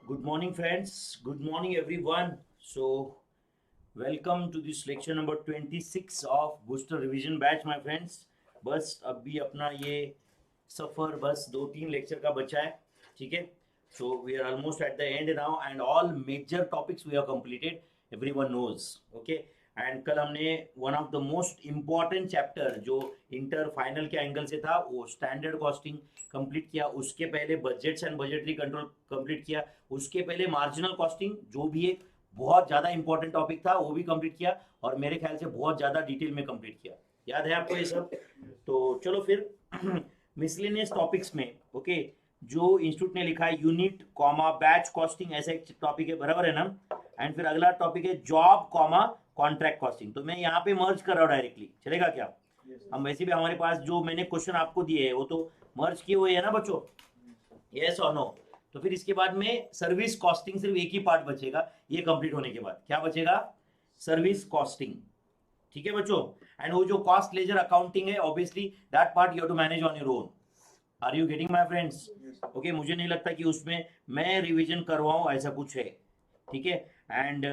Good morning, friends. Good morning, everyone. So, welcome to this lecture number 26 of Booster Revision Batch, my friends. बस अभी अपना ये सफ़र बस 2-3 lecture का बचा है, ठीक है. So we are almost at the end now, and all major topics we have completed. Everyone knows, okay. And कल हमने one of the most important chapter जो इंटर फाइनल के एंगल से था वो स्टैंडर्ड कॉस्टिंग कंप्लीट किया. उसके पहले budgets and budgetary control complete किया. उसके पहले मार्जिनल कॉस्टिंग जो भी एक बहुत ज़्यादा इंपॉर्टेंट टॉपिक था वो भी कंप्लीट किया, और मेरे ख्याल से बहुत ज़्यादा डिटेल में कंप्लीट किया. याद है आपको ये सब? तो चलो फिर मिसलेनियस टॉपिक्स में, ओके, जो इंस्टीट्यूट ने लिखा है यूनिट कॉमा बैच कॉस्टिंग, ऐसा एक टॉपिक है, बराबर है ना. एंड फिर अगला टॉपिक है जॉब कॉमा कॉन्ट्रैक्ट कॉस्टिंग. तो मैं यहाँ पे मर्ज कर रहा हूँ डायरेक्टली, चलेगा क्या? हम वैसे भी हमारे पास जो मैंने क्वेश्चन आपको दिए है वो तो मर्ज किए हुए है ना बच्चों, यस और नो. तो फिर इसके बाद में सर्विस कॉस्टिंग सिर्फ एक ही पार्ट बचेगा. ये कंप्लीट होने के बाद क्या बचेगा? Service costing. ठीक है बच्चों. एंड वो जो कॉस्ट लेजर अकाउंटिंग है, obviously that part you have to manage on your own. Are you getting my friends? Okay, मुझे नहीं लगता कि उसमें मैं रिवीजन करवाऊं, ऐसा कुछ है, ठीक है. एंड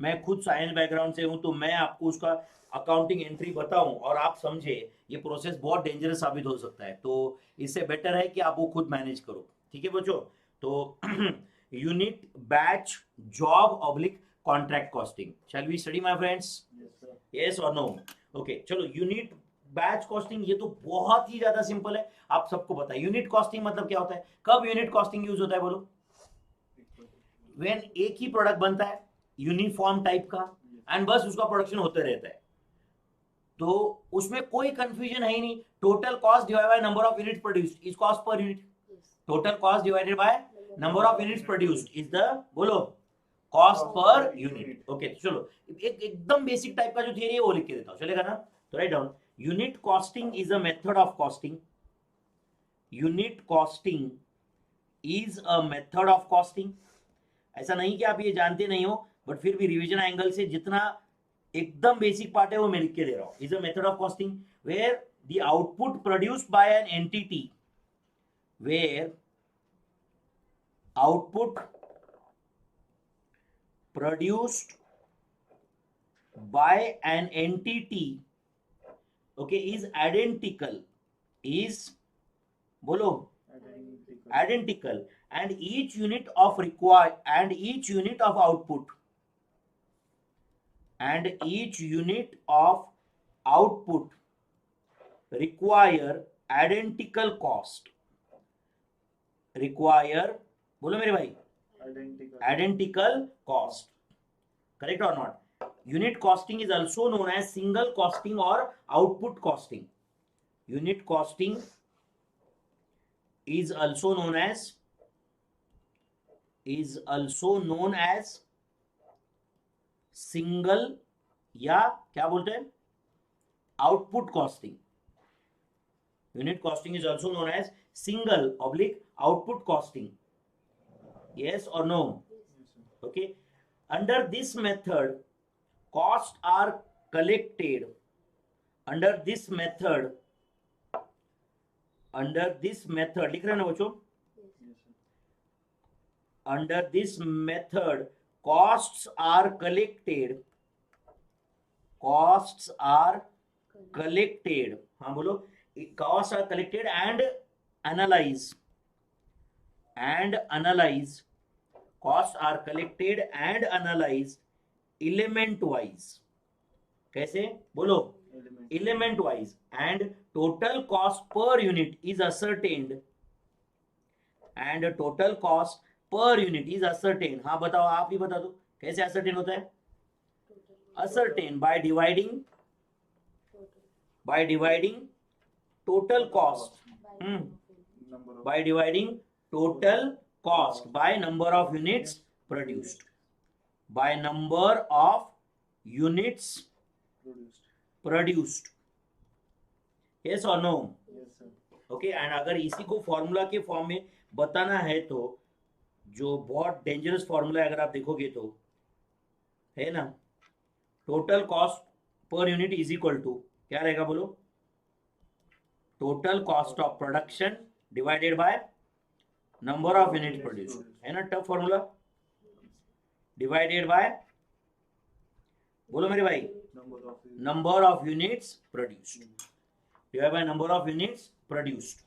मैं खुद साइंस बैकग्राउंड से हूं, तो मैं आपको उसका अकाउंटिंग एंट्री बताऊं और आप समझे, ये प्रोसेस बहुत डेंजरस साबित हो सकता है. तो इससे बेटर है कि आप वो खुद मैनेज करो, ठीक है बच्चों. तो unit batch job oblique contract costing, shall we study my friends? Yes और नो? ओके, चलो. यूनिट बैच कॉस्टिंग ये तो बहुत ही ज्यादा सिंपल है, आप सबको पता है. यूनिट कॉस्टिंग मतलब क्या होता है? कब यूनिट कॉस्टिंग यूज होता है बोलो? व्हेन एक ही प्रोडक्ट बनता है यूनिफॉर्म टाइप का, एंड बस उसका प्रोडक्शन होते रहता है, तो उसमें कोई कंफ्यूजन है ही नहीं. Total cost divided by number of units produced is cost per unit. Total cost divided by number of units produced is the, बोलो, कॉस्ट पर यूनिट. ओके, चलो एकदम बेसिक टाइप का जो थियरी है वो लिख के देता हूं, चलेगा ना? तो write down. Unit costing is a method of costing. Unit costing is a method of costing. ऐसा नहीं कि आप ये जानते नहीं हो, बट फिर भी रिवीजन एंगल से जितना एकदम बेसिक पार्ट है वो मैं लिख के दे रहा हूं. Is a method of costing where the output produced by an entity, where output produced by an entity, okay, is identical, is, bolo, identical, and each unit of require, and each unit of output, and each unit of output require identical cost, require, बोलो मेरे भाई, identical cost. Correct or not? Unit costing is also known as single costing or output costing. Unit costing is also known as single, या क्या बोलते हैं, output costing. Unit costing is also known as single oblique output costing. Yes or no? Okay. Under this method, costs are collected. Under this method, लिख रहे हैं ना बच्चों? Under this method, costs are collected. Costs are collected. हाँ बोलो. Costs are collected and analyzed. Costs are collected and analyzed element wise. कैसे बोलो? element wise. And total cost per unit is ascertained. हाँ बताओ, आप ही बता दो कैसे ascertain होता है? ascertain by dividing total cost, by dividing total cost by number of units produced. By number of units produced. Yes or no? Yes sir. Okay. And अगर इसी को फॉर्मूला के फॉर्म में बताना है तो जो बहुत डेंजरस फॉर्मूला है, अगर आप देखोगे तो है ना, total cost per unit is equal to क्या रहेगा बोलो? Total cost of production divided by number of unit produce. है ना टफ फॉर्मूला? डिवाइडेड बाय, बोलो मेरे भाई, number of units produced, divide by number of units produced.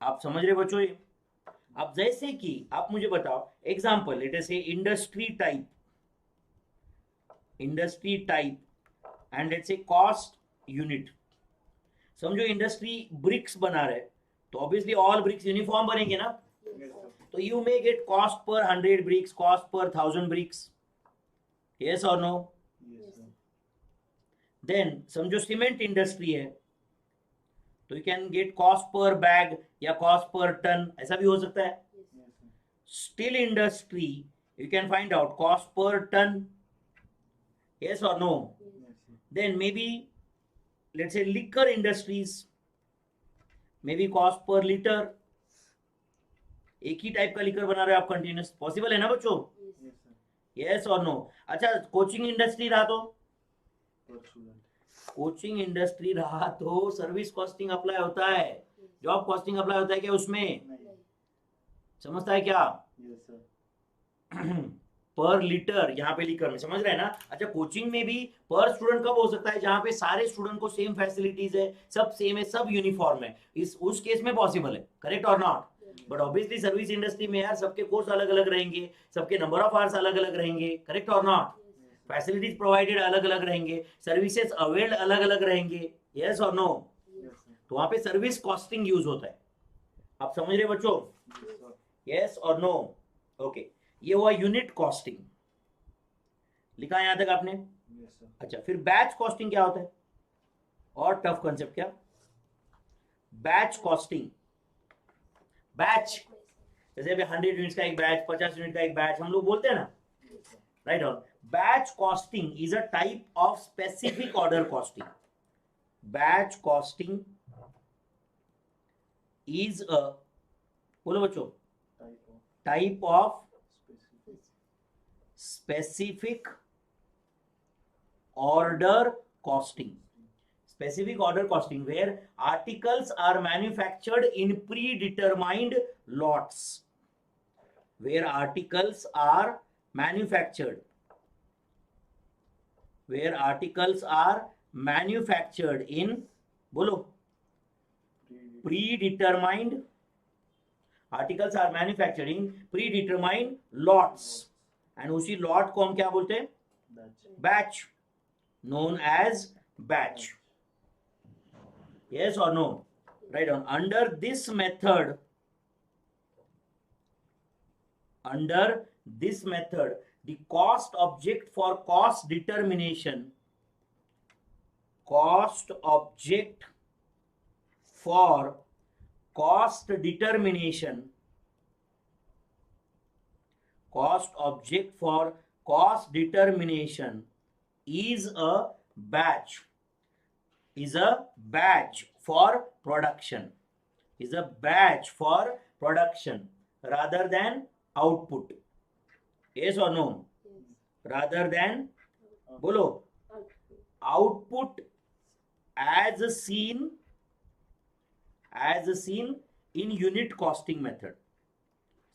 आप समझ रहे बच्चों ये? अब जैसे कि आप मुझे बताओ एग्जांपल, लेट अस से industry type and let's say cost unit. समझो इंडस्ट्री ब्रिक्स बना रहे, तो ऑब्वियसली ऑल ब्रिक्स यूनिफॉर्म बनेंगे ना, तो यू मे गेट कॉस्ट पर 100 BRICS, cost per 1000 bricks, yes और नो? देन समझो सीमेंट इंडस्ट्री है, तो you can get cost per bag या कॉस्ट पर टन, ऐसा भी हो सकता है। Steel industry you can find out cost per ton, yes or no? Then maybe let's say liquor industries, maybe cost per liter, एक ही type का liquor बना रहे हो आप कंटिन्यूस, पॉसिबल है ना बच्चों? yes or no? अच्छा कोचिंग इंडस्ट्री रहा तो, कोचिंग इंडस्ट्री रहा तो सर्विस कॉस्टिंग अप्लाई होता है, जॉब कॉस्टिंग अप्लाई होता है क्या उसमें? समझता है क्या? पर लीटर यहाँ पे लिकर में, समझ रहे हैं ना? अच्छा कोचिंग में भी पर स्टूडेंट कब हो सकता है? जहाँ पे सारे स्टूडेंट को सेम फैसिलिटीज है, सब सेम है, सब यूनिफॉर्म है, उस केस में पॉसिबल है, करेक्ट और not? But obviously service industry में यार सबके कोर्स अलग अलग रहेंगे, सबके नंबर ऑफ आवर्स अलग अलग रहेंगे, करेक्ट और नॉट? फैसिलिटीज प्रोवाइडेड अलग अलग रहेंगे, सर्विसेज अवेल्ड अलग अलग रहेंगे, यस और नो? तो वहां पे सर्विस कॉस्टिंग यूज होता है, आप समझ रहे बच्चों? यस और नो? ओके, ये हुआ यूनिट कॉस्टिंग, लिखा यहां तक आपने? अच्छा फिर बैच कॉस्टिंग क्या होता है? और टफ कंसेप्ट क्या? बैच कॉस्टिंग, बैच जैसे अभी 100 यूनिट्स का एक बैच, 50 यूनिट का एक बैच हम लोग बोलते हैं ना, राइट? और batch costing is a type of specific order costing. Batch costing is a, बोलो बच्चों, type of specific order costing, specific order costing where articles are manufactured in predetermined lots, where articles are manufactured in, बोलो, predetermined, articles are manufactured in predetermined lots, and उसी lot को हम क्या बोलते हैं? Batch, known as batch, yes और no? Right on. Under this method the cost object for cost determination is a batch for production, rather than output, yes or no? Rather than, बोलो, output as seen in unit costing method।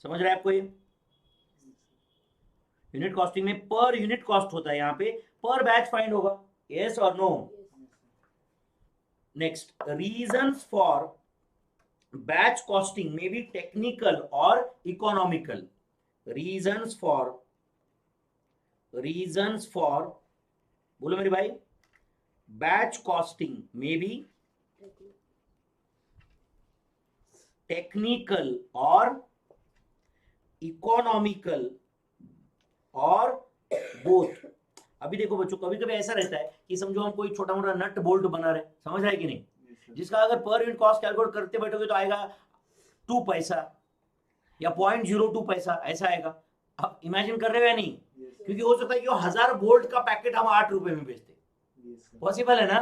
समझ रहे हैं आपको? ये unit costing में per unit cost होता है, यहाँ पे पर बैच फाइंड होगा, यस और no? Next, reasons for batch costing may be technical or economical. Reasons for, बोलो मेरे भाई, batch costing may be technical or economical or both. अभी देखो बच्चों, कभी कभी ऐसा रहता है कि समझो हम कोई छोटा मोटा नट बोल्ट बना रहे, समझ रहे कि नहीं, जिसका अगर पर यूनिट कॉस्ट कैलकुलेट करते बैठोगे तो आएगा 2 पैसा या 0.02 पैसा, ऐसा आएगा। आप इमेजिन कर रहे हो या नहीं? क्योंकि हो सकता है कि 1000 बोल्ट का पैकेट हम 8 रुपए में बेचते, पॉसिबल है ना?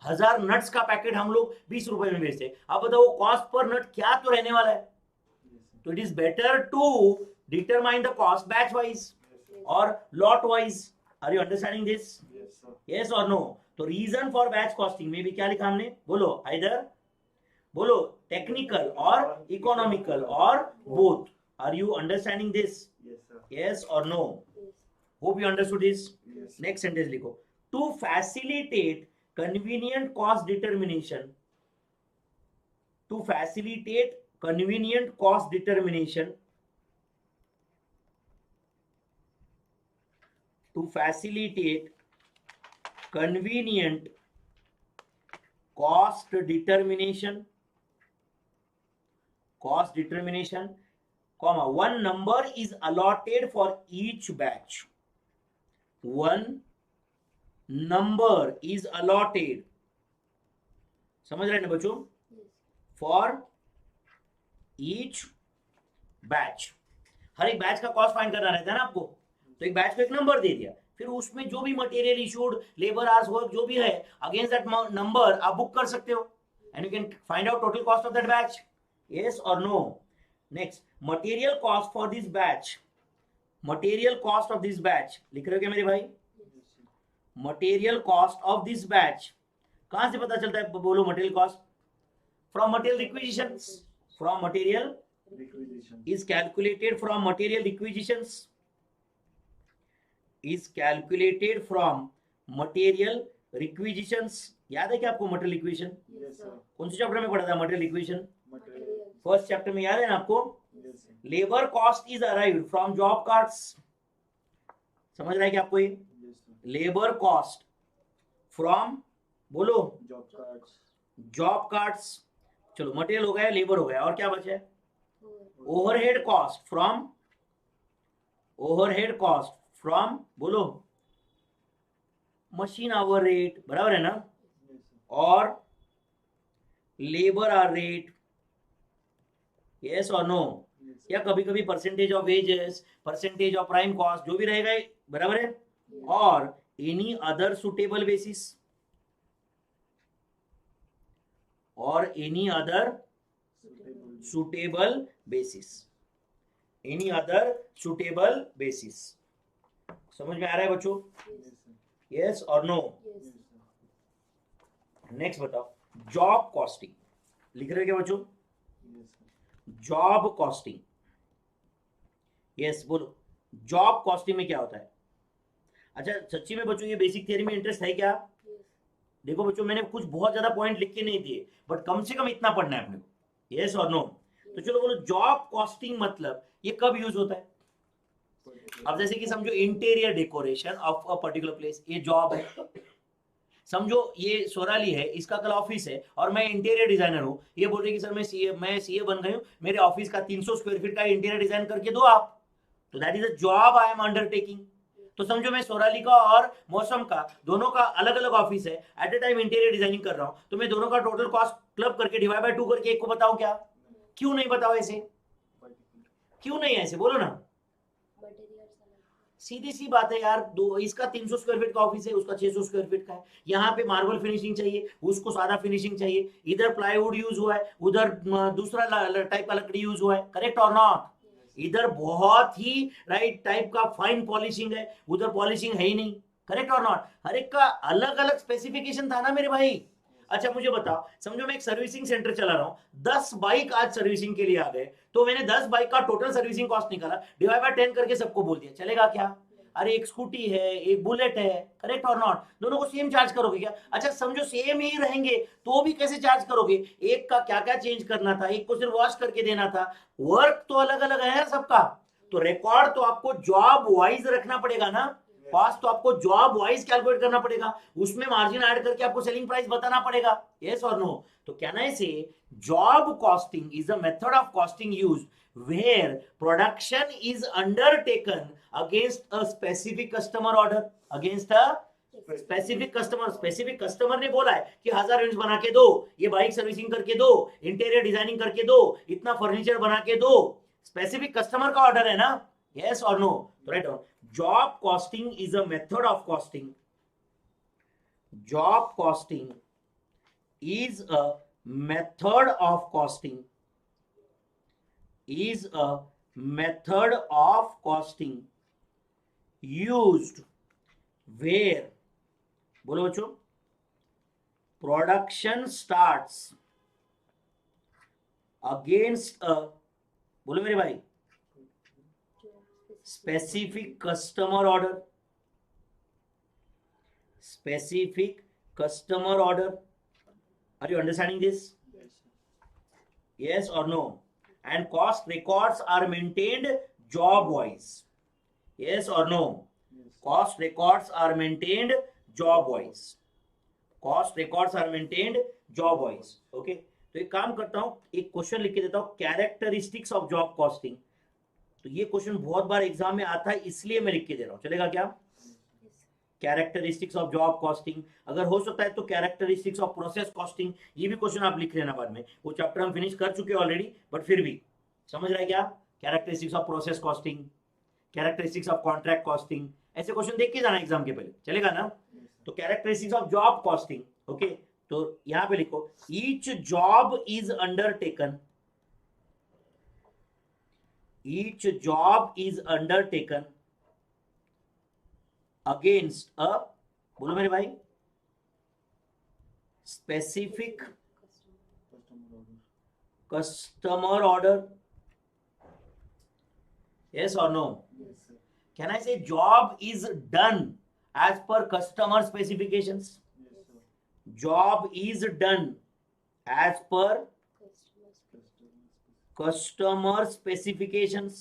1000 नट्स का पैकेट हम लोग 20 रुपए में बेचते। अब बताओ कॉस्ट पर नट क्या तो रहने वाला है। तो it is better to determine the cost batch wise or lot wise। Are you understanding this? Yes sir. Yes or no? तो reason for batch costing में भी क्या लिखा हमने? बोलो, either, बोलो, technical और economical और both। Are you understanding this? yes or no? Hope you understood this. Next sentence लिखो, to facilitate convenient cost determination, to facilitate convenient cost determination, to facilitate convenient cost determination, comma, one number is allotted for each batch. One number is allotted, समझ रहे हैं ना बच्चों, for each batch. हर एक batch का cost find करना रहता है ना आपको, तो एक बैच को एक नंबर दे दिया, फिर उसमें जो भी material issued, labour hours work जो भी है, अगेंस्ट दैट नंबर आप बुक कर सकते हो and you can find out total cost of that batch. Yes और no? Next, material cost for this batch, material cost of this batch लिख रहे हो क्या मेरे भाई? Material cost of this batch कहां से पता चलता है? बोलो material cost. From material requisitions, from material is calculated from material requisitions, is calculated from material requisitions. याद है क्या आपको मटेरियल रिक्विजिशन? कौन से चैप्टर में पढ़ा था मटेरियल रिक्विजिशन? फर्स्ट चैप्टर में, याद है ना आपको? Labour cost is arrived from job cards. समझ रहा है क्या आपको ये? लेबर कॉस्ट फ्रॉम, बोलो, जॉब कार्ड्स. चलो मटेरियल हो गया, लेबर हो गया, और क्या बचा है? Overhead cost from, overhead cost from, बोलो, मशीन आवर रेट, बराबर है ना? और लेबर आवर रेट. यस और नो? या कभी कभी percentage of wages, percentage of prime cost, जो भी रहेगा, बराबर है? और एनी अदर सुटेबल बेसिस, और any other suitable basis, any other suitable basis. समझ में आ रहा है बच्चों? yes or no? नेक्स्ट बताओ, जॉब कॉस्टिंग लिख रहे हो क्या बच्चों? जॉब कॉस्टिंग, यस बोलो, जॉब कॉस्टिंग में क्या होता है? अच्छा सच्ची में बच्चों ये बेसिक थियरी में इंटरेस्ट है क्या? देखो बच्चों, मैंने कुछ बहुत ज्यादा पॉइंट लिख के नहीं दिए, बट कम से कम इतना पढ़ना है अपने को. यस और नो? तो चलो बोलो, जॉब कॉस्टिंग मतलब ये कब यूज होता है? अब जैसे कि समझो interior decoration of a particular place, ये जॉब है. समझो ये सोराली है, इसका कल ऑफिस है, और मैं इंटीरियर डिजाइनर हूं. ये बोल रही कि सर मैं सीए बन गई हूं, मेरे ऑफिस का 300 स्क्वायर फीट का इंटीरियर डिजाइन करके दो आप. तो that is a job I am undertaking. तो समझो मैं सोराली का और मौसम का दोनों का अलग अलग ऑफिस है, at a time interior designing कर रहा हूं, तो मैं दोनों का टोटल कॉस्ट क्लब करके डिवाइड बाय 2 करके एक को बताऊं क्या? क्यों नहीं बताओ ऐसे? क्यों नहीं ऐसे, बोलो ना. सीधी सी बात है यार, दो, इसका 300 स्क्वायर फीट का ऑफिस है, उसका 600 स्क्वायर फीट का है. यहाँ पे मार्बल फिनिशिंग चाहिए, उसको सादा फिनिशिंग चाहिए. इधर प्लाईवुड यूज हुआ है, उधर दूसरा टाइप का लकड़ी यूज हुआ है. करेक्ट और नॉट? इधर बहुत ही राइट टाइप का फाइन पॉलिशिंग है, उधर पॉलिशिंग है ही नहीं. करेक्ट और नॉट? हर एक का अलग अलग स्पेसिफिकेशन था ना मेरे भाई. अच्छा मुझे बताओ, समझो मैं एक सर्विसिंग सेंटर चला रहा हूं, 10 बाइक आज सर्विसिंग के लिए आ गए, तो मैंने 10 बाइक का टोटल सर्विसिंग कॉस्ट निकाला, डिवाइड बाय 10 करके सबको बोल दिया, चलेगा क्या? अरे एक स्कूटी है, एक बुलेट है. करेक्ट और नॉट? दोनों को सेम चार्ज करोगे क्या? अच्छा समझो सेम ही रहेंगे तो भी कैसे चार्ज करोगे? एक का क्या क्या चेंज करना था, एक को सिर्फ वॉश करके देना था, वर्क तो अलग अलग है सबका. तो रिकॉर्ड तो आपको जॉब वाइज रखना पड़ेगा ना, कॉस्ट तो आपको जॉब वाइज कैलकुलेट करना पड़ेगा, उसमें मार्जिन ऐड करके आपको सेलिंग प्राइस बताना पड़ेगा. यस और नो? तो कहना है से job costing is a method of costing use where production is undertaken against a specific customer order, against a specific customer. specific customer ने बोला है कि 1000 यूनिट बना के दो, ये बाइक सर्विसिंग करके दो, इंटीरियर डिजाइनिंग करके दो, इतना फर्नीचर बना के दो. स्पेसिफिक कस्टमर का ऑर्डर है ना. यस और नो? तो write down, job costing is a method of costing. Job costing is a method of costing, is a method of costing used where, बोलो बच्चों, production starts against a, बोलो मेरे भाई, specific customer order. Specific customer order. Are you understanding this? Yes or no? And cost records are maintained job wise. Yes or no? Cost records are maintained job wise. Cost records are maintained job wise. Okay. तो एक काम करता हूं, एक question लिख के देता हूं, कैरेक्टरिस्टिक्स ऑफ जॉब कॉस्टिंग. तो ये क्वेश्चन बहुत बार एग्जाम में आता है, इसलिए मैं लिख के दे रहा हूं. चलेगा क्या? Characteristics of job costing. अगर हो सकता है तो कैरेक्टरिस्टिक्स ऑफ प्रोसेस कॉस्टिंग, ये भी क्वेश्चन आप लिख लेना बाद में. वो चैप्टर हम फिनिश कर चुके हैं ऑलरेडी, बट फिर भी समझ रहा है क्या? Characteristics of process costing, characteristics of contract costing, ऐसे क्वेश्चन देख के जाना एग्जाम के पहले. चलेगा ना? तो characteristics of job costing. Okay, तो यहां पे लिखो, each job is undertaken. Each job is undertaken against a, बोलो मेरे भाई, specific customer order. Yes or no? Yes, sir. Can I say job is done as per customer specifications? Yes, sir. Job is done as per customer specifications.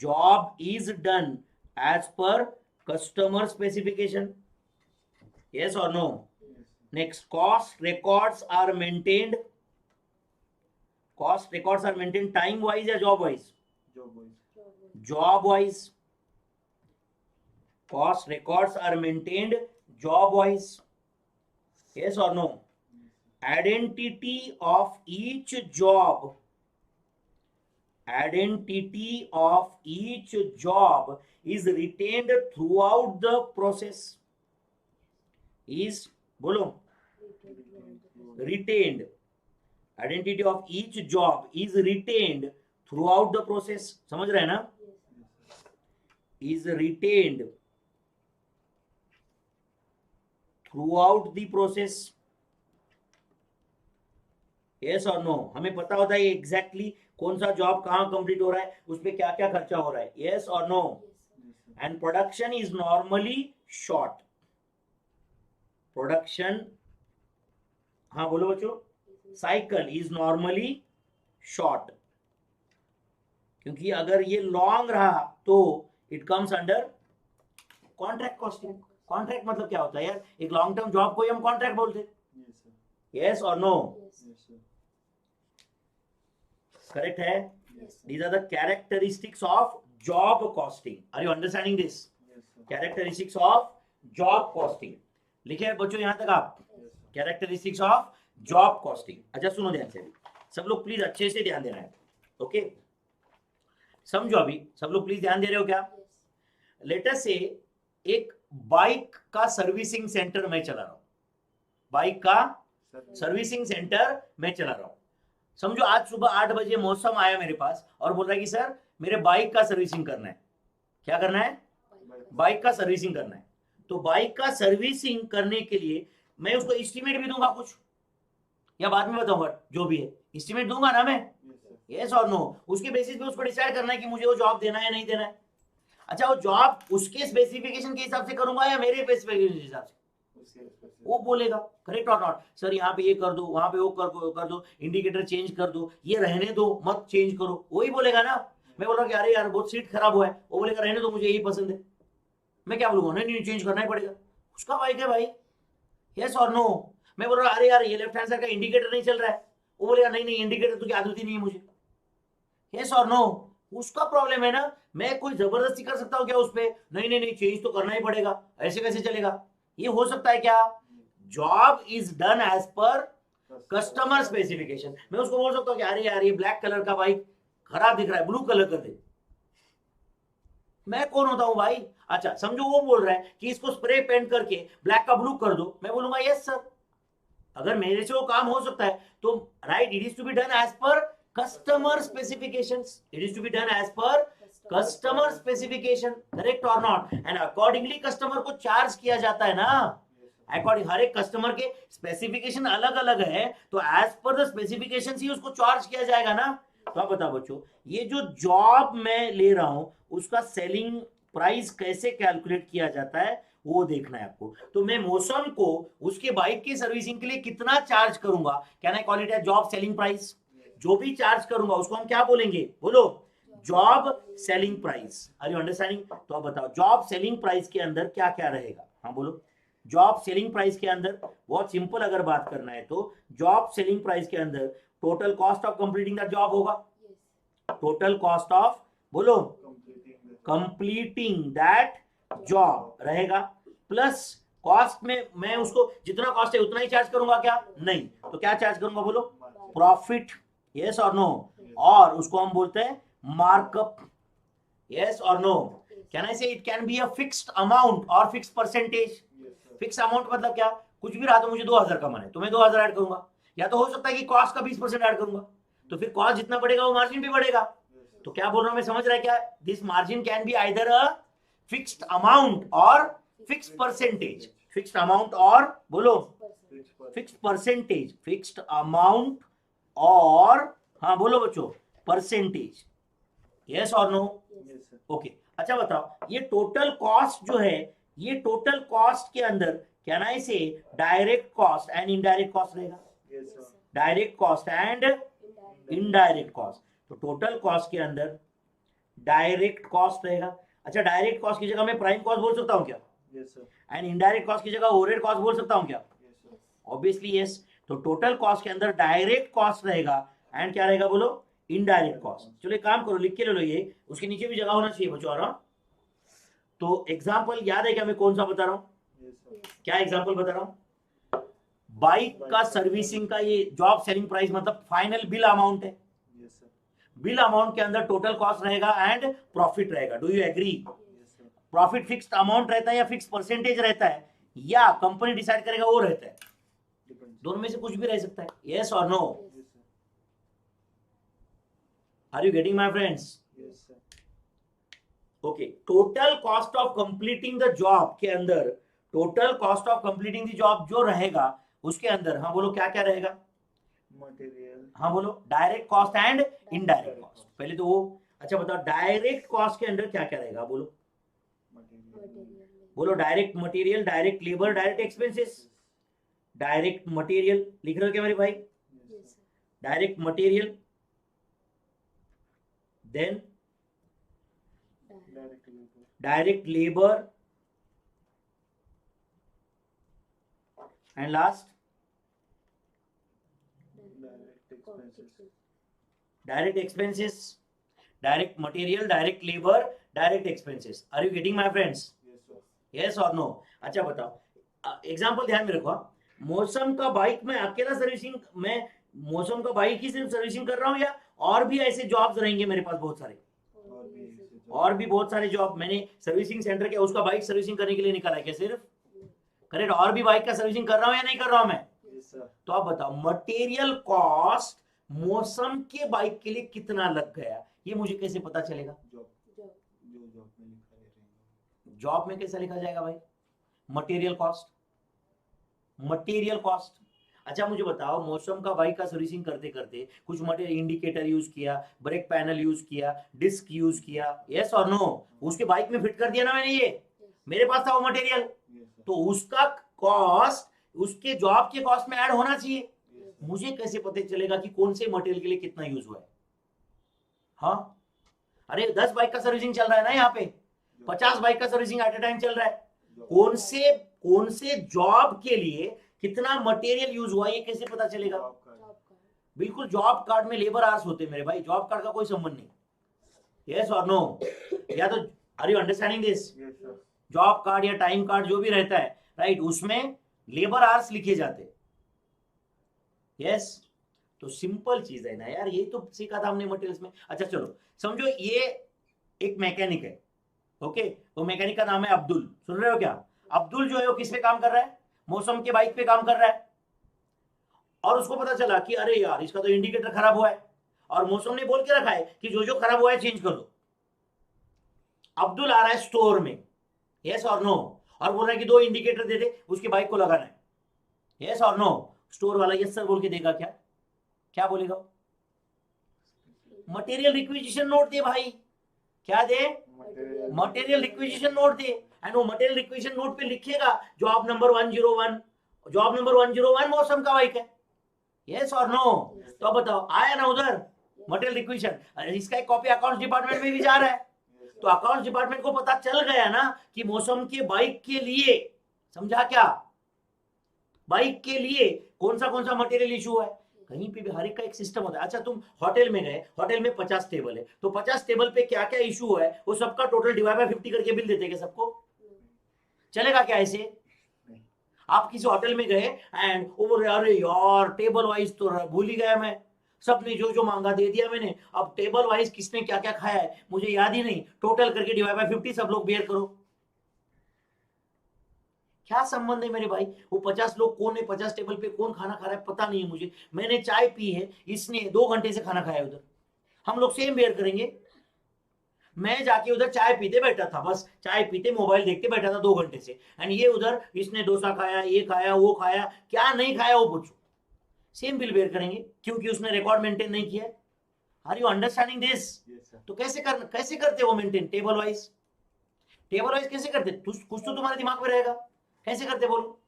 Job is done as per customer specification. Yes or no? Yes. Next, cost records are maintained. Cost records are maintained time wise या job wise? Job wise. Cost records are maintained job wise. Yes or no? Identity of each job. Identity of each job is retained throughout the process. Is, बोलो, retained. Identity of each job is retained throughout the process. समझ रहे हैं ना? Is retained throughout the process. Yes or no? हमें पता होता है exactly कौन सा जॉब कहाँ कंप्लीट हो रहा है, उस पर क्या क्या खर्चा हो रहा है. Yes or no? And production is normally short. Production, हाँ बोलो बच्चों, साइकिल इज नॉर्मली शॉर्ट. क्योंकि अगर ये लॉन्ग रहा तो it comes under contract costing. Contract मतलब क्या होता है यार? एक लॉन्ग टर्म जॉब को ही हम कॉन्ट्रैक्ट बोलते. यस और नो? करेक्ट है. These are the characteristics of job costing. Are you understanding this? Characteristics of job costing लिखे हैं बच्चों यहां तक आप? Characteristics of job costing. अच्छा सुनो ध्यान से, सब लोग प्लीज अच्छे से ध्यान देना है. ओके, समझो अभी सब लोग प्लीज ध्यान दे रहे हो क्या? लेट अस से एक बाइक का सर्विसिंग सेंटर मैं चला रहा हूं. बाइक का सर्विसिंग सेंटर मैं चला रहा हूं. समझो आज सुबह 8 बजे मौसम आया मेरे पास और बोल रहा है कि सर मेरे बाइक का सर्विसिंग करना है. क्या करना है? बाइक का सर्विसिंग करना है. तो बाइक का सर्विसिंग करने के लिए मैं उसको एस्टिमेट भी दूंगा कुछ, या बाद में बताऊंगा, जो भी है एस्टिमेट दूंगा ना मैं. यस और नो? उसके बेसिस पे उसको डिसाइड करना है कि मुझे वो जॉब देना है या नहीं देना है. अच्छा, वो जॉब उसके स्पेसिफिकेशन के हिसाब से करूंगा या मेरे स्पेसिफिकेशन के हिसाब से? वो बोलेगा. करेक्ट और नॉट? सर यहाँ पे ये कर दो, वहां पे वो कर दो, इंडिकेटर चेंज कर दो, ये रहने दो, मत चेंज करो. वही बोलेगा ना. मैं बोल रहा हूँ कि अरे यार बहुत सीट खराब हुआ है, वो बोलेगा रहने दो, मुझे यही पसंद है. मैं क्या बोलूंगा? नहीं चेंज करना ही पड़ेगा, उसका बाइक है भाई. यस और नो? मैं बोल रहा हूँ अरे यार ये लेफ्ट हैंड साइड का इंडिकेटर नहीं चल रहा है, वो बोलेगा नहीं इंडिकेटर तो की आदत ही नहीं है मुझे. यस और नो? उसका प्रॉब्लम है ना. मैं कोई जबरदस्ती कर सकता हूँ क्या उस पर? नहीं चेंज तो करना ही पड़ेगा, ऐसे कैसे चलेगा? ये हो सकता है क्या? Job is done as per customer specification. मैं उसको बोल सकता हूँ कि अरे यार ये ब्लैक कलर का बाइक खराब दिख रहा है, ब्लू कलर कर दे. मैं कौन होता हूं भाई? अच्छा समझो वो बोल रहा है कि इसको स्प्रे पेंट करके ब्लैक का ब्लू कर दो. मैं बोलूंगा यस सर. अगर मेरे से वो काम हो सकता है तो right, it is to be done as per customer specifications. It is to be done as per customer specification. Correct और नॉट? एंड अकॉर्डिंगली कस्टमर को चार्ज किया जाता है ना. अकॉर्डिंग हर एक कस्टमर के स्पेसिफिकेशन अलग अलग है, तो एज पर द स्पेसिफिकेशन ही उसको चार्ज किया जाएगा ना. तो आप बताओ बच्चों, ये जो जॉब मैं ले रहा हूं उसका सेलिंग प्राइस कैसे कैलकुलेट किया जाता है वो देखना है आपको। तो मैं मौसम को उसके बाइक की सर्विसिंग के लिए कितना चार्ज करूंगा, can I call it as job selling price. जो भी चार्ज करूंगा उसको हम क्या बोलेंगे, बोलो, job selling price. Are you understanding? तो आप बताओ जॉब सेलिंग प्राइस के अंदर क्या क्या रहेगा। हाँ बोलो, जॉब सेलिंग प्राइस के अंदर बहुत सिंपल अगर बात करना है तो जॉब सेलिंग प्राइस के अंदर total cost of completing the job होगा, टोटल कॉस्ट ऑफ, बोलो, कंप्लीटिंग दैट जॉब रहेगा, प्लस कॉस्ट में मैं उसको जितना कॉस्ट है उतना ही चार्ज करूंगा क्या, नहीं, तो क्या चार्ज करूंगा, बोलो, प्रॉफिट, यस और नो, और उसको हम बोलते हैं मार्कअप, यस और no. Can I say it can be a fixed amount और फिक्स्ड परसेंटेज। फिक्स अमाउंट मतलब क्या, कुछ भी रहा तो मुझे 2000 कमाना है तो मैं 2000 ऐड करूंगा, या तो हो सकता है कि कॉस्ट का 20% ऐड करूंगा, तो फिर कॉस्ट जितना बढ़ेगा वो मार्जिन भी बढ़ेगा। तो क्या बोल रहा हूं मैं, समझ रहा है क्या, this margin can be either a fixed amount और फिक्स्ड परसेंटेज, फिक्स्ड अमाउंट और, बोलो, फिक्स्ड परसेंटेज, फिक्स्ड अमाउंट और, हाँ बोलो बच्चों, परसेंटेज, यस और नो, ओके। अच्छा बताओ, ये टोटल कॉस्ट जो है, ये टोटल कॉस्ट के अंदर कैन आई से direct cost and indirect cost रहेगा, direct cost and indirect cost. तो टोटल कॉस्ट के अंदर डायरेक्ट कॉस्ट रहेगा। अच्छा, डायरेक्ट कॉस्ट की जगह मैं प्राइम कॉस्ट बोल सकता हूं क्या, एंड इनडायरेक्ट कॉस्ट की जगह ओवरहेड कॉस्ट बोल सकता हूं क्या, ऑब्वियसली यस। तो टोटल कॉस्ट के अंदर डायरेक्ट कॉस्ट रहेगा एंड क्या रहेगा, बोलो, इनडायरेक्ट कॉस्ट। चलो एक काम करो, लिख के ले लो, ये उसके नीचे भी जगह होना चाहिए बच्चों, आ रहा। तो एग्जाम्पल याद है क्या मैं कौन सा बता रहा हूं, क्या एग्जाम्पल बता रहा हूं, बाइक का सर्विसिंग का ये जॉब सेलिंग प्राइस मतलब फाइनल बिल अमाउंट है, बिल अमाउंट के अंदर टोटल कॉस्ट रहेगा एंड प्रॉफिट रहेगा। Do you agree? Profit fixed amount रहता है या फिक्स परसेंटेज रहता है, या कंपनी डिसाइड करेगा वो रहता है, दोनों में से कुछ भी रह सकता है, यस और no. Are you getting my friends? Okay, total cost of completing the job के अंदर, total cost of completing the job जो रहेगा उसके अंदर, हाँ बोलो, क्या क्या रहेगा, मटेरियल, हाँ बोलो, direct cost and indirect cost. पहले तो वो, अच्छा बताओ डायरेक्ट कॉस्ट के अंदर क्या क्या रहेगा, बोलो, बोलो, direct material, direct labour, direct expenses. Direct material लिख रहे हो क्या मेरे भाई, direct material, then direct labour, and last direct expenses, direct material, direct labour, direct expenses. Are you getting my friends? Yes और नो? अच्छा बताओ, एग्जांपल ध्यान में रखो, मौसम का बाइक में अकेला सर्विसिंग, मैं मौसम का बाइक ही सिर्फ सर्विसिंग कर रहा हूं, या और भी ऐसे जॉब्स रहेंगे मेरे पास बहुत सारे, और भी बहुत सारे जॉब मैंने सर्विसिंग सेंटर क्या उसका बाइक सर्विसिंग करने के लिए निकाला है क्या सिर्फ, करेक्ट, और भी बाइक का सर्विसिंग कर रहा हूं या नहीं कर रहा हूं मैं? तो आप बताओ मटेरियल कॉस्ट मौसम के बाइक के लिए कितना लग गया, ये मुझे कैसे पता चलेगा? जॉब में कैसा लिखा जाएगा भाई, मटेरियल कॉस्ट, मटेरियल कॉस्ट। अच्छा मुझे बताओ, मौसम का बाइक का सर्विसिंग करते करते कुछ मटेरियल, इंडिकेटर यूज किया, ब्रेक पैनल यूज किया, डिस्क यूज किया, यस और नो, उसके बाइक में फिट कर दिया ना मैंने, ये मेरे पास था वो मटेरियल, तो उसका कॉस्ट उसके जॉब के कॉस्ट में ऐड होना चाहिए। मुझे कैसे पता चलेगा कि कौन से मटेरियल के लिए कितना यूज हुआ है? हाँ, अरे 10 बाइक का सर्विसिंग चल रहा है ना, यहाँ पे 50 बाइक का सर्विसिंग एट ए टाइम चल रहा है, कौन से जॉब के लिए कितना मटेरियल यूज हुआ ये कैसे पता चलेगा? बिल्कुल, जॉब कार्ड में लेबर आवर्स होते हैं मेरे भाई, जॉब कार्ड का कोई संबंध नहीं, यस और नो, या तो are you understanding this? Job card या टाइम कार्ड जो भी रहता है, राइट, उसमें लेबर आवर्स लिखे जाते हैं, यस। तो सिंपल चीज है ना यार, यही तो सीखा था हमने मटेरियल्स में। अच्छा चलो समझो, ये एक मैकेनिक है, ओके, तो मैकेनिक का नाम है अब्दुल, सुन रहे हो क्या? अब्दुल जो है वो किस पे काम कर रहा है? मौसम के बाइक पे काम कर रहा है, और उसको पता चला कि अरे यार इसका तो इंडिकेटर खराब हुआ है, और मौसम ने बोल के रखा है कि जो जो खराब हुआ है चेंज कर दो। अब्दुल आ रहा है स्टोर में, यस और नो, और बोल रहा है कि 2 इंडिकेटर दे दे, उसकी बाइक को लगाना है, यस और नो। स्टोर वाला यस सर बोल के देगा क्या? क्या बोलेगा? मटेरियल रिक्विजिशन नोट दे भाई, क्या दे, मटेरियल रिक्विजिशन नोट दे। एंड वो मटेरियल रिक्विजिशन नोट पे लिखेगा जॉब नंबर 101, जॉब नंबर 101 मौसम का बाइक है, यस और नो। तो अब बताओ आया ना उधर मटेरियल रिक्विजिशन, इसका एक कॉपी अकाउंट्स डिपार्टमेंट में भी जा रहा है, तो अकाउंट्स डिपार्टमेंट को पता चल गया ना कि मौसम के बाइक के लिए, समझा क्या, बाइक के लिए कौन सा मटेरियल इशू है। कहीं पे भी हर एक का एक सिस्टम होता है। अच्छा तुम होटल में गए, होटल में 50 टेबल है, तो 50 टेबल पे क्या क्या इशू है वो सबका टोटल डिवाइड बाय 50 करके बिल देते हैं सबको, चलेगा क्या ऐसे। आप किसी होटल में गए एंड ओवर, अरे यार टेबल वाइज तो भूल ही गया मैं, सबने जो जो मांगा दे दिया मैंने, अब टेबल वाइज किसने क्या क्या खाया है मुझे याद ही नहीं, टोटल करके डिवाइड बाय 50 सब लोग बेयर करो। क्या संबंध है मेरे भाई, वो 50 लोग कौन है, 50 टेबल पे कौन खाना खा रहा है पता नहीं है मुझे, मैंने चाय पी है, इसने 2 घंटे से खाना खाया उधर, हम लोग सेम बेयर करेंगे। मैं जाके उधर चाय पीते बैठा था, बस चाय पीते मोबाइल देखते बैठा था 2 घंटे से, एंड ये उधर इसने डोसा खाया, ये खाया, वो खाया, क्या नहीं खाया वो पूछो, सेम बिल बेयर करेंगे क्योंकि उसने रिकॉर्ड मेंटेन नहीं किया। Are you understanding this. तो कैसे करते वो maintain, table wise, table wise कैसे करते, कुछ तो तुम्हारे दिमाग में रहेगा, कैसे करते बोलो।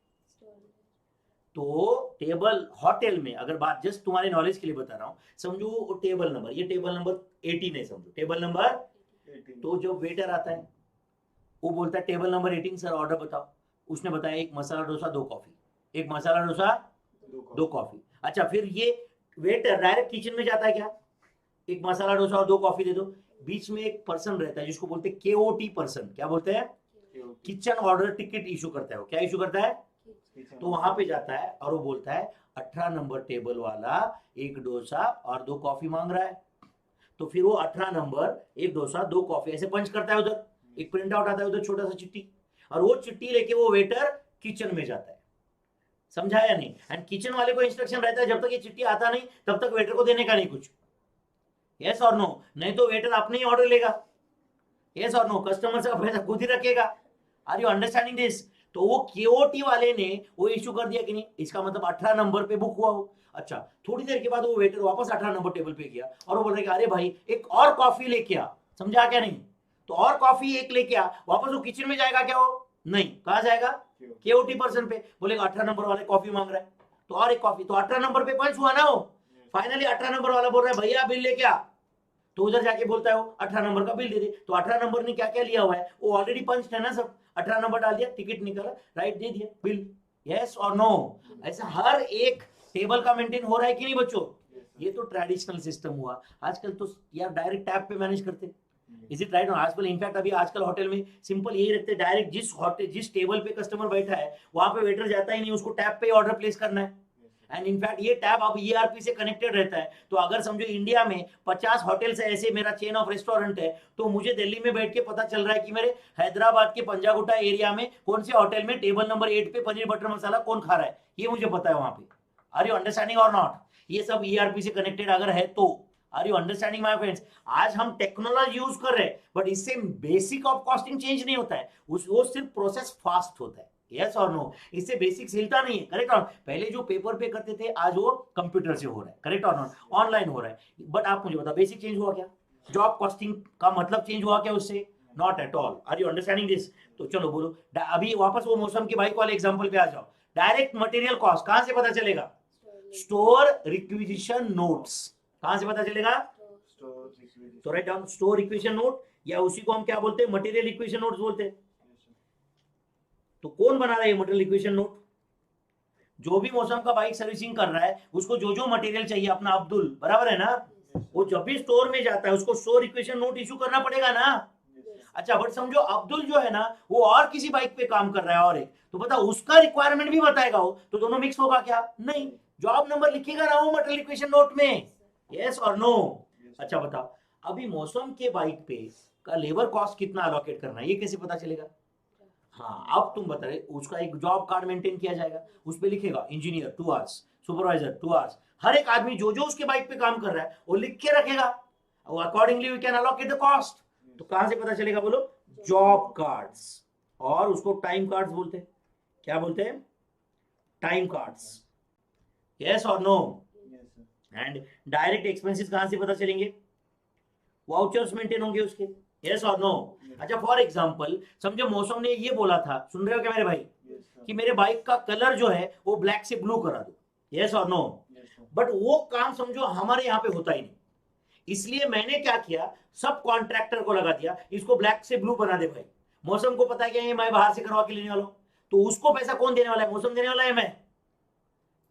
तो टेबल होटल में, अगर बात जस्ट तुम्हारे नॉलेज के लिए बता रहा हूं, समझो टेबल नंबर, ये टेबल नंबर 18 है, समझो टेबल नंबर 18। तो जब वेटर आता है वो बोलता है टेबल नंबर 18 सर ऑर्डर बताओ, उसने बताया एक मसाला डोसा 2 कॉफी, एक मसाला डोसा 2 कॉफी। अच्छा फिर ये वेटर डायरेक्ट किचन में जाता है क्या, एक मसाला डोसा और 2 कॉफी दे दो, बीच में एक पर्सन रहता है जिसको बोलते हैं केओटी पर्सन, क्या बोलते हैं, किचन ऑर्डर टिकट इशू करता है, वो क्या इशू करता है, तो वहां पे जाता है और वो बोलता है 18 नंबर टेबल वाला एक डोसा और 2 कॉफी मांग रहा है, तो फिर वो 18 नंबर एक डोसा 2 कॉफी ऐसे पंच करता है उधर, एक प्रिंट आउट आता है उधर छोटा सा चिट्ठी, और वो चिट्ठी लेके वो वेटर किचन में जाता है, समझा या नहीं। एंड किचन वाले को इंस्ट्रक्शन रहता है जब तक ये चिट्ठी आता नहीं तब तक वेटर को देने का नहीं कुछ, यस और नो, नहीं तो वेटर अपने ही ऑर्डर लेगा, यस और नो, कस्टमर से पैसा खुद ही रखेगा। Are you understanding this. तो वो केओटी वाले ने वो इशू कर दिया कि नहीं, इसका मतलब 18 नंबर पे बुक हुआ हो। अच्छा थोड़ी देर के बाद वो वेटर वापस 18 नंबर टेबल पे गया और वो बोल रहा है अरे भाई एक और कॉफी लेके आ, समझा क्या नहीं, तो और कॉफी एक लेके आ, वापस वो किचन में जाएगा क्या, वो नहीं, कहा जाएगा केओटी पर्सन पे, बोलेगा 18 नंबर वाले कॉफी मांग रहा है तो और एक कॉफी, तो 18 नंबर पे पंच हुआ ना वो, फाइनली 18 नंबर वाला बोल रहा है भैया बिल लेके आ, तो उधर जाके बोलता है वो 18 नंबर का बिल दे दे, तो 18 नंबर ने क्या क्या लिया हुआ है वो ऑलरेडी पंच है ना सब, 18 नंबर डाल दिया, टिकट निकाला, राइट दे दिया बिल, यस और नो। ऐसा हर एक टेबल का मेंटेन हो रहा है कि नहीं बच्चों, ये तो ट्रेडिशनल सिस्टम हुआ। आजकल तो यार डायरेक्ट टैब पे मैनेज करते, इज इट राइट। आजकल इनफैक्ट अभी आजकल होटल में सिंपल यही रखते, डायरेक्ट जिस टेबल पे कस्टमर बैठा है वहां पे वेटर जाता ही नहीं, उसको टैब पे ऑर्डर प्लेस करना है, एंड इनफैक्ट ये टैब अब ईआरपी से कनेक्टेड रहता है। तो अगर समझो इंडिया में 50 होटल से ऐसे मेरा चेन ऑफ रेस्टोरेंट है, तो मुझे दिल्ली में बैठ के पता चल रहा है कि मेरे हैदराबाद के पंजागुट्टा एरिया में कौन से होटल में टेबल नंबर 8 पे पनीर बटर मसाला कौन खा रहा है, ये मुझे पता है वहां पे। Are you understanding or not, ये सब ईआरपी से कनेक्टेड अगर है तो, are you understanding my friends. आज हम टेक्नोलॉजी यूज कर रहे हैं बट इससे बेसिक ऑफ कॉस्टिंग चेंज नहीं होता है, वो सिर्फ प्रोसेस फास्ट होता है, यस और नो, इससे बेसिक्स हिलता नहीं है, करेक्ट और पहले जो पेपर पे करते थे आज वो कंप्यूटर से हो रहा है, करेक्ट और नॉट, ऑनलाइन हो रहा है। बट आप मुझे बताओ बेसिक चेंज हुआ क्या, जॉब कॉस्टिंग का मतलब चेंज हुआ क्या उससे, not at all. Are you understanding this. तो चलो बोलो, अभी वापस वो मौसम की बाइक वाले एग्जांपल पे आ जाओ। डायरेक्ट मटेरियल कॉस्ट कहां से पता चलेगा, स्टोर रिक्विजिशन नोट्स, कहां से पता चलेगा, तो write down store requisition note, या उसी को हम क्या बोलते हैं, मटेरियल रिक्विजिशन नोट्स बोलते हैं। तो कौन बना रहा है मटेरियल रिक्विजिशन नोट, जो भी मौसम का बाइक सर्विसिंग कर रहा है उसको जो जो मटेरियल चाहिए, अपना अब्दुल बराबर है ना, वो जब भी स्टोर में जाता है उसको स्टोर रिक्विजिशन नोट इशू करना पड़ेगा ना। अच्छा बट समझो अब्दुल जो है ना वो और किसी बाइक पे काम कर रहा है और एक, तो बता उसका रिक्वायरमेंट भी बताएगा वो, तो दोनों मिक्स होगा क्या, नहीं, जॉब नंबर लिखेगा ना वो मटेरियल रिक्विजिशन नोट में, यस और नो। अच्छा बताओ अभी मौसम के बाइक पे का लेबर कॉस्ट कितना अलोकेट करना है, ये कैसे पता चलेगा। हाँ अब तुम बता रहे, उसका एक जॉब कार्ड मेंटेन किया जाएगा, उस पे लिखेगा इंजीनियर 2 आवर्स, सुपरवाइजर 2 आवर्स, हर एक आदमी जो जो उसके बाइक पे काम कर रहा है वो लिख के रखेगा, accordingly we can allocate the cost. तो कहां से पता चलेगा बोलो, जॉब कार्ड्स, और उसको टाइम कार्ड्स बोलते हैं, क्या बोलते हैं, टाइम कार्ड्स, यस और नो। एंड डायरेक्ट एक्सपेंसेस कहां से पता चलेंगे, वाउचर्स मेंटेन होंगे उसके, यस और नो। अच्छा फॉर एग्जांपल समझो मौसम ने ये बोला था, सुन रहे हो क्या मेरे भाई, कि मेरे बाइक का कलर जो है वो ब्लैक से ब्लू करा दो, यस और नो। बट वो काम समझो हमारे यहाँ पे होता ही नहीं, इसलिए मैंने क्या किया, सब कॉन्ट्रैक्टर को लगा दिया इसको ब्लैक से ब्लू बना दे भाई। मौसम को पता है कि मैं बाहर से करवा के लेने वाला हूं, तो उसको पैसा कौन देने वाला है, मौसम देने वाला है,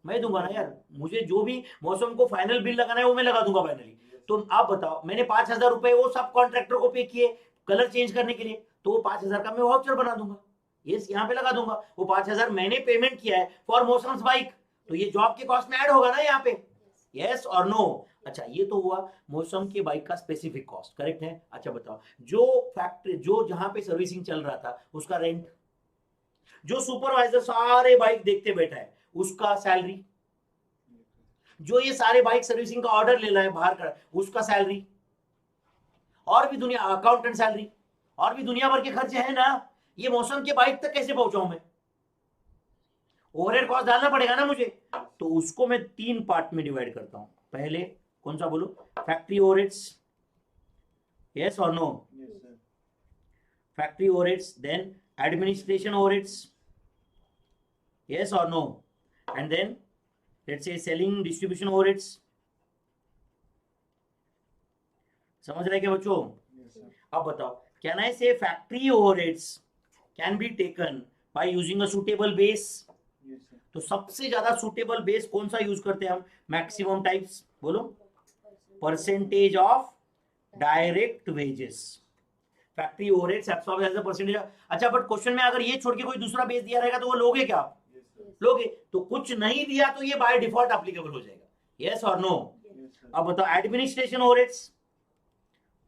मैं दूंगा ना यार। मुझे जो भी मौसम को फाइनल बिल लगाना है वो मैं लगा दूंगा फाइनली। तो आप बताओ, मैंने 5,000 रुपए वो सब कॉन्ट्रैक्टर को पे किए कलर चेंज करने के लिए, तो वो 5,000 का मैं वाउचर बना दूंगा, ये यहाँ पे लगा दूंगा। वो 5,000 मैंने पेमेंट किया है फॉर मौसम बाइक, तो ये जॉब के कॉस्ट में ऐड होगा ना यहाँ पे, यस और नो। अच्छा ये तो हुआ मौसम के बाइक का स्पेसिफिक कॉस्ट, करेक्ट है। अच्छा बताओ, जो फैक्ट्री जो जहां पे सर्विसिंग चल रहा था उसका रेंट, जो सुपरवाइजर सारे बाइक देखते बैठा है उसका सैलरी, जो ये सारे बाइक सर्विसिंग का ऑर्डर ले रहा है बाहर का उसका सैलरी, और भी दुनिया अकाउंटेंट सैलरी, और भी दुनिया भर के खर्चे हैं ना। ये मौसम के बाइक तक कैसे पहुंचाऊं मैं, ओवरहेड कॉस्ट डालना पड़ेगा ना मुझे। तो उसको मैं 3 पार्ट में डिवाइड करता हूं। पहले कौन सा बोलो, फैक्ट्री ओवरहेड्स, यस और no, factory overheads, then administration overheads, yes or no, and then let's say selling distribution overheads। समझ रहे क्या बच्चों, अब बताओ, कैन आई से factory overheads can be taken by using a suitable base. तो सबसे ज्यादा सुटेबल बेस कौन सा यूज करते हैं हम, मैक्सिमम टाइप्स बोलो, percentage of direct wages, factory overheads absorb as a percentage. अच्छा बट क्वेश्चन में अगर ये छोड़ के कोई दूसरा बेस दिया रहेगा तो वो लोगे क्या, लोगे। तो कुछ नहीं दिया तो ये बाय डिफॉल्ट एप्लीकेबल हो जाएगा, यस और नो। अब बताओ, administration overheads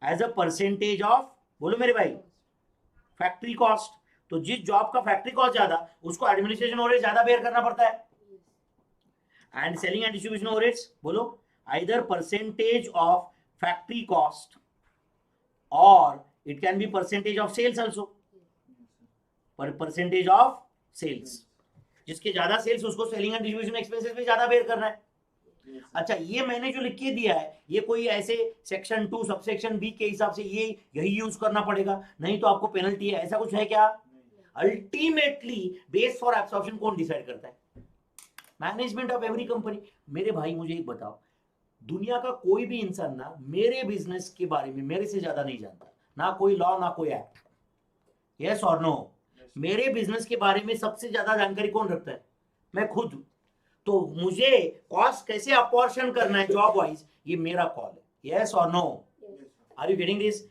as a percentage of, बोलो मेरे भाई, फैक्ट्री कॉस्ट। तो जिस जॉब का फैक्ट्री कॉस्ट ज्यादा उसको एडमिनिस्ट्रेशन ओवरहेड ज्यादा बेयर करना पड़ता है। And selling and distribution overheads बोलो, either percentage of factory cost और it can be percentage of sales also, पर परसेंटेज ऑफ सेल्स, जिसके ज्यादा सेल्स उसको सेलिंग एंड डिस्ट्रीब्यूशन एक्सपेंसेस भी ज्यादा बेयर करना है। अच्छा ये मैंने जो लिख के दिया है ये कोई ऐसे सेक्शन 2 सबसेक्शन बी के हिसाब से ये यही यूज करना पड़ेगा, नहीं तो आपको पेनल्टी है, ऐसा कुछ है क्या। अल्टीमेटली बेस फॉर एब्सॉर्प्शन कौन डिसाइड करता है, मैनेजमेंट ऑफ एवरी कंपनी। मेरे भाई मुझे एक बताओ, दुनिया का कोई भी इंसान ना मेरे बिजनेस के बारे में मेरे से ज्यादा नहीं जानता, ना कोई लॉ ना कोई एक्ट, यस और नो। मेरे बिजनेस के बारे में सबसे ज्यादा जानकारी कौन रखता है, मैं खुद। तो मुझे कॉस्ट कैसे अपॉर्शन करना है जॉब वाइज, ये मेरा कॉल है, यस और no. Are you getting this.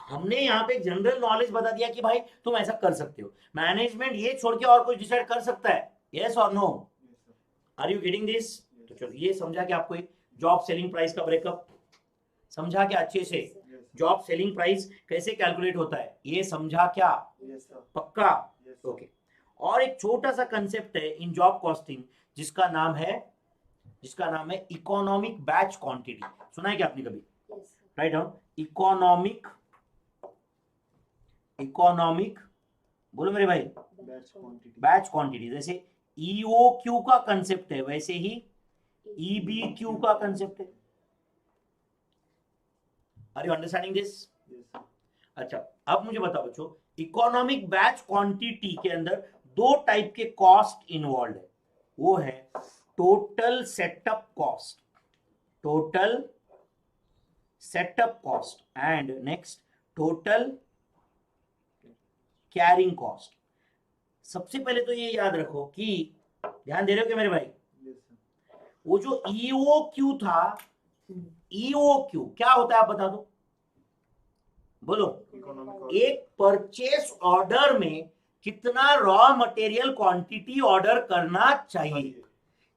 हमने यहाँ पे जनरल नॉलेज बता दिया कि भाई तुम ऐसा कर सकते हो, मैनेजमेंट ये छोड़ के और कुछ डिसाइड कर सकता है, यस और no. Are you getting this. तो चलो ये समझा कि आपको जॉब सेलिंग प्राइस का ब्रेकअप समझा क्या अच्छे से, जॉब सेलिंग प्राइस कैसे कैलकुलेट होता है ये समझा क्या, पक्का, ओके। और एक छोटा सा कंसेप्ट है इन जॉब कॉस्टिंग जिसका नाम है इकोनॉमिक बैच क्वांटिटी। सुना है क्या आपने कभी, राइट डाउन, इकोनॉमिक बोलो मेरे भाई, बैच क्वांटिटी। जैसे ईओक्यू का कंसेप्ट है वैसे ही ईबीक्यू का कंसेप्ट है। Are you understanding this. अच्छा अब मुझे बताओ बच्चों, इकोनॉमिक बैच क्वांटिटी के अंदर 2 टाइप के कॉस्ट इन्वॉल्व है, वो है total setup cost and next total carrying cost. सबसे पहले तो ये याद रखो कि, ध्यान दे रहे हो क्या मेरे भाई, वो जो ईओक्यू था, ईओक्यू क्या होता है आप बता दो, बोलो। एक परचेस ऑर्डर में कितना रॉ मटेरियल क्वांटिटी ऑर्डर करना चाहिए,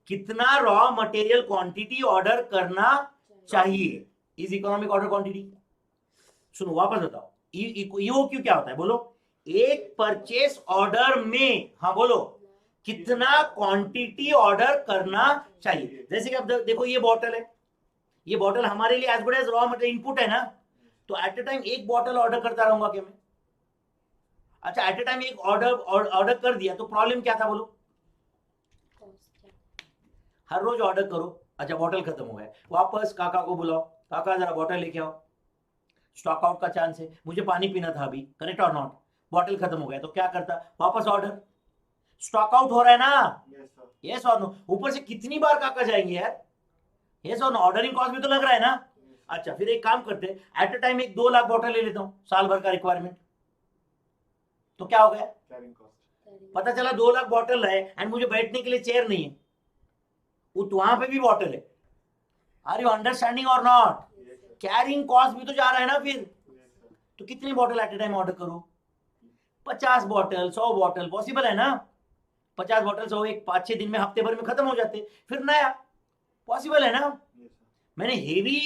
कितना रॉ मटेरियल क्वांटिटी ऑर्डर करना चाहिए इज इकोनॉमिक ऑर्डर क्वांटिटी। सुनो वापस बताओ, ईओक्यू क्या होता है बोलो, एक परचेस ऑर्डर में, हाँ बोलो, कितना क्वांटिटी ऑर्डर करना चाहिए। जैसे कि अब देखो ये बॉटल है, ये बॉटल हमारे लिए as good as raw material input है ना, तो एट ए टाइम एक बॉटल ऑर्डर करता रहूंगा क्या मैं। अच्छा एट ए टाइम एक ऑर्डर कर दिया तो प्रॉब्लम क्या था बोलो, हर रोज ऑर्डर करो, अच्छा बॉटल खत्म हो गया, वापस काका को बुलाओ, काका जरा बॉटल लेके आओ, स्टॉक आउट का चांस है, मुझे पानी पीना था अभी, करेक्ट और नॉट, बॉटल खत्म हो गया तो क्या करता, वापस ऑर्डर, स्टॉक आउट हो रहा है ना, यस और नो। ऊपर से कितनी बार काका जाएंगे यार, यस और नो, ऑर्डरिंग कॉस्ट भी तो लग रहा है ना। अच्छा फिर एक काम करते हैं, एट अ टाइम एक 2 लाख बॉटल ले लेता हूं, साल भर का रिक्वायरमेंट, तो क्या हो गया, पता चला 2 लाख बॉटल है एंड मुझे बैठने के लिए चेयर नहीं है, वहां पे भी बॉटल है, are you understanding or not, carrying cost भी तो जा रहा है ना फिर, तो कितनी bottle at a time order करूं, 50 बॉटल 100 बॉटल, पॉसिबल है ना, 50 बॉटल 100 एक 5-6 दिन में, हफ्ते भर में खत्म हो जाते, फिर नया, पॉसिबल है ना। मैंने हेवी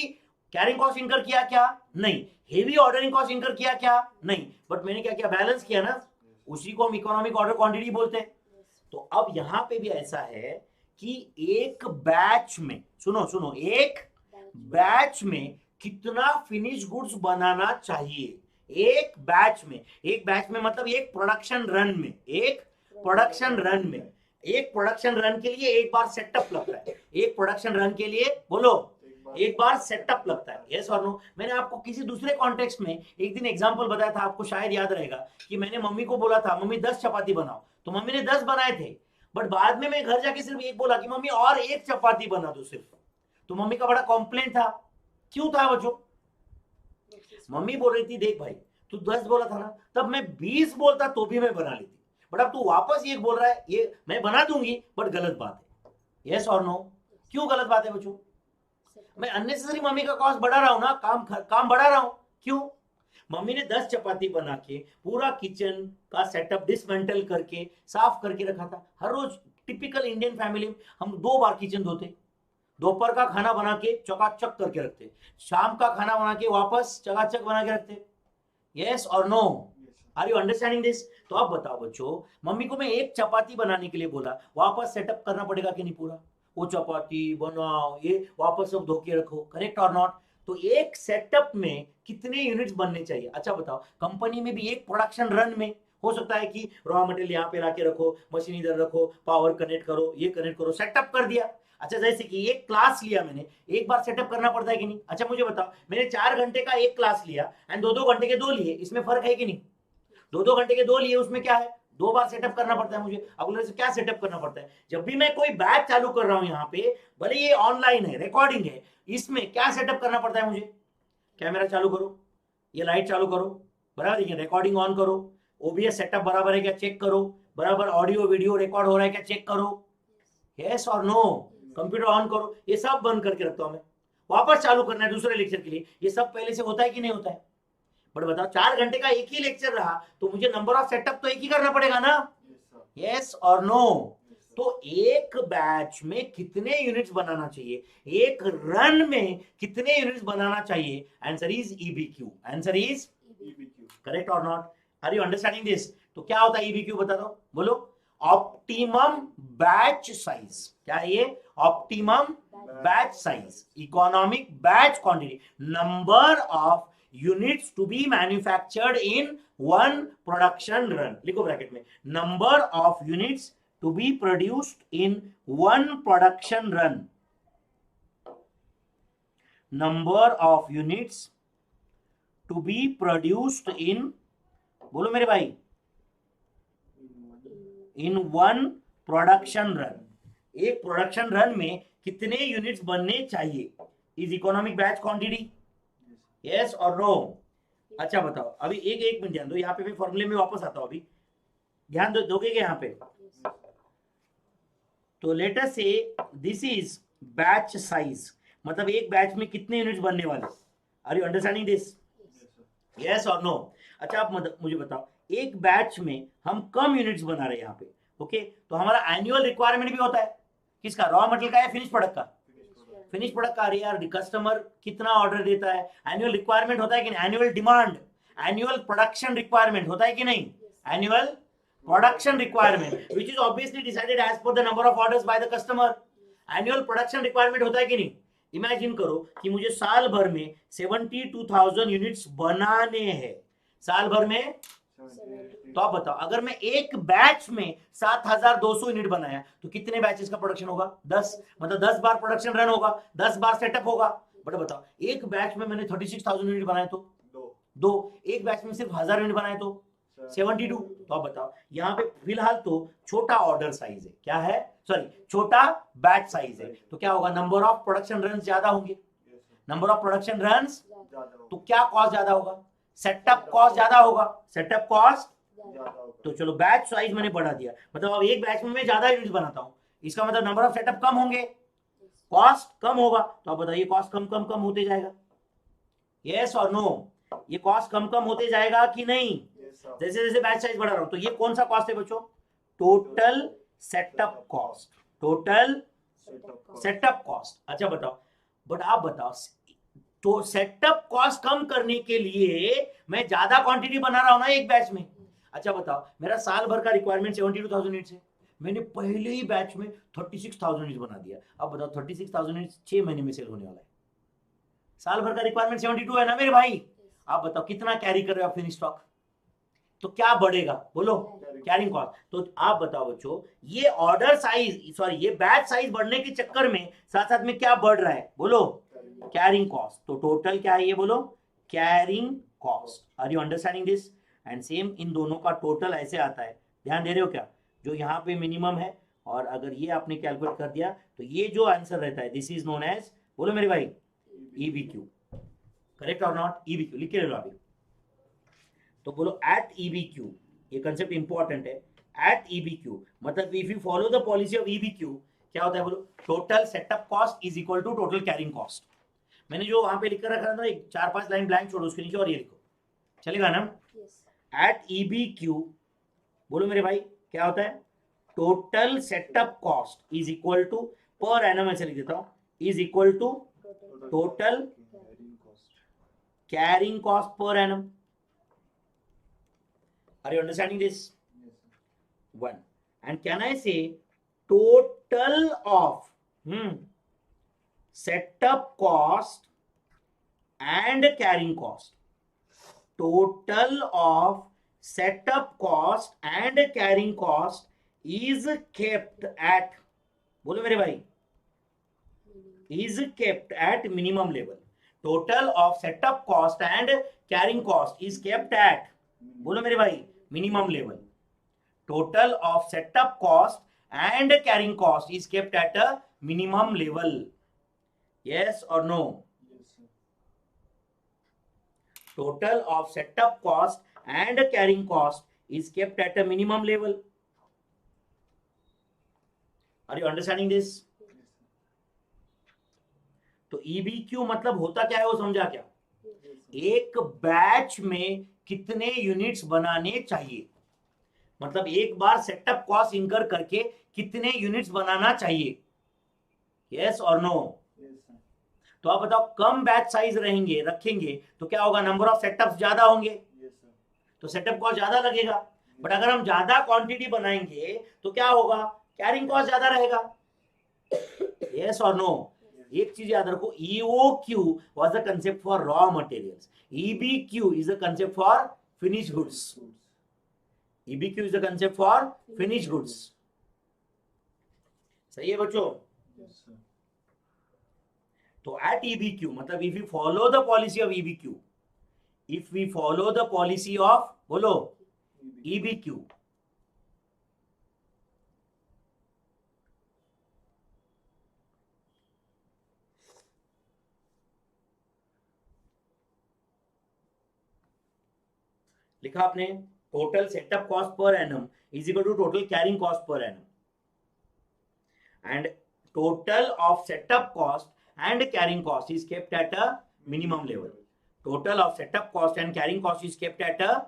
कैरिंग कॉस्ट इनकर किया क्या, नहीं, हेवी ऑर्डरिंग कॉस्ट इनकर किया क्या, नहीं, बट मैंने क्या किया, बैलेंस किया ना, उसी को हम इकोनॉमिक ऑर्डर क्वांटिटी बोलते हैं। तो अब यहां पे भी ऐसा है कि एक बैच में, सुनो सुनो, एक बैच में कितना फिनिश गुड्स बनाना चाहिए, एक बैच में, एक बैच में मतलब एक प्रोडक्शन रन में, एक प्रोडक्शन रन में, एक प्रोडक्शन रन के लिए एक बार सेटअप लगता है, एक प्रोडक्शन रन के लिए बोलो एक बार सेटअप लगता है, यस और नो। मैंने आपको किसी दूसरे कॉन्टेक्स्ट में एक दिन एग्जांपल बताया था, आपको शायद याद रहेगा कि मैंने मम्मी को बोला था मम्मी 10 चपाती बनाओ, तो मम्मी ने 10 बनाए थे, बट बाद में मैं घर जाके सिर्फ एक बोला कि मम्मी और एक चपाती बना दो सिर्फ, तो मम्मी का बड़ा कॉम्प्लेंट था, क्यों था बच्चों, मम्मी बोल रही थी देख भाई तू 10 बोला था ना, तब मैं 20 बोलता तो भी मैं बना लेती, बट अब तू वापस ये बोल रहा है, ये मैं बना दूंगी बट गलत बात है, यस और नो, क्यों गलत बात है बच्चों, मैं अननेसेसरी मम्मी का कॉस्ट बढ़ा रहा हूं ना, काम बढ़ा रहा हूं, क्यों, मम्मी ने 10 चपाती बना के पूरा किचन का सेटअप डिसमेंटल करके साफ करके रखा था, हर रोज टिपिकल इंडियन फैमिली में हम 2 बार किचन धोते, दोपहर का खाना बना के चकाचक करके रखते, शाम का खाना बना के वापस चकाचक बना के रखते, यस और no, are you understanding this. तो अब बताओ बच्चों, मम्मी को मैं एक चपाती बनाने के लिए बोला, वापस सेटअप करना पड़ेगा कि नहीं पूरा, वो चपाती बनाओ, ये वापस सब धो के रखो, करेक्ट और नॉट। तो एक सेटअप में कितने यूनिट्स बनने चाहिए, अच्छा बताओ, कंपनी में भी एक प्रोडक्शन रन में हो सकता है कि रॉ मटेरियल यहाँ पे लाके रखो, मशीन इधर रखो, पावर कनेक्ट करो, ये कनेक्ट करो, सेटअप कर दिया। अच्छा जैसे कि एक क्लास लिया मैंने, एक बार सेटअप करना पड़ता है कि नहीं, अच्छा मुझे बताओ, मैंने 4 घंटे का एक क्लास लिया एंड 2-2 घंटे के 2 लिए, इसमें फर्क है कि नहीं, 2-2 घंटे के 2 लिए, उसमें क्या है, 2 बार सेटअप करना पड़ता है मुझे। अगले से क्या सेटअप करना पड़ता है, जब भी मैं कोई बैच चालू कर रहा हूं यहाँ पे, भले ये ऑनलाइन है, रिकॉर्डिंग है, इसमें क्या सेटअप करना पड़ता है मुझे, कैमरा चालू करो, ये लाइट चालू करो, बराबर है, रिकॉर्डिंग ऑन करो, ओबीएस सेटअप बराबर है क्या चेक करो, बराबर ऑडियो वीडियो रिकॉर्ड हो रहा है क्या चेक करो, यस और नो, कंप्यूटर ऑन करो, ये सब बंद करके रखता हूं मैं, वापस चालू करना है दूसरे लेक्चर के लिए, ये सब पहले से होता है कि नहीं होता है, बट बताओ 4 घंटे का एक ही लेक्चर रहा तो मुझे नंबर ऑफ सेटअप तो एक ही करना पड़ेगा ना, यस और नो। तो एक बैच में कितने यूनिट्स बनाना चाहिए, एक रन में कितने यूनिट्स बनाना चाहिए, answer is EBQ, answer is correct और not, are you understanding this. तो क्या होता है ईबीक्यू बता दो, बोलो, ऑप्टिमम बैच साइज, क्या है ये, optimum batch size, economic batch quantity, number of units to be manufactured in one production run, लिखो ब्रैकेट में, number of units to be produced in one production run, number of units to be produced in, बोलो मेरे भाई, in one production run, एक production run में कितने units बनने चाहिए, is economic batch quantity, yes और नो। अच्छा बताओ, अभी एक मिनट ध्यान दो, यहाँ पे मैं फॉर्मूले में वापस आता हूँ, अभी ध्यान दोगे क्या यहाँ पे, तो लेट अस से दिस इज बैच साइज, मतलब एक बैच में कितने यूनिट्स बनने वाले, are you understanding this, yes और नो। अच्छा आप मुझे बताओ, एक बैच में हम कम यूनिट्स बना रहे हैं यहाँ पे, ओके, तो हमारा एनुअल रिक्वायरमेंट भी होता है, किसका, रॉ मटेरियल का या फिनिश प्रोडक्ट का, फिनिश प्रोडक्ट का, अरे यार कस्टमर कितना ऑर्डर देता है, एनुअल रिक्वायरमेंट होता है कि नहीं, annual demand, annual production requirement होता है कि नहीं, annual production requirement which is obviously decided as per the number of orders by the customer, annual production requirement होता है कि नहीं। इमेजिन करो कि मुझे साल भर में 72,000 यूनिट्स बनाने हैं, साल भर में, तो आप बताओ अगर मैं एक बैच में 7,200 यूनिट बनाया तो कितने बैचेस का प्रोडक्शन होगा, 10, मतलब 10 बार प्रोडक्शन रन होगा, 10 बार सेटअप होगा, बट बताओ एक बैच में मैंने 36,000 यूनिट बनाए तो दो, एक बैच में सिर्फ 1000 यूनिट बनाए तो 72। तो आप बताओ यहाँ पे फिलहाल तो छोटा ऑर्डर साइज है, क्या है, सॉरी छोटा बैच साइज है, तो क्या होगा, नंबर ऑफ प्रोडक्शन रन ज्यादा होंगे, नंबर ऑफ प्रोडक्शन रन, तो क्या कॉस्ट ज्यादा होगा, सेटअप कॉस्ट ज्यादा होगा, सेटअप कॉस्ट, तो चलो बैच साइज मैंने बढ़ा दिया, मतलब अब एक बैच में मैं ज्यादा यूनिट बनाता हूं, इसका मतलब नंबर ऑफ सेटअप कम होंगे, कॉस्ट कम होगा, तो आप बताइए कॉस्ट कम कम कम होते जाएगा, यस और नो, ये कॉस्ट कम कम होते जाएगा कि नहीं, जैसे जैसे बैच साइज बढ़ा रहा हूं, तो ये कौन सा कॉस्ट है बच्चों, total setup cost, total setup cost. अच्छा बताओ, बट आप बताओ, तो सेटअप कॉस्ट कम करने के लिए मैं ज्यादा क्वांटिटी बना रहा हूं ना एक बैच में। अच्छा बताओ, मेरा साल भर का रिक्वायरमेंट 72,000 यूनिट्स है, मैंने पहले ही बैच में 36,000 यूनिट्स बना दिया, अब बताओ 36,000 यूनिट्स 6 महीने में सेल होने वाला है, साल भर का रिक्वायरमेंट 72 है ना मेरे भाई, आप बताओ कितना कैरी कर रहे हो आप फिनिश स्टॉक, तो क्या बढ़ेगा बोलो, कैरिंग कॉस्ट। तो आप बताओ बच्चों, ये ऑर्डर साइज, सॉरी ये बैच साइज बढ़ने के चक्कर में साथ साथ में क्या बढ़ रहा है बोलो, कैरिंग कॉस्ट, तो टोटल क्या है ये बोलो, carrying cost, are you understanding this, and same इन दोनों का टोटल ऐसे आता है, ध्यान दे रहे हो क्या, जो यहाँ पे मिनिमम है, और अगर ये आपने कैलकुलेट कर दिया तो ये जो आंसर रहता है दिस इज नोन एज, बोलो मेरे भाई, EBQ, करेक्ट और नॉट, EBQ लिख के ले लो अभी, तो बोलो एट EBQ, ये कंसेप्ट इंपॉर्टेंट है, एट EBQ मतलब if you follow the policy of EBQ क्या होता है बोलो, total setup cost is equal to total carrying cost, मैंने जो वहां पे लिख कर रखा था एक 4-5 लाइन ब्लैंक छोड़ो उसके नीचे और ये लिखो, चलेगा ना, एट EBQ बोलो मेरे भाई क्या होता है, total setup cost is equal to, per annum ऐसे लिख देता हूं, is equal to total carrying cost per annum, are you understanding this, one, and can I say total of setup cost and carrying cost, total of setup cost and carrying cost is kept at, बोलो मेरे भाई, is kept at minimum level, total of setup cost and carrying cost is kept at, बोलो मेरे भाई, minimum level, total of setup cost and carrying cost is kept at a minimum level, yes or no, total of setup cost and carrying cost is kept at a minimum level, are you understanding this, तो EBQ मतलब होता क्या है वो समझा क्या, एक batch में कितने यूनिट्स बनाने चाहिए, मतलब एक बार सेटअप कॉस्ट इनकर करके कितने यूनिट्स बनाना चाहिए, यस और नो, तो आप बताओ कम बैच साइज रहेंगे रखेंगे तो क्या होगा, नंबर ऑफ सेटअप्स ज्यादा होंगे, तो सेटअप कॉस्ट ज्यादा लगेगा, बट अगर हम ज्यादा क्वांटिटी बनाएंगे तो क्या होगा, कैरिंग कॉस्ट ज्यादा रहेगा, यस और नो, एक चीज याद रखो, EOQ was a concept for raw materials, EBQ is a concept for finished goods, EBQ is a concept for finished goods, सही है बच्चों, तो at EBQ मतलब if we follow the policy of EBQ, if we follow the policy of बोलो EBQ, लिखा आपने, total setup cost per annum is equal to total carrying cost per annum, and total of setup cost and carrying cost is kept at a minimum level, total of setup cost and carrying cost is kept at a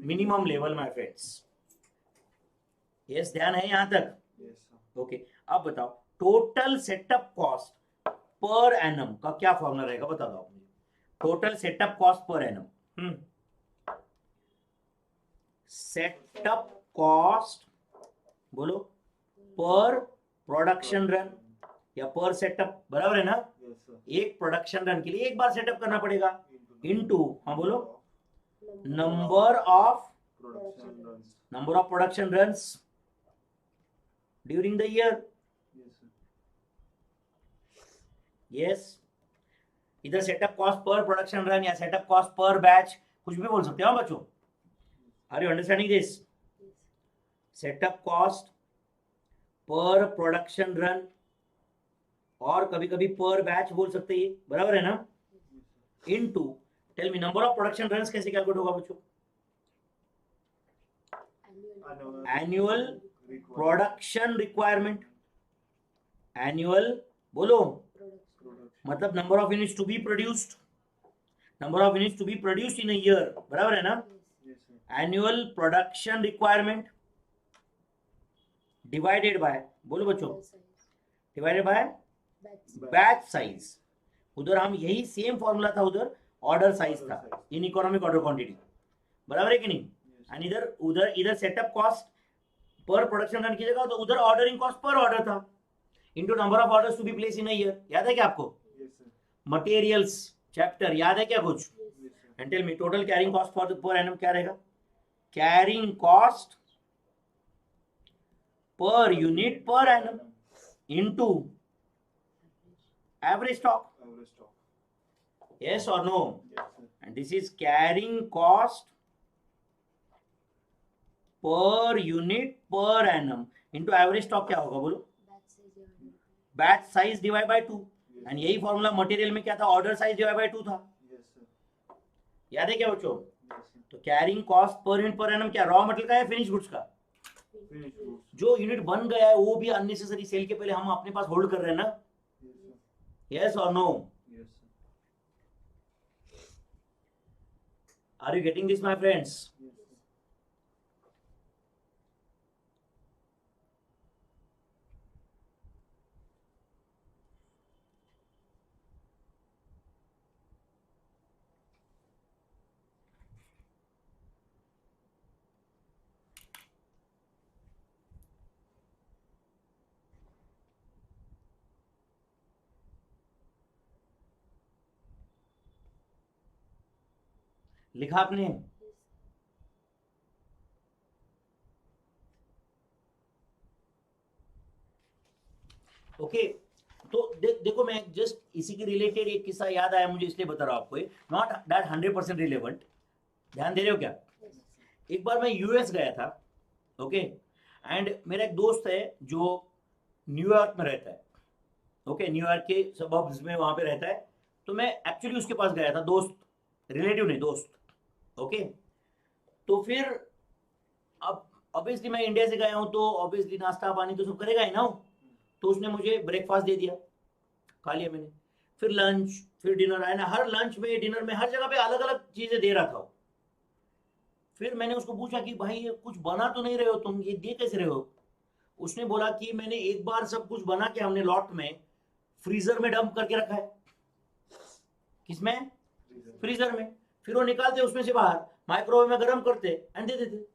minimum level my friends, yes ध्यान है यहां तक, okay अब बताओ total setup cost per annum का क्या formula रहेगा बता दो आप मुझे, total setup cost per annum, setup cost बोलो पर प्रोडक्शन रन या पर सेटअप, बराबर है ना, एक प्रोडक्शन रन के लिए एक बार सेटअप करना पड़ेगा, इनटू, हाँ बोलो, number of production runs during the year, yes, इधर setup cost per production run या सेटअप कॉस्ट पर बैच कुछ भी बोल सकते हो बच्चों। Are you understanding this? Setup cost per production run, और कभी कभी पर बैच बोल सकते हैं, बराबर है ना? Into, tell me number of production runs कैसे कैलकुलेट होगा बच्चों? एनुअल प्रोडक्शन रिक्वायरमेंट, एनुअल बोलो मतलब number of units to be produced, number of units to be produced in a year, बराबर है ना? Annual production requirement divided by, बोलो बच्चों, डिवाइडेड बाय बैच साइज। उधर हम यही सेम फॉर्मूला था, उधर ऑर्डर साइज था इन इकोनॉमिक ऑर्डर क्वांटिटी, बराबर है कि नहीं? एंड इधर setup cost per production run की जगह तो उधर ऑर्डरिंग कॉस्ट पर ऑर्डर था into number of orders to be place in a year. याद है क्या आपको? मटेरियल्स चैप्टर याद है क्या कुछ? And tell me total carrying cost for the per annum क्या रहेगा? Carrying cost per unit per annum into average stock. Yes or no? Yes, and this is carrying cost per unit per annum into average stock क्या होगा बोलो? Batch size divide by 2। And यही formula material में क्या था? Order size divide by 2 था। याद है क्या बच्चों? तो carrying cost per unit per annum क्या रॉ मटेरियल का है फिनिश गुड्स का? जो यूनिट बन गया है वो भी अननेसेसरी सेल के पहले हम अपने पास होल्ड कर रहे हैं ना? यस और no? Are you getting this, my friends? लिखा आपने? ओके तो देखो मैं जस्ट इसी के रिलेटेड एक किस्सा याद आया मुझे, इसलिए बता रहा हूं आपको, नॉट दैट 100% रिलेवेंट। ध्यान दे रहे हो क्या? एक बार मैं यूएस गया था, ओके, एंड मेरा एक दोस्त है जो न्यूयॉर्क में रहता है, ओके, न्यूयॉर्क के सबर्ब्स में वहां पे रहता है। तो मैं एक्चुअली उसके पास गया था, दोस्त, रिलेटिव नहीं दोस्त, ओके। तो फिर अब ऑब्वियसली मैं इंडिया से गया हूँ तो ऑब्वियसली नाश्ता पानी तो सब करेगा ही ना। तो उसने मुझे ब्रेकफास्ट दे दिया, खा लिया मैंने, फिर लंच, फिर डिनर आया ना, हर लंच में डिनर में हर जगह पे अलग अलग चीजें दे रहा था। फिर मैंने उसको पूछा कि भाई ये कुछ बना तो नहीं रहे हो तुम, ये दे कैसे रहे हो? उसने बोला कि मैंने एक बार सब कुछ बना के हमने लॉट में फ्रीजर में डंप करके रखा है। किसमें? फ्रीजर में। फिर वो निकालते उसमें से बाहर, माइक्रोवेव में गर्म करते एंड दे देते।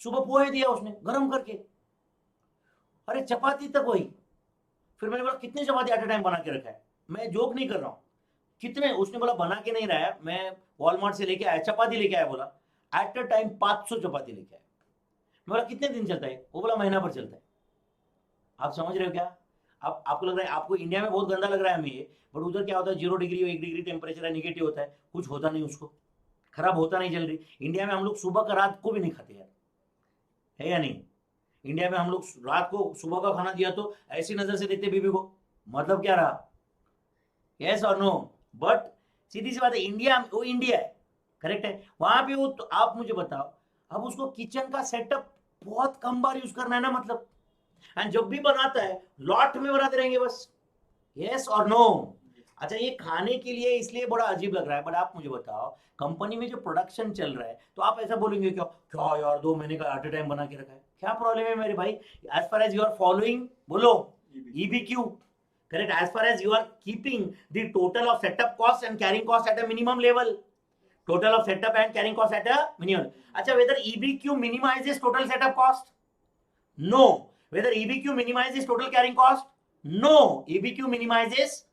सुबह पोहे दिया उसने गर्म करके, अरे चपाती तक वही। फिर मैंने बोला कितने चपाती एट अ टाइम बना के रखा है? मैं जोक नहीं कर रहा हूँ, कितने? उसने बोला बना के नहीं रहा है, मैं वॉलमार्ट से लेके आया, चपाती लेके आया, बोला एट अ टाइम 500 चपाती लेके आया। मैं बोला कितने दिन चलता है? वो बोला महीना भर चलता है। आप समझ रहे हो क्या? अब आपको लग रहा है, आपको इंडिया में बहुत गंदा लग रहा है हमें ये, बट उधर क्या होता है 0 डिग्री 1 डिग्री टेम्परेचर है, निगेटिव होता है, कुछ होता नहीं, उसको खराब होता नहीं जल्दी। इंडिया में हम लोग सुबह का रात को भी नहीं खाते यार, है या नहीं? इंडिया में हम लोग रात को सुबह का खाना दिया तो ऐसी नजर से देखते बीबी को, मतलब क्या रहा? यस और नो? बट सीधी सी बात है, इंडिया वो इंडिया है, करेक्ट है, वहां पे वो तो आप मुझे बताओ, अब उसको किचन का सेटअप बहुत कम बार यूज करना है ना, मतलब, एंड जब भी बनाता है लॉट में बनाते रहेंगे बस। यस और नो? अच्छा ये खाने के लिए इसलिए बड़ा अजीब लग रहा है, बट आप मुझे बताओ कंपनी में जो प्रोडक्शन चल रहा है तो आप ऐसा बोलेंगे क्या क्या यार 2 महीने का एट अ टाइम बना के रखा है, क्या प्रॉब्लम है मेरे भाई? As far as you are following, बोलो EBQ, correct, as far as you are keeping the total of setup cost and carrying cost at a minimum level, total of setup and carrying cost at a minimum. अच्छा whether EBQ minimizes total setup cost? No. Whether EBQ minimizes total carrying cost? No. EBQ minimizes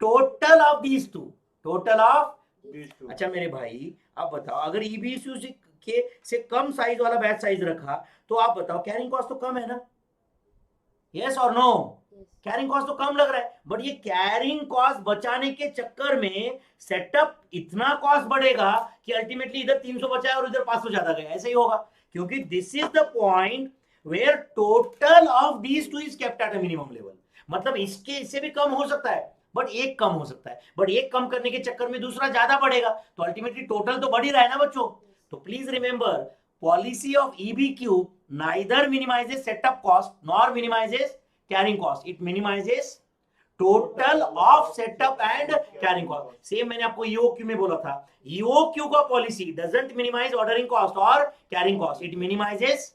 total of these two, total of these two. अच्छा मेरे भाई आप बताओ, अगर EBQ से कम size वाला batch size रखा तो आप बताओ कैरिंग कॉस्ट तो कम है ना? यस और नो? कैरिंग कॉस्ट तो कम लग रहा है, बट ये कैरिंग कॉस्ट बचाने के चक्कर में सेटअप इतना कॉस्ट बढ़ेगा कि अल्टीमेटली इधर 300 बचा है और इधर 500 ज्यादा गया, ऐसे ही होगा, क्योंकि this is the point where total of these two is kept at a minimum level. मतलब इसके इससे भी कम हो सकता है, बट एक कम हो सकता है, बट एक कम करने के चक्कर में दूसरा ज्यादा बढ़ेगा, तो अल्टीमेटली टोटल तो बढ़ ही रहा है ना बच्चों। तो please remember, policy of EBQ neither minimizes setup cost nor minimizes carrying cost, it minimizes total of setup and carrying cost। Same मैंने आपको EOQ में बोला था, EOQ का policy doesn't minimize ordering cost or carrying cost, it minimizes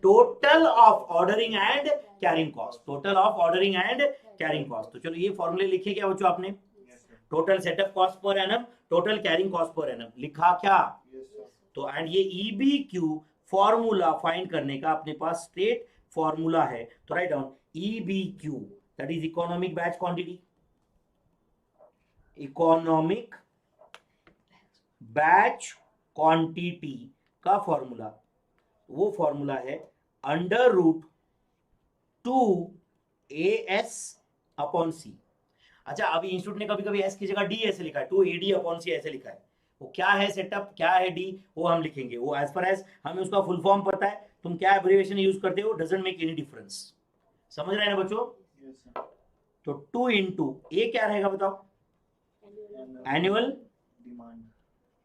total of ordering and carrying cost, total of ordering and carrying cost। तो चलो ये फॉर्मूले लिखे क्या बच्चों आपने, total setup cost per annum, total carrying cost per annum, लिखा क्या? तो एंड ये EBQ फॉर्मूला फाइंड करने का अपने पास स्टेट फॉर्मूला है, तो write down EBQ, that is economic batch quantity, economic batch quantity का फॉर्मूला, वो फॉर्मूला है under root 2AS upon C। अच्छा, अभी इंस्टीट्यूट ने कभी कभी S की जगह D ऐसे लिखा है, 2AD अपॉन C ऐसे लिखा है, वो क्या है सेटअप, क्या है डी, वो हम लिखेंगे, वो एज पर एज हमें उसका फुल फॉर्म पता है, तुम क्या एब्रिविएशन यूज करते हो डजंट मेक एनी डिफरेंस, समझ रहे हैं ना बच्चों? तो 2 इंटू ए क्या रहेगा बताओ, एनुअल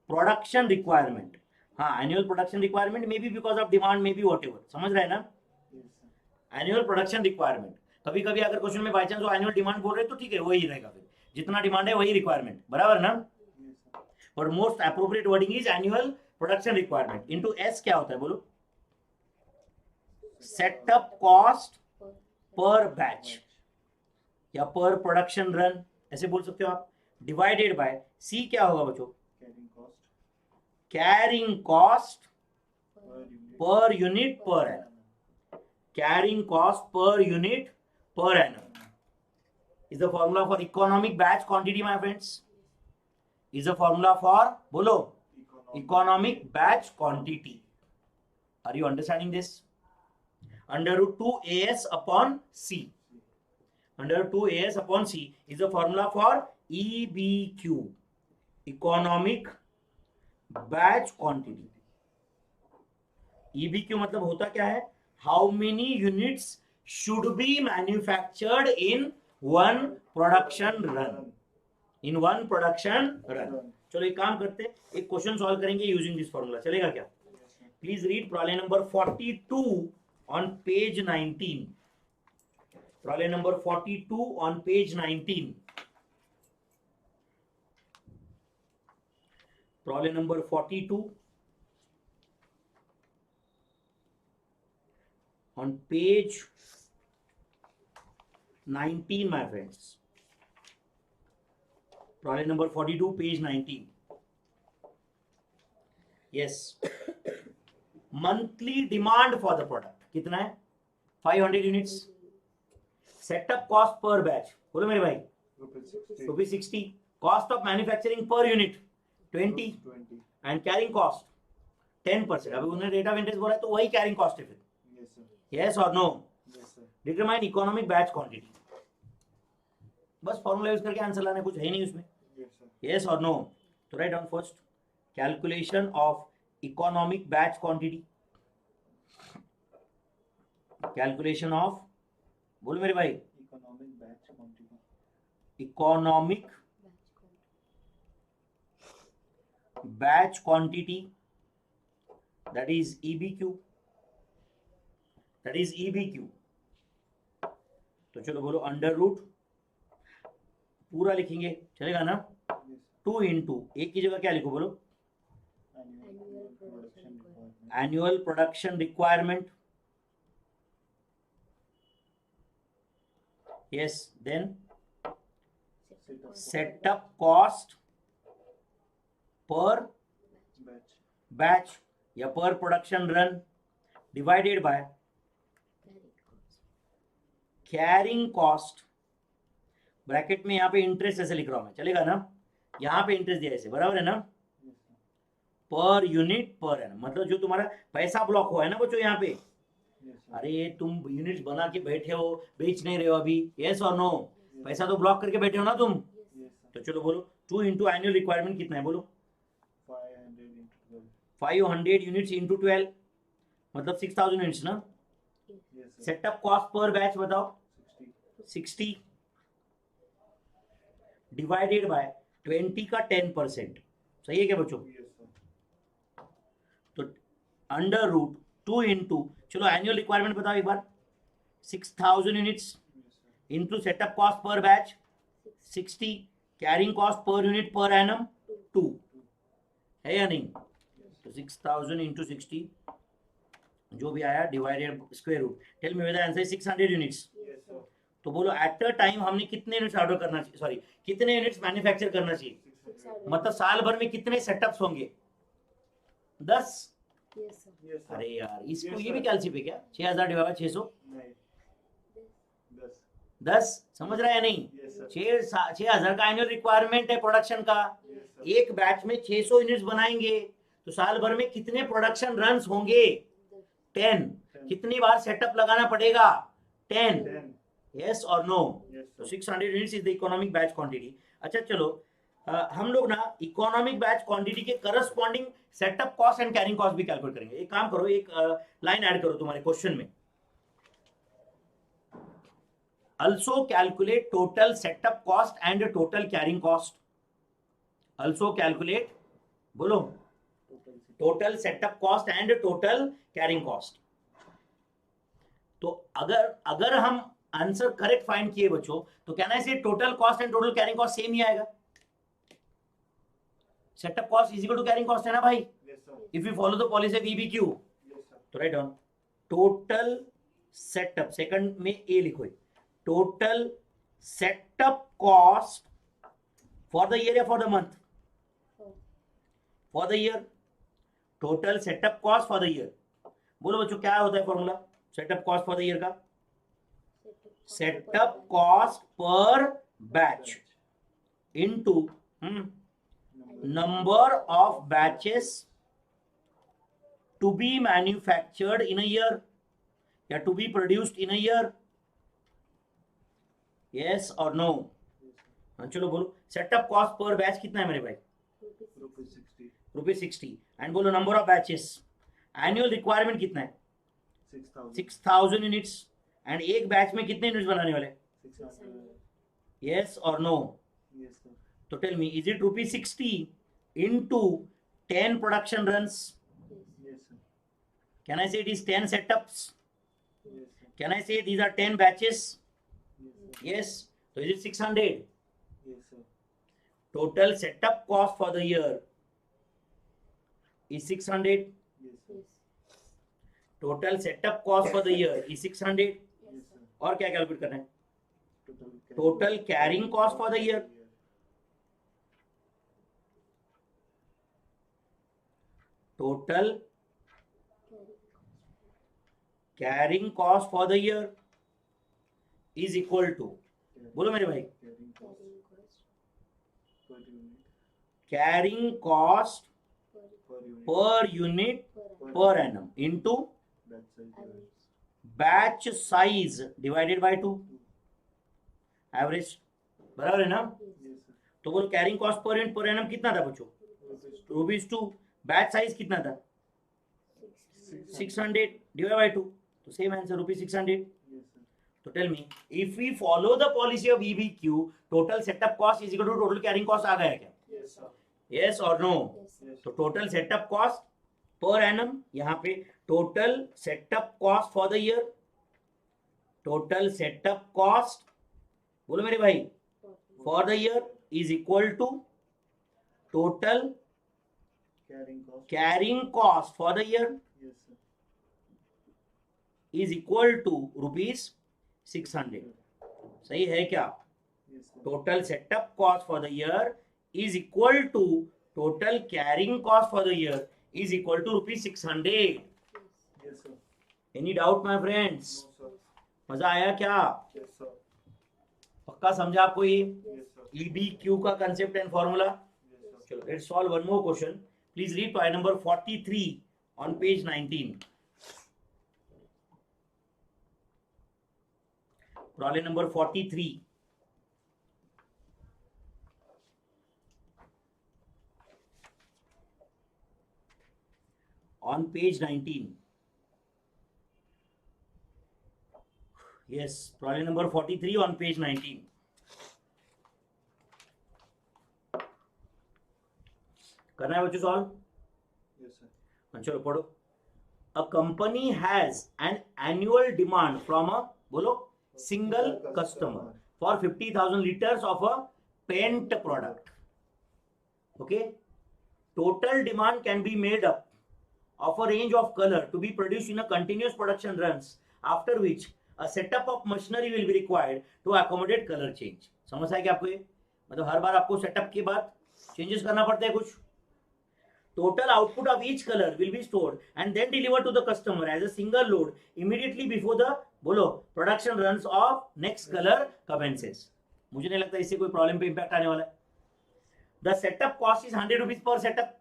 प्रोडक्शन रिक्वायरमेंट, हाँ annual production requirement may be because of demand may be what ever, समझ रहे हैं ना? एनुअल प्रोडक्शन रिक्वायरमेंट, कभी कभी अगर क्वेश्चन में बाई चांस वो एनुअल डिमांड बोल रहे तो ठीक है वही रहेगा, फिर जितना डिमांड है वही रिक्वायरमेंट, बराबर ना? और most appropriate wording is annual production requirement into S क्या होता है बोलो, सेटअप कॉस्ट पर बैच या पर प्रोडक्शन रन ऐसे बोल सकते हो आप, डिवाइडेड बाय सी क्या होगा बच्चों, carrying cost per unit per annum, carrying cost per unit per annum is the formula for economic batch quantity my friends, is a formula for bolo economic batch quantity। Are you understanding this? Under root 2AS upon C, under 2AS upon C is a formula for EBQ, economic batch quantity। EBQ मतलब होता क्या है, how many units should be manufactured in one production run, in one production run. चलो एक काम करते, एक question solve करेंगे यूजिंग दिस फॉर्मूला, चलेगा क्या? Please read problem number 42 on page 19, प्रॉब्लम नंबर 42 ऑन पेज 19, प्रॉब्लम number 42 on page 19 my friends, problem number 42 page 19। Yes, monthly demand for the product कितना है, 500 units, setup cost per batch बोलो मेरे भाई ₹60, cost of manufacturing per unit 20 and carrying cost 10%। अभी उन्होंने rate of interest बोला है तो वही कैरिंग कॉस्ट है फिर, यस और no? Determine economic batch quantity, बस फॉर्मूला यूज करके आंसर लाना, कुछ है नहीं उसमें, yes or no? तो write down first calculation of economic batch quantity, calculation of बोलो मेरे भाई, economic batch quantity, that is EBQ, that is EBQ। तो चलो बोलो अंडर रूट, पूरा लिखेंगे चलेगा ना, 2 इंटू एक की जगह क्या लिखो बोलो, annual production requirement, yes, then setup cost per batch या per production run divided by carrying cost, bracket में यहाँ पे इंटरेस्ट ऐसे लिख रहा हूं मैं, चलेगा ना? यहाँ पे इंटरेस्ट दिया ऐसे, बराबर है ना? पर यूनिट पर एनम, मतलब जो तुम्हारा पैसा ब्लॉक हुआ है ना बच्चों यहाँ पे, अरे तुम यूनिट्स बना के बैठे हो, बेच नहीं रहे हो अभी, यस और नो? पैसा तो ब्लॉक करके बैठे हो ना तुम। तो चलो बोलो 2 इंटू एनुअल रिक्वायरमेंट कितना है, बोलो 500 यूनिट्स इंटू 12 मतलब 6000 यूनिट्स ना। सेटअप कॉस्ट पर बैच बताओ 60 डिवाइडेड बाय 20 का 10%, सही है क्या बच्चों? तो अंडर रूट 2 इंटू, चलो एनुअल रिक्वायरमेंट बताओ एक बार, 6000 units into setup cost per batch 60, carrying cost per unit per annum 2 है या नहीं? तो 6000 इंटू 60 जो भी आया divided square root, tell me whether answer is 600 units. तो बोलो एट अ टाइम हमने कितने यूनिट्स ऑर्डर करना चाहिए, सॉरी कितने यूनिट्स मैन्युफैक्चर करना चाहिए, मतलब साल भर में कितने सेटअप्स होंगे? 10। अरे यार इसको ये भी कैलसी पे क्या, 6000 डिवाइड बाय 600, 10 समझ रहा है या नहीं? 6000 का एनुअल रिक्वायरमेंट है प्रोडक्शन का, एक बैच में 600 यूनिट्स बनाएंगे तो साल भर में कितने प्रोडक्शन रन्स होंगे? 10। कितनी बार सेटअप लगाना पड़ेगा? 10। यस और नो? तो 600 units is the economic batch quantity. अच्छा चलो हम लोग ना इकोनॉमिक बैच क्वांटिटी के corresponding setup cost and carrying cost भी कैलकुलेट करेंगे। एक काम करो, एक लाइन ऐड करो तुम्हारे क्वेश्चन में, also calculate total setup cost and total carrying cost, also calculate, बोलो total setup cost and total carrying cost। तो अगर हम आंसर करेक्ट फाइंड किए बच्चों तो कहना है total cost and total carrying cost same ही आएगा। Setup cost is equal to carrying cost है ना भाई, if you follow the policy of EBQ. तो write down total setup, second में ए लिखो, total setup cost for the year या for the month? For the year. Total setup cost for the year, बोलो बच्चों क्या होता है formula setup cost for the year का? Setup cost per batch into number of batches to be manufactured in a year या to be produced in a year, yes और no? चलो बोलो सेटअप कॉस्ट पर बैच कितना है मेरे भाई? ₹60। And बोलो number of batches, annual requirement कितना है? 6000 यूनिट्स। एंड एक बैच में कितने यूनिट्स बनाने वाले? यस और नो? तो tell me is it ₹60 into 10 production runs? Can I say it is 10 setups? Can I say these are 10 batches? Yes. So is it 600? Total setup cost for the year is 600. Total setup cost for the year is 600. और क्या calculate करना है? Total carrying cost for the year. Total carrying cost for the year is equal to, बोलो मेरे भाई, carrying cost per unit per annum into batch size divided by 2 average, बराबर है ना? तो बोलो carrying cost per unit per annum कितना था बच्चों? ₹2। बैच साइज कितना था? 600 डिवाइड बाय 2, तो सेम आंसर ₹600। तो tell me if we follow the policy of EBQ total setup cost is equal to total carrying cost आ गया क्या? यस और नो? तो total setup cost per annum, यहाँ पे total setup cost for the year, total setup cost बोलो मेरे भाई for the year is equal to total carrying cost for the year is equal to ₹600। सही है क्या? Total setup cost for the year is equal to total carrying cost for the year is equal to ₹600। Any doubt my friends? मजा आया क्या? पक्का समझा आपको ये EBQ का कंसेप्ट एंड फॉर्मूला? चलो let's solve one more question. Please read point number 43 on page 19. प्रॉब्लम number 43 on page 19. Yes, problem number 43 on page 19. करना है बच्चों सॉल्व? Yes, sir. चलो पढ़ो. A company has an annual demand from a बोलो single customer for 50,000 liters of a paint product. Okay. Total demand can be made up of a range of color to be produced in a continuous production runs, after which a setup of machinery will be required to accommodate color change. समझ आया क्या आपको ये? मतलब हर बार आपको setup के बाद changes करना पड़ता है कुछ. Total output of each color will be stored and then delivered to the customer as a single load immediately before the बोलो production runs of next color commences. मुझे नहीं लगता इससे कोई प्रॉब्लम पे इम्पैक्ट आने वाला है. The setup cost is 100 rupees per setup.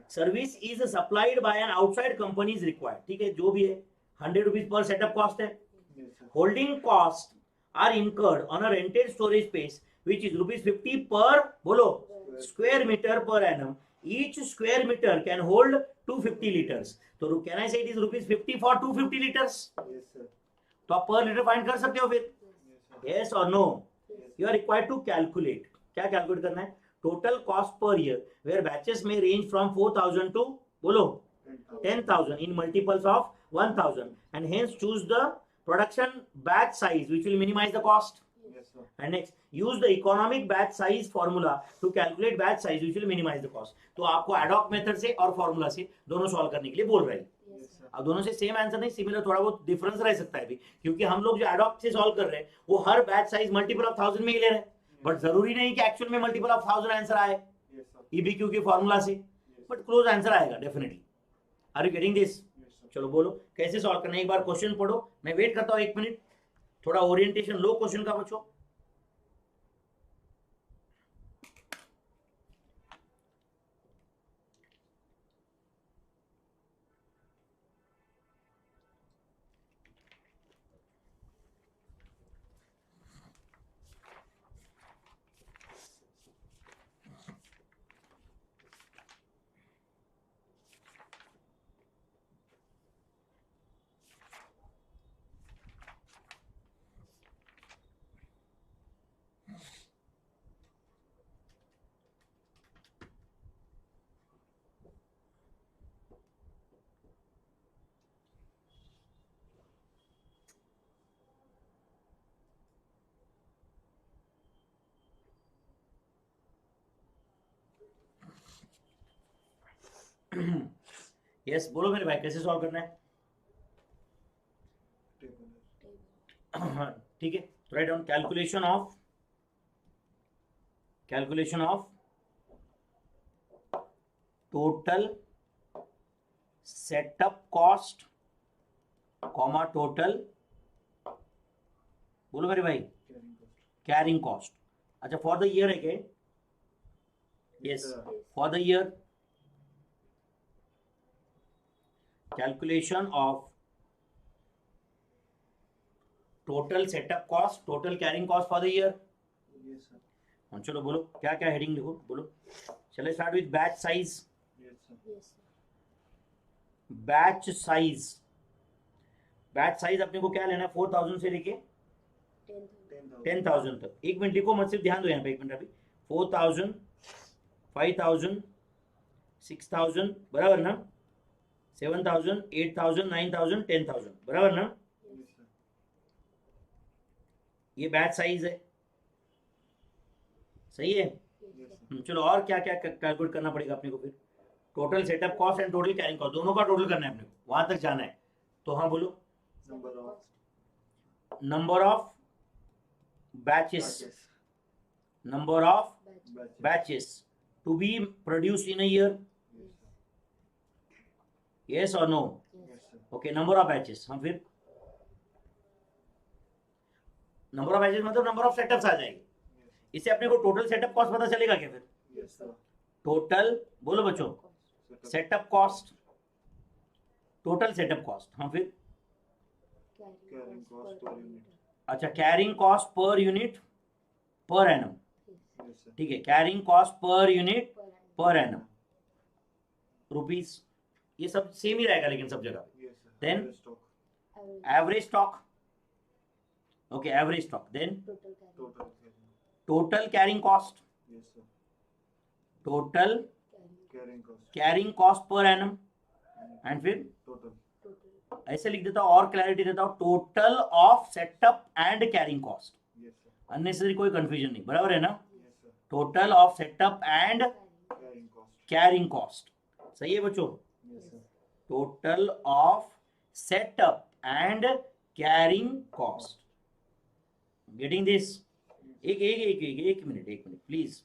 Service is supplied by an outside company is required. ठीक है, जो भी है 100 रुपीज पर सेटअप कॉस्ट है. Holding cost are incurred on a rented storage space which is ₹50 per बोलो square metre per annum. Each square metre can hold 250 litres. तो can I say it is ₹50 for 250 litres. तो आप पर litre find कर सकते हो फिर. Yes और no. You are required to calculate. क्या कैलकुलेट करना है? Total cost per year where batches may range from 4,000 to बोलो 10,000 in multiples of 1,000 and hence choose the production batch size which will minimize the cost. Yes, sir. And next use the economic batch size formula to calculate batch size which will minimize the cost. तो आपको ad hoc method से और formula से दोनों solve करने के लिए बोल रहे हैं. अब दोनों से सेम आंसर नहीं, सिमिलर थोड़ा बहुत डिफरेंस रह सकता है भी, क्योंकि हम लोग जो ad hoc से सॉल्व कर रहे हैं वो हर बैच साइज मल्टीपल ऑफ 1000 में ही ले रहे हैं. बट जरूरी नहीं कि एक्चुअल में मल्टीपल ऑफ 1000 आंसर आए ईबीक्यू के फॉर्मूला से, बट क्लोज आंसर आएगा definitely. Are you getting this? चलो बोलो कैसे सॉल्व करना है. एक बार क्वेश्चन पढ़ो, मैं वेट करता हूँ 1 मिनट. थोड़ा ओरिएंटेशन लो क्वेश्चन का बच्चों. यस बोलो मेरे भाई कैसे सॉल्व करना है. ठीक है, right down calculation of total setup cost comma total बोलो मेरे भाई कैरिंग कॉस्ट. अच्छा फॉर द ईयर है क्या? Yes for the year. Calculation of total setup cost, total carrying cost for the year. Yes, sir. हाँ चलो बोलो क्या क्या हेडिंग लिखो बोलो. चलो start with batch size. Yes, sir. Batch size. Batch size अपने को क्या लेना है? 4,000 से लेके 10,000 तक. 1 मिनट लिखो मत, सिर्फ ध्यान दो यहाँ पे 1 मिनट. अभी 4,000 5,000 6,000 बराबर ना. 7,000 8,000 9,000 10,000 बराबर ना. Yes, sir. ये बैच साइज है. सही है. Yes, sir. चलो और क्या क्या कैलकुलेट करना पड़ेगा अपने को फिर? Total setup cost and total carrying cost दोनों का टोटल करना है अपने को, वहां तक जाना है. तो हाँ बोलो. Number of batches. Number of batches to be produce in a year. Yes or no? Yes, sir. Okay, number of batches. हम फिर नंबर ऑफ बैचेस मतलब नंबर ऑफ सेटअप्स आ जाएगी. इससे अपने को टोटल सेटअप कॉस्ट पता चलेगा क्या फिर? Yes, sir. टोटल बोलो बच्चों setup cost, total setup cost. हाँ फिर Carrying cost per unit. अच्छा, carrying cost per unit per annum, Yes, sir. ठीक है, carrying cost per unit per annum rupees, ये सब सेम ही रहेगा लेकिन सब जगह। Yes, sir. Then? Average stock. Average stock, okay, average stock, then Total carrying. Total carrying cost, Yes, sir. Total Carrying cost. Carrying cost per annum, and फिर Total. ऐसे लिख देता हूँ और क्लैरिटी देता हूँ, total of setup and carrying cost, Yes, sir. Unnecessary कोई confusion नहीं, बराबर है ना, Yes, sir. Total of setup and Carrying cost. Carrying cost, सही है बच्चों, Yes, sir. Total of setup and carrying cost, getting this, एक मिनट प्लीज,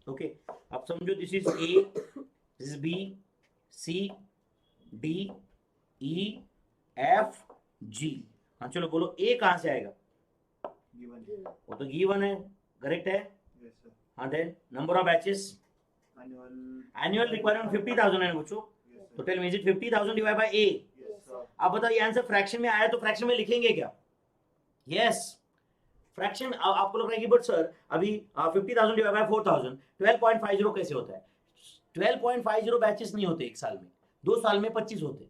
ओके, अब समझो, this is A, this is B, C, D, E, F, G, हाँ चलो बोलो ए कहाँ से आएगा, Given. वो तो गिवन है, करेक्ट है, Yes, sir. हाँ, then number of batches, Annual. Annual requirement 50,000 है बच्चों, Yes, तो sir. Tell me is it 50,000 divide by A, Yes, sir. आप बताओ ये आंसर फ्रैक्शन में आया तो फ्रैक्शन में लिखेंगे क्या, यस, फ्रैक्शन आपको लग रहा है कि बट सर अभी 50,000 डिवाइड बाय 4,000 12.50 कैसे होता है, 12.50 बैचेस नहीं होते एक साल में, 2 साल में 25 होते,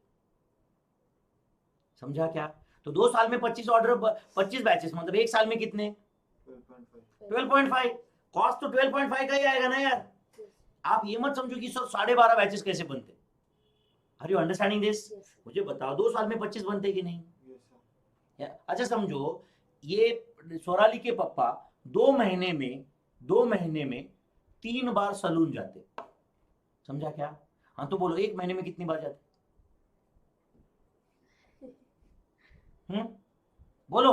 समझा क्या, तो 2 साल में 25 ऑर्डर, 25 बैचेस, मतलब एक साल में कितने, 12.5. 12.5, कॉस्ट तो 12.5 का ही आएगा ना यार, आप ये मत समझो कि सर 12.5 बैचेस कैसे बनते, आर यू अंडरस्टैंडिंग दिस, मुझे बताओ 2 साल में 25 बनते कि नहीं, Yes, sir. अच्छा समझो, ये स्वराली के पापा 2 महीने में 3 बार सलून जाते, समझा क्या, हाँ तो बोलो 1 महीने में कितनी बार जाते, बोलो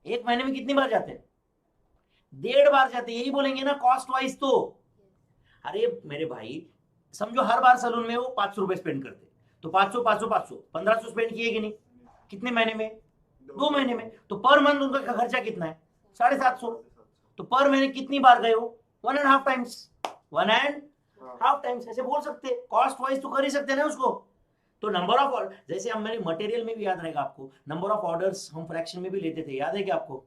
1 महीने में कितनी बार जाते, 1.5 बार जाते, यही बोलेंगे ना कॉस्ट वाइज तो, अरे मेरे भाई समझो हर बार सलून में वो 500 रुपए स्पेंड करते, तो 500 500 500 1500 स्पेंड किए कि नहीं, कितने महीने में, 2 महीने में, तो पर मंथ उनका खर्चा कितना है, 750, तो पर महीने कितनी बार गए हो, 1.5 टाइम्स, 1.5 टाइम्स, ऐसे बोल सकते, कॉस्ट वाइज तो कर ही सकते ना उसको, तो नंबर ऑफ ऑर्डर, जैसे हम मेरे मटेरियल में भी याद रहेगा आपको, नंबर ऑफ ऑर्डर्स हम फ्रैक्शन में भी लेते थे, याद है क्या आपको,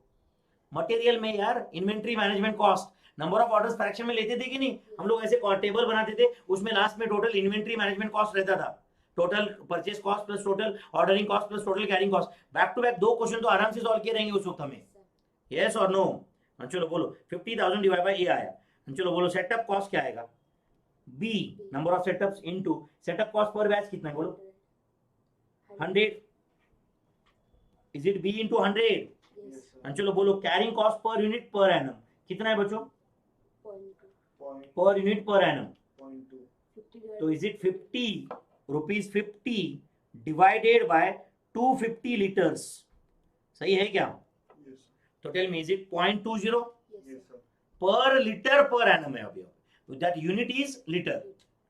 मटेरियल में यार inventory management cost, number of orders fraction में लेते थे कि नहीं, हम लोग ऐसे टेबल बनाते थे, उसमें लास्ट में टोटल इन्वेंट्री मैनेजमेंट कॉस्ट रहता था, total purchase cost plus total ordering cost plus total carrying cost, back to back 2 question तो आराम से सॉल्व किए रहेंगे उस वक्त हमें, यस और नो, चलो बोलो 50,000 डिवाइड बाय ए आया, चलो बोलो सेटअप कॉस्ट क्या आएगा, B, number of setups into setup cost per batch कितना है, बोलो 100, is it B into 100, Yes, sir. चलो बोलो carrying cost per unit per annum कितना है बच्चों, पर यूनिट पर एनम, 0.2. तो is it 50 rupees 50 divided by 250 litres, सही है क्या, Yes, sir. तो tell me is it 0.20 Yes, sir. Per litre per annum है अभी, तो that unit is litre,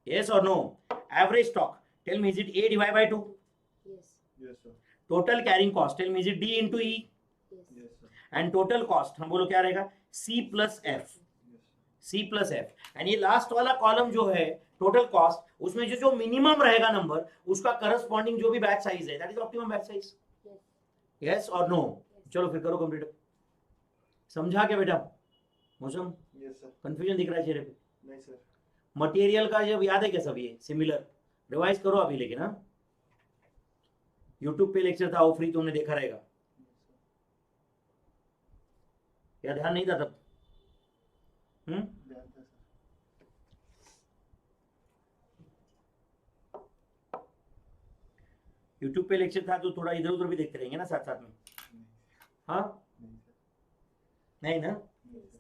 yes और no, average stock, tell me is it A divide by 2, Yes, sir. Total carrying cost, tell me is it D into E, Yes, sir. And total cost हम बोलो क्या रहेगा, C plus F, Yes, sir. C plus F, and ये last वाला column जो है total cost, उसमें जो मिनिमम रहेगा नंबर, उसका करस्पॉन्डिंग जो भी बैच साइज है, that is optimum batch size, yes और नो, चलो फिर करो कंप्लीट, समझा क्या बेटा, मौसम Yes, sir. कंफ्यूजन दिख रहा है चेहरे पे, नहीं sir. मटेरियल का जब याद है क्या सब, ये सिमिलर रिवाइज करो अभी, लेकिन हाँ यूट्यूब पे लेक्चर था वो फ्री, तुमने देखा रहेगा, क्या ध्यान नहीं था तब, ध्यान था sir. यूट्यूब पे लेक्चर था तो थोड़ा इधर उधर भी देखते रहेंगे ना साथ साथ में, नहीं, हाँ नहीं sir. नहीं ना, नहीं sir.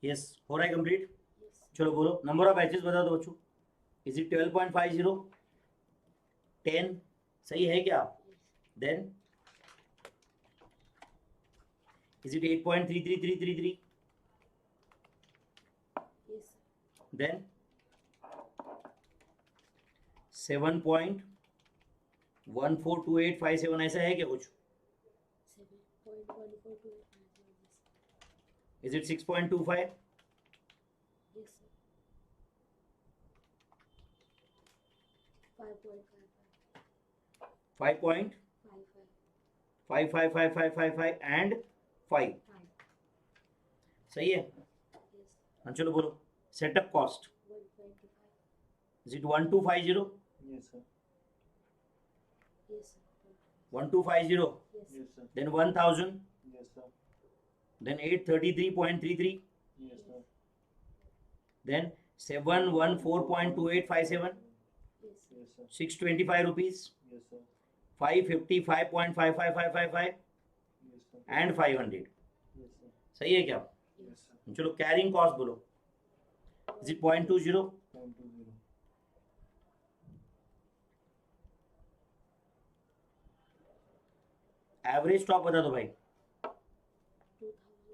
यस, हो रहा है कंप्लीट? Yes. चलो बोलो, नंबर ऑफ बैचेस बता दो बच्चों। Is it 12.50? 10 सही है क्या? Yes. Then is it 8.33333? Yes. Then 7.142857 ऐसा है क्या कुछ? 7.1428. Is it 6.25? Yes, sir. 5.55. 5.555555 and 5 सही है? Yes. हाँ चलो बोलो, setup cost 125. Is it 1250? Yes, sir. Yes, sir. 1250? Yes. Yes, sir. then 1000, Yes, sir. then 833.33, Yes, sir. then 714.2857, Yes. Yes, sir. 625 rupees, Yes, sir. 555.55555 Yes, sir. and 500 Yes, sir. सही है क्या? Yes, sir. चलो carrying cost बोलो, is it 0.20? 0.20. Average stock बता दो भाई।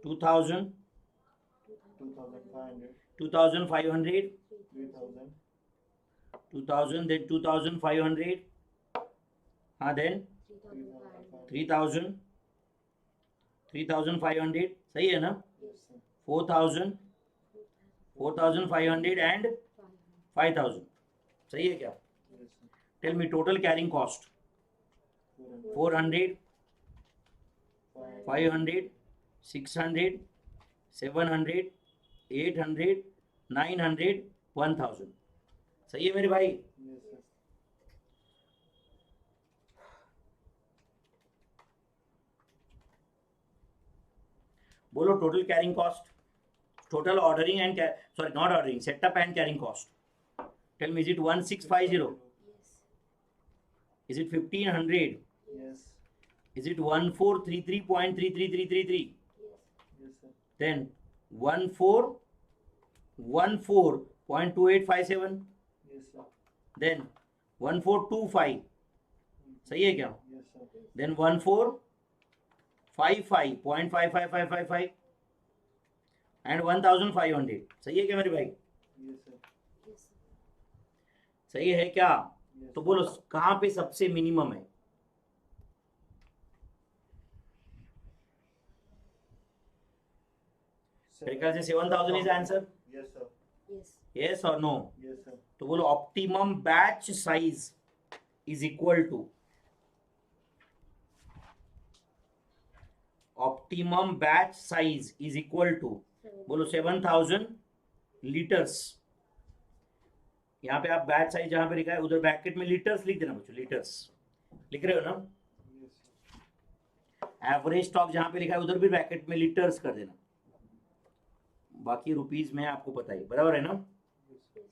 2000, 2,500. 2500, 3,000. 2000, then 2500, हाँ then 3000, 3500 सही है ना? Yes, sir. 4000, 4500 and 5000 सही है क्या? Yes, sir. Tell me total carrying cost 400. 400, 500, 600, 700, 800, 900, 1000 सही है मेरे भाई? Yes, sir. बोलो total carrying cost, total ordering and sorry not ordering, setup and carrying cost. Tell me is it 1650? Yes. Is it 1500? Yes. Is it 1433.33333? Yes. Yes, sir. Then 1414.2857? Yes, sir. Then 1425 सही है क्या? Yes, sir. Then 1455.55555 and 1500 सही है क्या मेरे भाई? Yes, sir. Yes, sir. सही है क्या? Yes. तो बोलो कहाँ पे सबसे मिनिमम है? मेरे ख्याल से 7000 is answer. Yes, sir. Yes. Yes और नो? Yes, sir. तो बोलो optimum batch size is equal to, optimum batch size is equal to बोलो 7000 लीटर्स। यहाँ पे आप बैच साइज जहां पे लिखा है उधर ब्रैकेट में लीटर्स लिख देना बच्चों, लीटर्स लिख रहे हो ना? Yes, sir. एवरेज स्टॉक जहां पे लिखा है उधर भी ब्रैकेट में लीटर्स कर देना, बाकी रुपीज में आपको पता ही, बराबर है ना? Yes, Yes.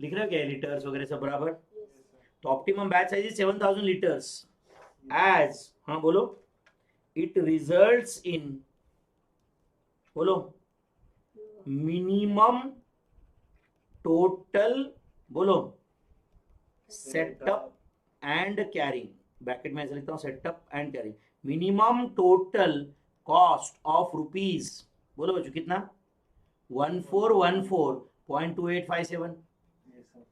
लिख रहे हो क्या लीटर्स वगैरह सब बराबर? Yes. sir. तो optimum batch size is 7000 litres as, हाँ बोलो, इट रिजल्ट्स इन, बोलो मिनिमम टोटल, बोलो सेटअप एंड कैरिंग, ब्रैकेट में ऐसे लिखता हूँ setup and carrying, minimum total cost of rupees, बोलो बच्चों कितना? 1414.2857। Yes, sir.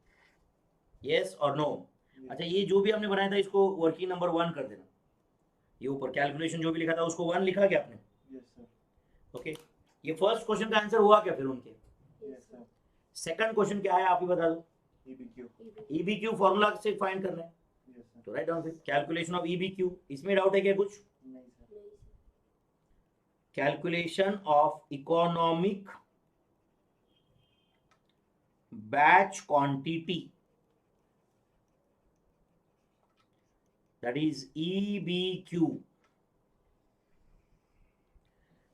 यस और नो? Yes. अच्छा ये जो भी हमने बनाया था इसको वर्किंग नंबर 1 कर देना, ये ऊपर कैलकुलेशन जो भी लिखा था उसको 1 लिखा क्या आपने? Yes, sir. ओके, ये फर्स्ट क्वेश्चन का आंसर हुआ क्या फिर उनके? Yes, sir. सेकंड क्वेश्चन क्या है आप ही बता दो। EBQ. EBQ फॉर्मूला से फाइंड करना है, Yes, sir. तो राइट डाउन फिर कैलकुलेशन ऑफ EBQ। इसमें डाउट है क्या कुछ? नहीं, sir. Yes. Calculation of economic batch quantity, that is EBQ,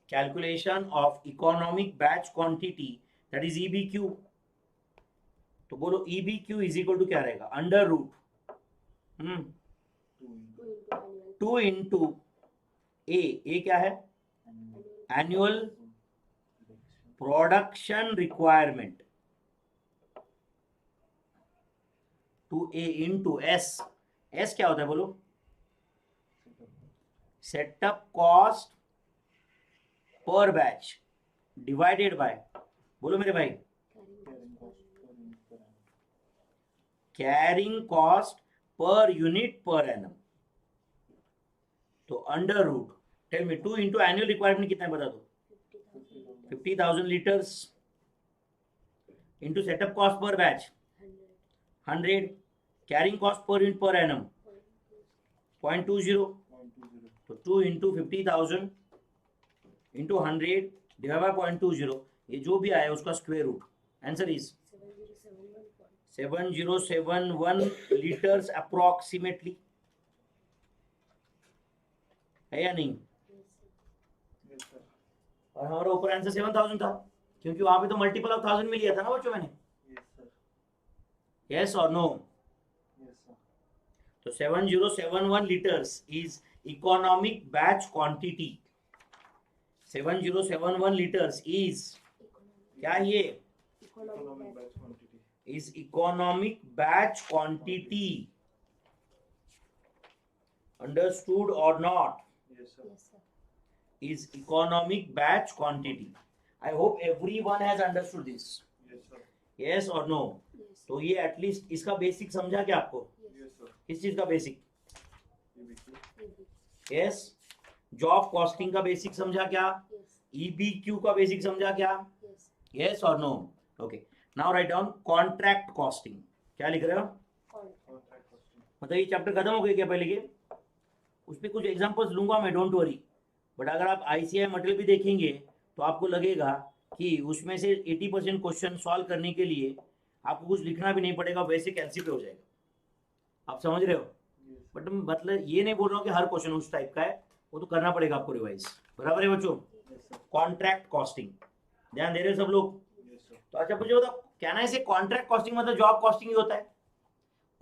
calculation of economic batch quantity, that is EBQ। तो बोलो EBQ इज इक्वल टू क्या रहेगा? Under root 2 into 2 into A क्या है? annual annual production requirement to A into S. S क्या होता है बोलो? Setup cost per batch divided by, बोलो मेरे भाई, carrying cost per unit. Carrying cost per unit per annum. तो under root, tell me 2 into annual requirement कितना है बता दो? 50,000. 50,000 litres into setup cost per batch 100. 100, carrying cost per unit per annum 0.20, तो 2 into 50,000 into 100 divide by 0.20, ये जो भी आया उसका square root. Answer is 7071 litres approximately, है या नहीं? Yes, sir. और हमारा ऊपर आंसर 7000 था, क्योंकि वहां पे तो मल्टीपल ऑफ 1000 में लिया था ना बच्चों मैंने। Yes, sir. यस और नो? Yes, sir. तो 7071 liters is economic batch quantity. 7071 liters is क्या ये? Economic batch quantity. Is economic batch quantity. Understood or not? Yes, sir. Yes, sir. Is economic batch quantity. I hope everyone has understood this. Yes, sir. Yes or no? Yes. तो ये at least इसका basic समझा क्या आपको? Yes. Yes, sir. किस चीज का basic? EBQ. EB. Yes. Job costing का बेसिक समझा क्या? Yes. ईबीक्यू का बेसिक समझा क्या? Yes. यस और no? Okay, now write down contract costing. क्या लिख रहे हो? Contract. Contract costing. मतलब ये चैप्टर खत्म हो गया क्या पहले के? उस पर कुछ एग्जांपल्स लूंगा मैं, डोंट वरी। बट अगर आप आईसीआई मटेरियल भी देखेंगे तो आपको लगेगा कि उसमें से 80% क्वेश्चन सॉल्व करने के लिए आपको कुछ लिखना भी नहीं पड़ेगा, वैसे कैलसी पे हो जाएगा। आप समझ रहे हो? Yes. बट मतलब ये नहीं बोल रहा हूँ कि हर क्वेश्चन उस टाइप का है, वो तो करना पड़ेगा आपको रिवाइज। बराबर है बच्चों? Yes, sir. कॉन्ट्रैक्ट कॉस्टिंग ध्यान दे रहे हो सब लोग? Yes, sir. तो अच्छा मुझे बताओ, क्या ना इसे कॉन्ट्रैक्ट कॉस्टिंग मतलब जॉब कॉस्टिंग ही होता है?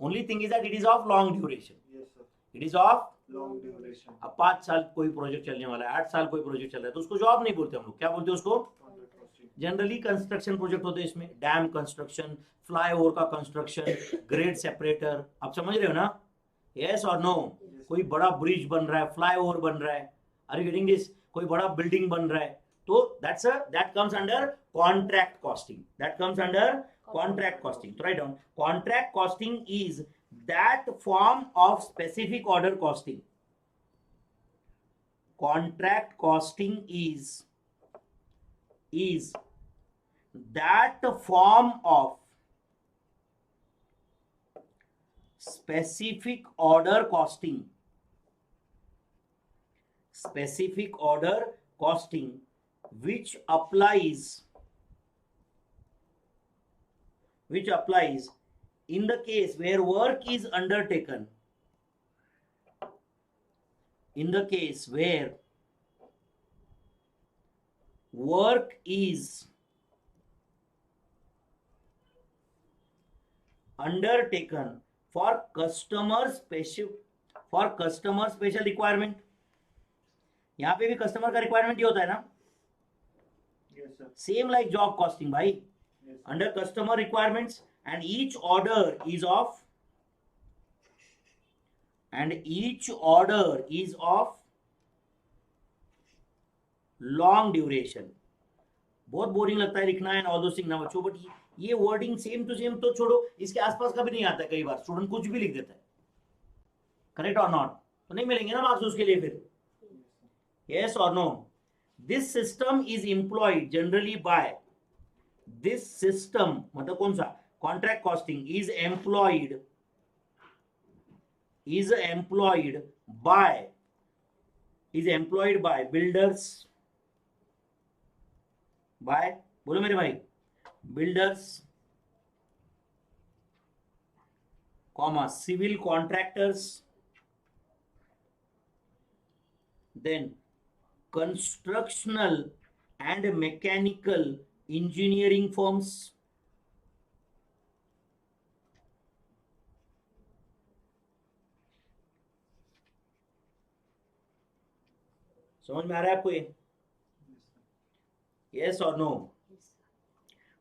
Only thing is that it is of long duration. Yes, sir. It is of, Long duration. अब 5 साल कोई प्रोजेक्ट चलने वाला है, 8 साल कोई प्रोजेक्ट चल रहा है, तो उसको जॉब नहीं बोलते हम लोग, क्या बोलते हैं उसको? Contract costing. Generally construction project होते हैं इसमें, डैम कंस्ट्रक्शन, फ्लाईओवर का कंस्ट्रक्शन, ग्रेड सेपरेटर। आप समझ रहे हो ना? यस और नो? Yes. कोई बड़ा ब्रिज बन रहा है, फ्लाईओवर बन रहा है, आर यू गेटिंग दिस? कोई बड़ा बिल्डिंग बन रहा है, तो that comes under contract costing. That comes under contract costing. तो write down, contract costing is that form of specific order costing. Contract costing is that form of specific order costing, which applies in the case where work is undertaken, in the case where work is undertaken for customer special requirement। यहां पे भी customer का requirement ही होता है ना? Yes, sir. Same like job costing भाई, Yes, sir. under customer requirements, and each order is of long duration। बहुत boring लगता है लिखना है ऑल दोस थिंग ना बच्चों, बट ये वर्डिंग सेम टू सेम तो छोड़ो, इसके आसपास का भी नहीं आता है। कई बार स्टूडेंट कुछ भी लिख देता है, करेक्ट और नॉट? तो नहीं मिलेंगे ना मार्क्स उसके लिए फिर। यस और no? This system is employed generally by, this system मतलब कौन सा? Contract costing is employed by builders, by, बोलो मेरे भाई, builders, comma civil contractors, then constructional and mechanical engineering firms, समझ में आ रहा है आपको ये? Yes, sir. यस और नो?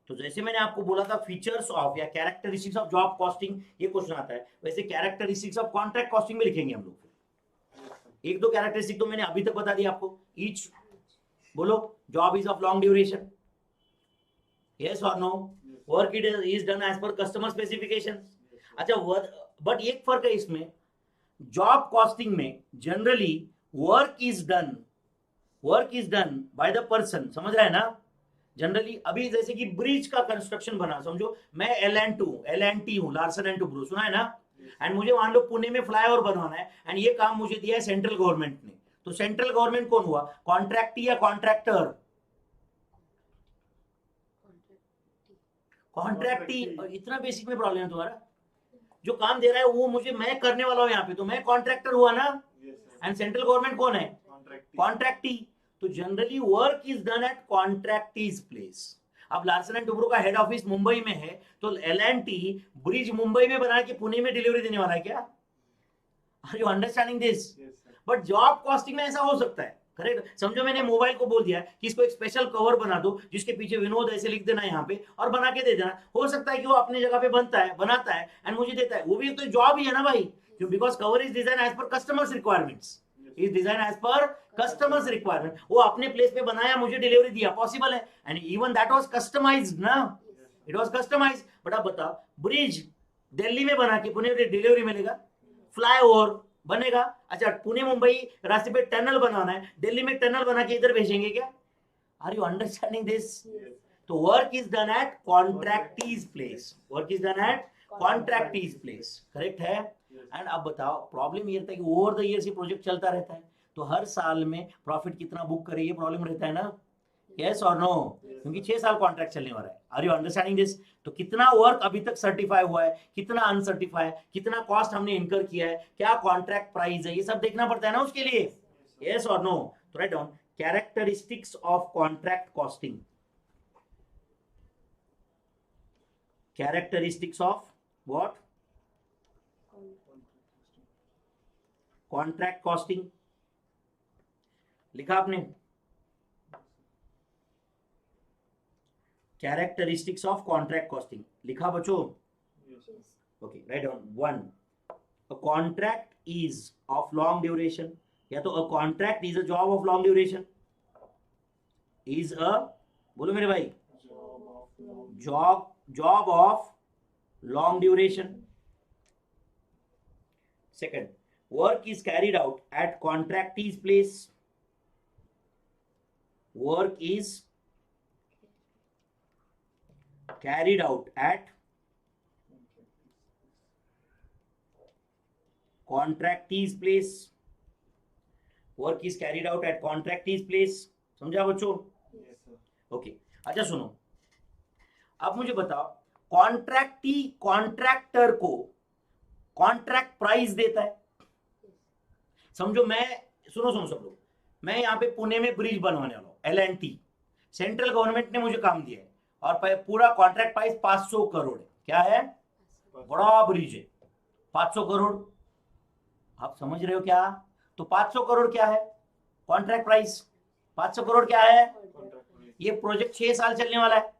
तो जैसे मैंने आपको बोला था फीचर्स ऑफ या कैरेक्टरिस्टिक्स ऑफ जॉब कॉस्टिंग, ये क्वेश्चन आता है, वैसे कैरेक्टरिस्टिक्स ऑफ कॉन्ट्रैक्ट कॉस्टिंग में लिखेंगे हम लोग। एक दो कैरेक्टरिस्टिक तो मैंने अभी तक बता दिया आपको। ईच बोलो, job is of long duration, yes और no, work it is done as per customer specification. अच्छा, बट एक फर्क है इसमें, जॉब कॉस्टिंग में generally work is done by the person, समझ रहा है ना। जनरली अभी जैसे कि ब्रिज का कंस्ट्रक्शन बना, समझो मैं एल&टी हूं, लार्सन एंड टुब्रो, सुना है ना, एंड मुझे मान लो पुणे में फ्लाईओवर बनवाना है, एंड ये काम मुझे दिया है सेंट्रल गवर्नमेंट ने। तो सेंट्रल गवर्नमेंट कौन हुआ, कॉन्ट्रैक्टी या कॉन्ट्रैक्टर? कॉन्ट्रैक्टी। इतना बेसिक में प्रॉब्लम है तुम्हारा, जो काम दे रहा है वो मुझे, मैं करने वाला हूं यहाँ पे, तो मैं कॉन्ट्रैक्टर हुआ ना, एंड सेंट्रल गवर्नमेंट कौन है, कॉन्ट्रैक्टी। तो generally work is done at contractee's place. अब लार्सन एंड टुब्रो का हेड ऑफिस मुंबई में है, तो एल&टी ब्रिज मुंबई में बना के पुणे में डिलीवरी देने वाला है क्या? Are you understanding this? But job costing में ऐसा हो सकता है, करेक्ट। समझो मैंने मोबाइल को बोल दिया कि इसको एक स्पेशल कवर बना दो जिसके पीछे विनोद ऐसे लिख देना यहाँ पे और बना के दे देना। हो सकता है कि वो अपनी जगह पे बनाता है एंड मुझे देता है, वो भी तो जॉब ही है ना भाई, क्यों? Because cover is design as per customers requirements, is design as per customers requirement. वो अपने प्लेस पे बनाया, मुझे डिलीवरी दिया, पॉसिबल है, and even that was customised ना, इट वाज कस्टमाइज्ड। बट अब बताओ, ब्रिज दिल्ली में बना के पुणे में डिलीवरी मिलेगा, फ्लाईओवर बनेगा, अच्छा पुणे मुंबई रास्ते पे टनल बनाना है, दिल्ली में टनल बना के इधर भेजेंगे क्या? Are you understanding this? तो work is done at contractee's place, work is done at contractee's place, correct है। एंड अब बताओ, प्रॉब्लम ये रहता है कि ओवर द ईयर्स ये प्रोजेक्ट चलता रहता है, तो हर साल में प्रॉफिट कितना बुक करे, ये प्रॉब्लम रहता है ना, यस और नो, क्योंकि 6 साल कॉन्ट्रैक्ट चलने वाला है। Are you understanding this? तो कितना वर्क अभी तक सर्टिफाई हुआ है, कितना अनसर्टिफाई है, कितना कॉस्ट हमने इनकर किया है, क्या कॉन्ट्रैक्ट प्राइस है, ये सब देखना पड़ता है ना उसके लिए, यस और नो। तो write down characteristics of contract costing, characteristics of what, contract costing. लिखा आपने, कैरेक्टरिस्टिक्स ऑफ कॉन्ट्रैक्ट कॉस्टिंग लिखा बच्चों? Okay, write down. 1, a contract is of long duration, या तो a contract is a job of long duration, is a, बोलो मेरे भाई, job of long duration. Second, work is carried out at contractee's place, work is carried out at contractee's place, work is carried out at contractee's place। समझा बच्चों? Okay, अच्छा सुनो, अब मुझे बताओ, कॉन्ट्रैक्टर को कॉन्ट्रैक्ट प्राइस देता है। समझो मैं, सुनो सब लोग, मैं यहाँ पे पुणे में ब्रिज बनवाने वाला हूँ, एल&टी, सेंट्रल गवर्नमेंट ने मुझे काम दिया है और पूरा कॉन्ट्रैक्ट प्राइस 500 करोड़ है। क्या है? बड़ा ब्रिज है, 500 करोड़। आप समझ रहे हो क्या? तो 500 करोड़ क्या है कॉन्ट्रैक्ट प्राइस? 500 करोड़ क्या है? ये प्रोजेक्ट 6 साल चलने वाला है,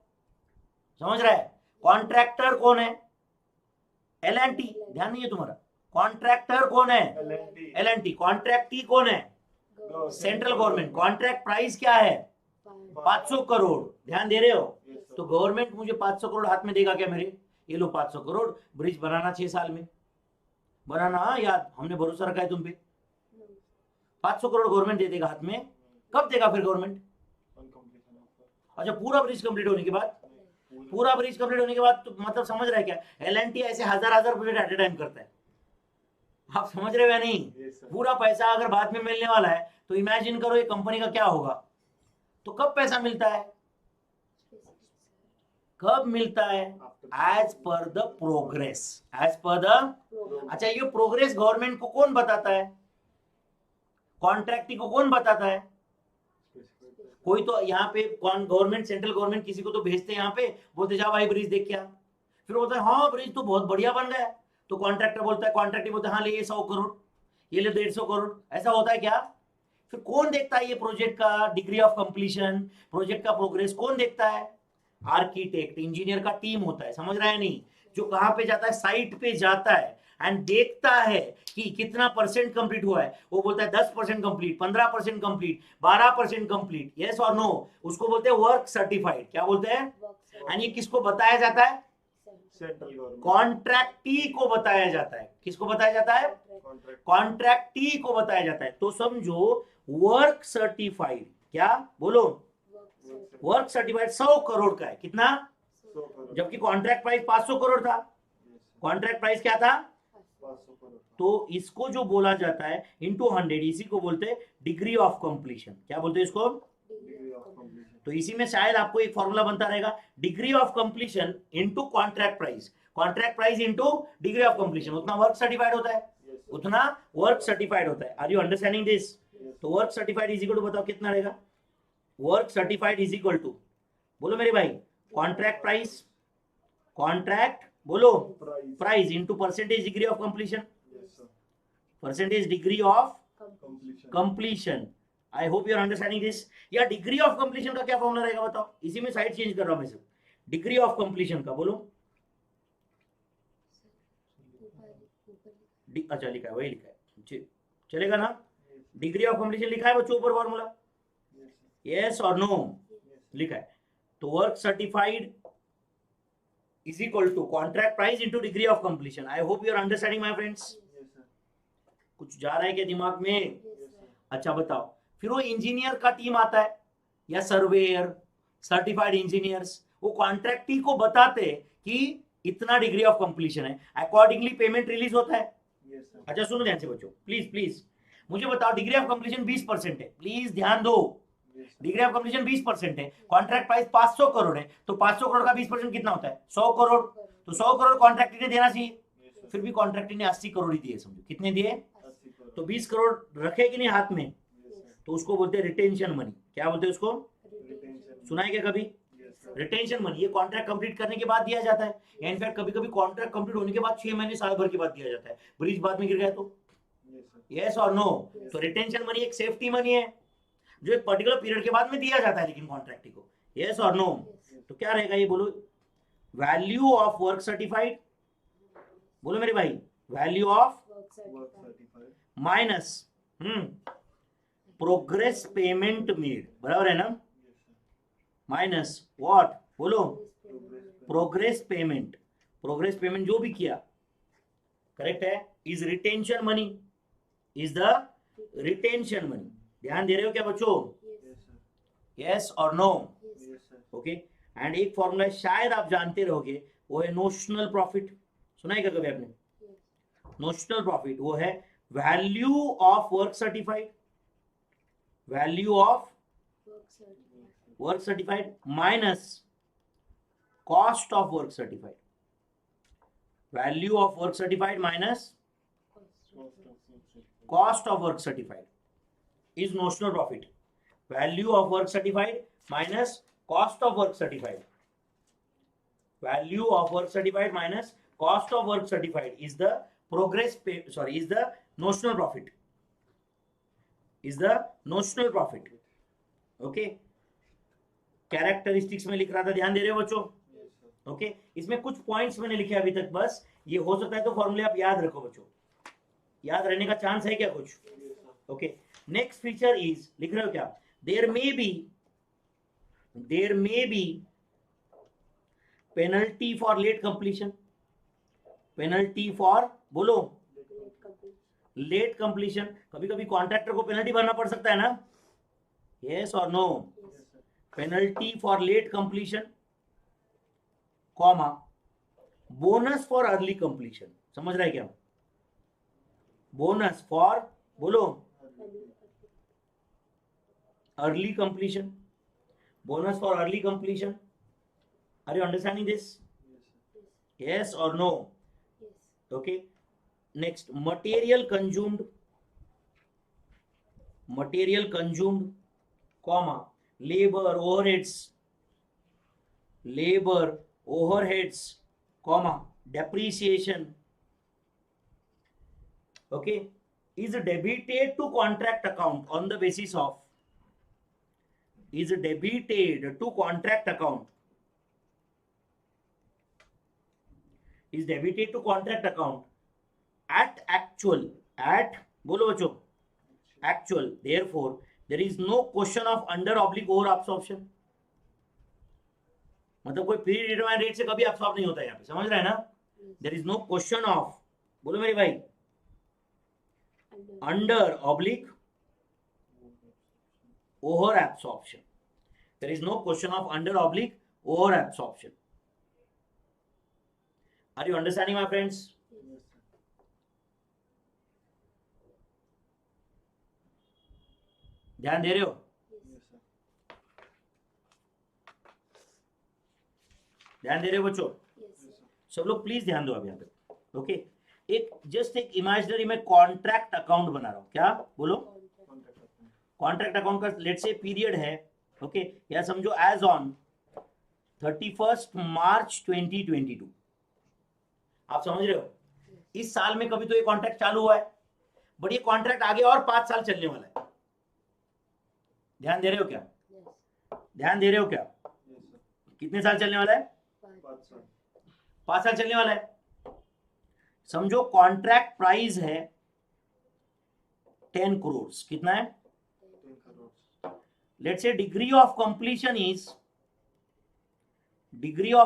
समझ रहा है। कॉन्ट्रैक्टर कौन है? एल&टी। ध्यान नहीं है तुम्हारा? कॉन्ट्रैक्टर कौन है? एल&टी। कॉन्ट्रैक्टी कौन है? Central government. कॉन्ट्रैक्ट प्राइस क्या है? 500 करोड़। ध्यान दे रहे हो? तो गवर्नमेंट मुझे 500 करोड़ हाथ में देगा क्या मेरे? ये लो 500 करोड़, ब्रिज बनाना 6 साल में बनाना। हाँ याद, हमने भरोसा रखा है तुम पे। 500 करोड़ गवर्नमेंट दे देगा हाथ में। कब देगा फिर गवर्नमेंट? अच्छा, पूरा ब्रिज कंप्लीट होने के बाद। पूरा ब्रिज कंप्लीट होने के बाद तो मतलब समझ रहे क्या? एल&टी ऐसे हजार प्रोजेक्ट एट ए टाइम करता है। आप समझ रहे हो या नहीं? पूरा पैसा अगर बाद में मिलने वाला है तो इमेजिन करो ये कंपनी का क्या होगा। तो कब पैसा मिलता है? कब मिलता है? As per the progress. As per the, अच्छा ये प्रोग्रेस गवर्नमेंट को कौन बताता है? कॉन्ट्रैक्टी को कौन बताता है? कोई तो यहाँ पे गवर्नमेंट, सेंट्रल गवर्नमेंट किसी को तो भेजते हैं यहाँ पे, बोलते जा भाई ब्रिज देख क्या। फिर बोलता है हाँ ब्रिज तो बहुत बढ़िया बन गया। तो कॉन्ट्रैक्टर बोलता है, कॉन्ट्रैक्टर बोलता है हाँ ले 100 करोड़, ये ले 150 करोड़। ऐसा होता है क्या? फिर कौन देखता है ये प्रोजेक्ट का डिग्री ऑफ कंप्लीशन, प्रोजेक्ट का प्रोग्रेस कौन देखता है? आर्किटेक्ट इंजीनियर का टीम होता है, समझ रहा है नहीं, जो कहां पे जाता है, साइट पे जाता है एंड देखता है कि कितना परसेंट कंप्लीट हुआ है। वो बोलता है 10% कंप्लीट, 15% कंप्लीट, 12% कंप्लीट, यस और नो, उसको बोलते हैं वर्क सर्टिफाइड। क्या बोलते हैं? एंड ये किसको बताया जाता है? सेंट्रल गवर्नमेंट कॉन्ट्रैक्टी को बताया जाता है। किसको बताया जाता है? कॉन्ट्रैक्ट कॉन्ट्रैक्टी को बताया जाता है। तो समझो वर्क सर्टिफाइड, क्या बोलो, वर्क सर्टिफाइड 100 करोड़ का है। कितना? 100 करोड़ जबकि कॉन्ट्रैक्ट प्राइस 500 करोड़ था। कॉन्ट्रैक्ट प्राइस क्या था? 500 करोड़ तो इसको जो बोला जाता है इंटू 100, इसी को बोलते हैं डिग्री ऑफ कंप्लीशन। क्या बोलते हैं इसको? डिग्री ऑफ कंप्लीशन तो इसी में शायद आपको एक फॉर्मूला बनता रहेगा, degree of completion into contract price, contract price into degree of completion, उतना वर्क सर्टिफाइड होता है, उतना वर्क सर्टिफाइड होता है। Are you understanding this? तो work certified is equal to, बताओ कितना रहेगा? Work certified is equal to, बोलो मेरे भाई, कॉन्ट्रैक्ट प्राइस, कॉन्ट्रैक्ट बोलो price price into percentage degree of completion, yes sir percentage degree of completion completion. I hope you are understanding this. या degree of completion का क्या formula रहेगा बताओ? इसी में साइड चेंज कर रहा हूं मैं सब। डिग्री ऑफ कंप्लीशन का बोलो। अच्छा लिखा है, वही लिखा है, चलेगा ना? डिग्री ऑफ कंप्लीशन लिखा है बच्चों ऊपर फॉर्मूला, यस और नो लिखा है। तो work certified is equal to contract price into degree of completion. I hope you are understanding my friends. Yes sir कुछ जा रहा है क्या दिमाग में? यस सर अच्छा बताओ, फिर वो इंजीनियर का टीम आता है या सर्वेयर, सर्टिफाइड इंजीनियर्स, वो कॉन्ट्रैक्टी को बताते कि इतना डिग्री ऑफ कंप्लीशन है, अकॉर्डिंगली पेमेंट रिलीज होता है। यस सर अच्छा सुनो ध्यान से बच्चों, प्लीज प्लीज मुझे बताओ, डिग्री ऑफ कंप्लीशन 20% है, प्लीज ध्यान दो, yes sir degree of completion 20% है, कॉन्ट्रैक्ट प्राइस 500 करोड़ है, तो 500 करोड़ का 20% कितना होता है? 100 करोड़। तो 100 करोड़ कॉन्ट्रैक्टी ने देना चाहिए, यस सर फिर भी कॉन्ट्रैक्टी ने 80 करोड़ ही दिए, समझो कितने दिए? 80 करोड़ तो 20 करोड़ रखे कि नहीं हाथ में, यस सर तो उसको बोलते हैं रिटेंशन मनी। क्या बोलते हैं उसको? रिटेंशन सुना है क्या कभी? यस सर रिटेंशन मनी, ये कॉन्ट्रैक्ट कंप्लीट करने के बाद दिया जाता है, या इनफैक्ट कभी कभी कॉन्ट्रैक्ट कंप्लीट होने के बाद 6 महीने साल भर के बाद दिया जाता है, ब्रिज बाद में गिर गया तो, यस सर यस और नो। तो रिटेंशन मनी एक सेफ्टी मनी है जो एक पर्टिकुलर पीरियड के बाद में दिया जाता है लेकिन कॉन्ट्रैक्टी को, यस और नो। तो क्या रहेगा ये बोलो? वैल्यू ऑफ वर्क सर्टिफाइड, बोलो मेरे भाई, value of work certified minus progress payment made, बराबर है ना, यस सर माइनस व्हाट बोलो? प्रोग्रेस प्रोग्रेस पेमेंट जो भी किया, करेक्ट है, is retention money, is the retention money. ध्यान दे रहे हो क्या बच्चों? यस सर यस और no? Yes sir okay. And एक फॉर्मूला शायद आप जानते रहोगे, वो है नोशनल प्रॉफिट। सुना है क्या कभी आपने? नोशनल प्रॉफिट वो है value of work certified, value of work certified minus cost of work certified, value of work certified minus cost of work certified is notional profit, value of work certified minus cost of work certified, value of work certified minus cost of work certified is the is the notional profit, is the notional profit। Okay, characteristics में लिख रहा था, ध्यान दे रहे हो बच्चों? Yes sir okay, इसमें कुछ पॉइंट्स मैंने लिखे अभी तक, बस ये हो सकता है तो फॉर्मूले आप याद रखो बच्चों, याद रहने का चांस है क्या कुछ? Yes sir okay, next feature is, लिख रहे हो क्या? There may be penalty for late completion, penalty for बोलो लेट कंप्लीशन। कभी कभी कॉन्ट्रैक्टर को पेनल्टी भरना पड़ सकता है ना, यस और no? Yes sir penalty for late completion comma bonus for early completion. समझ रहा है क्या? बोनस फॉर बोलो early completion, bonus for early completion. Are you understanding this? Yes yes sir or no? Okay, next material consumed comma labor overheads comma depreciation, okay, is debited to contract account on the basis of, is debited to contract account is debited to contract account at actual, at बोलो बच्चों actual, therefore there is no question of under oblique over absorption. मतलब कोई pre determined rate से कभी absorb नहीं होता है यहाँ पे, समझ रहे हैं ना? There is no question of, बोलो मेरे भाई, under oblique over absorption. There is no question of under oblique over absorption. Are you understanding, my friends? Yes, sir. ध्यान दे रहे हो? Yes, sir. ध्यान दे रहे हो बच्चों? Yes, sir. सब लोग प्लीज ध्यान दो अब यहाँ पे. ओके, एक जस्ट एक इमेजिनरी में कॉन्ट्रैक्ट अकाउंट बना रहा हूं. क्या बोलो? Contract account. कॉन्ट्रैक्ट अकाउंट का लेट्स से पीरियड है, ओके, या समझो एज ऑन 31 मार्च 2022. आप समझ रहे हो? इस साल में कभी तो ये कॉन्ट्रैक्ट चालू हुआ है, बट ये कॉन्ट्रैक्ट आगे और 5 साल चलने वाला है. ध्यान दे रहे हो क्या? ध्यान दे रहे हो क्या? Yes, sir. कितने साल चलने वाला है? 5 साल. 5 साल चलने वाला है. समझो कॉन्ट्रैक्ट प्राइस है 10 करोड़. कितना है? 10 crores. Let's say degree of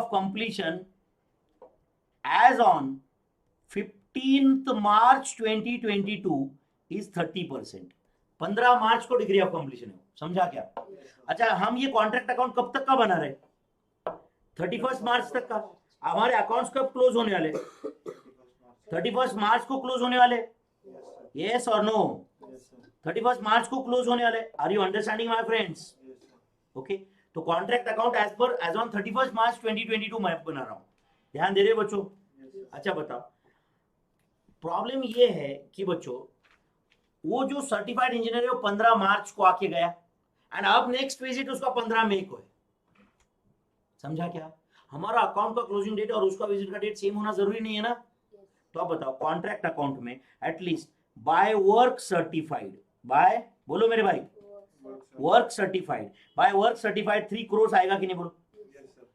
completion as on 15th March 2022 is 30%. 15 मार्च को डिग्री ऑफ कंप्लीशन है. समझा क्या? Yes, sir. अच्छा, हम ये कॉन्ट्रैक्ट अकाउंट कब तक का बना रहे? 31 मार्च तक का. हमारे अकाउंट्स कब क्लोज होने वाले? 31 मार्च को क्लोज होने वाले. Yes, sir. यस और नो? Yes, sir. 31 मार्च को क्लोज होने वाले. Are you understanding my friends? Yes, sir. Okay, तो contract account as on 31 March 2022 मैं बना रहा हूं. ध्यान दे रहे हो बच्चों? Yes, sir. अच्छा बताओ, प्रॉब्लम ये है कि बच्चों वो जो सर्टिफाइड इंजीनियर है वो 15 मार्च को आके गया, एंड अब नेक्स्ट विजिट उसका 15 मई को है. समझा क्या? हमारा अकाउंट का क्लोजिंग डेट और उसका विजिट का डेट सेम होना जरूरी नहीं है ना? तो अब बताओ, कॉन्ट्रैक्ट अकाउंट में at least by work certified, by बोलो मेरे भाई, Work, sir. Work certified, by work certified 3 crore आएगा कि नहीं बोलो? Yes, sir.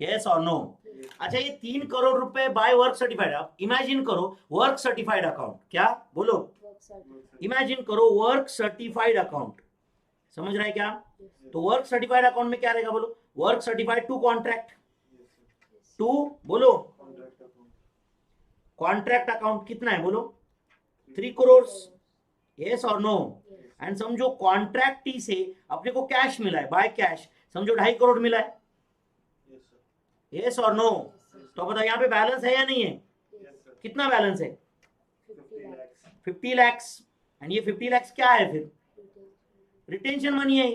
यस और नो? Yes. अच्छा, ये 3 करोड़ रुपए बाय वर्क सर्टिफाइड. आप इमेजिन करो वर्क सर्टिफाइड अकाउंट. क्या बोलो? Work, sir. इमेजिन करो वर्क सर्टिफाइड अकाउंट. समझ रहा है क्या? तो वर्क सर्टिफाइड अकाउंट में क्या रहेगा बोलो? Work certified to contract, Yes, sir. To बोलो Contract account. Contract account. कितना है बोलो? 3 करोड़. यस और नो? एंड समझो कॉन्ट्रैक्टी से अपने को कैश मिला है, बाय कैश समझो 2.5 करोड़ मिला है. Yes, sir. यस और नो? तो बताओ यहाँ पे बैलेंस है या नहीं है? Yes, sir. कितना बैलेंस है? 50 lakhs. 50 lakhs. एंड ये 50 lakhs क्या है फिर? रिटेंशन मनी है.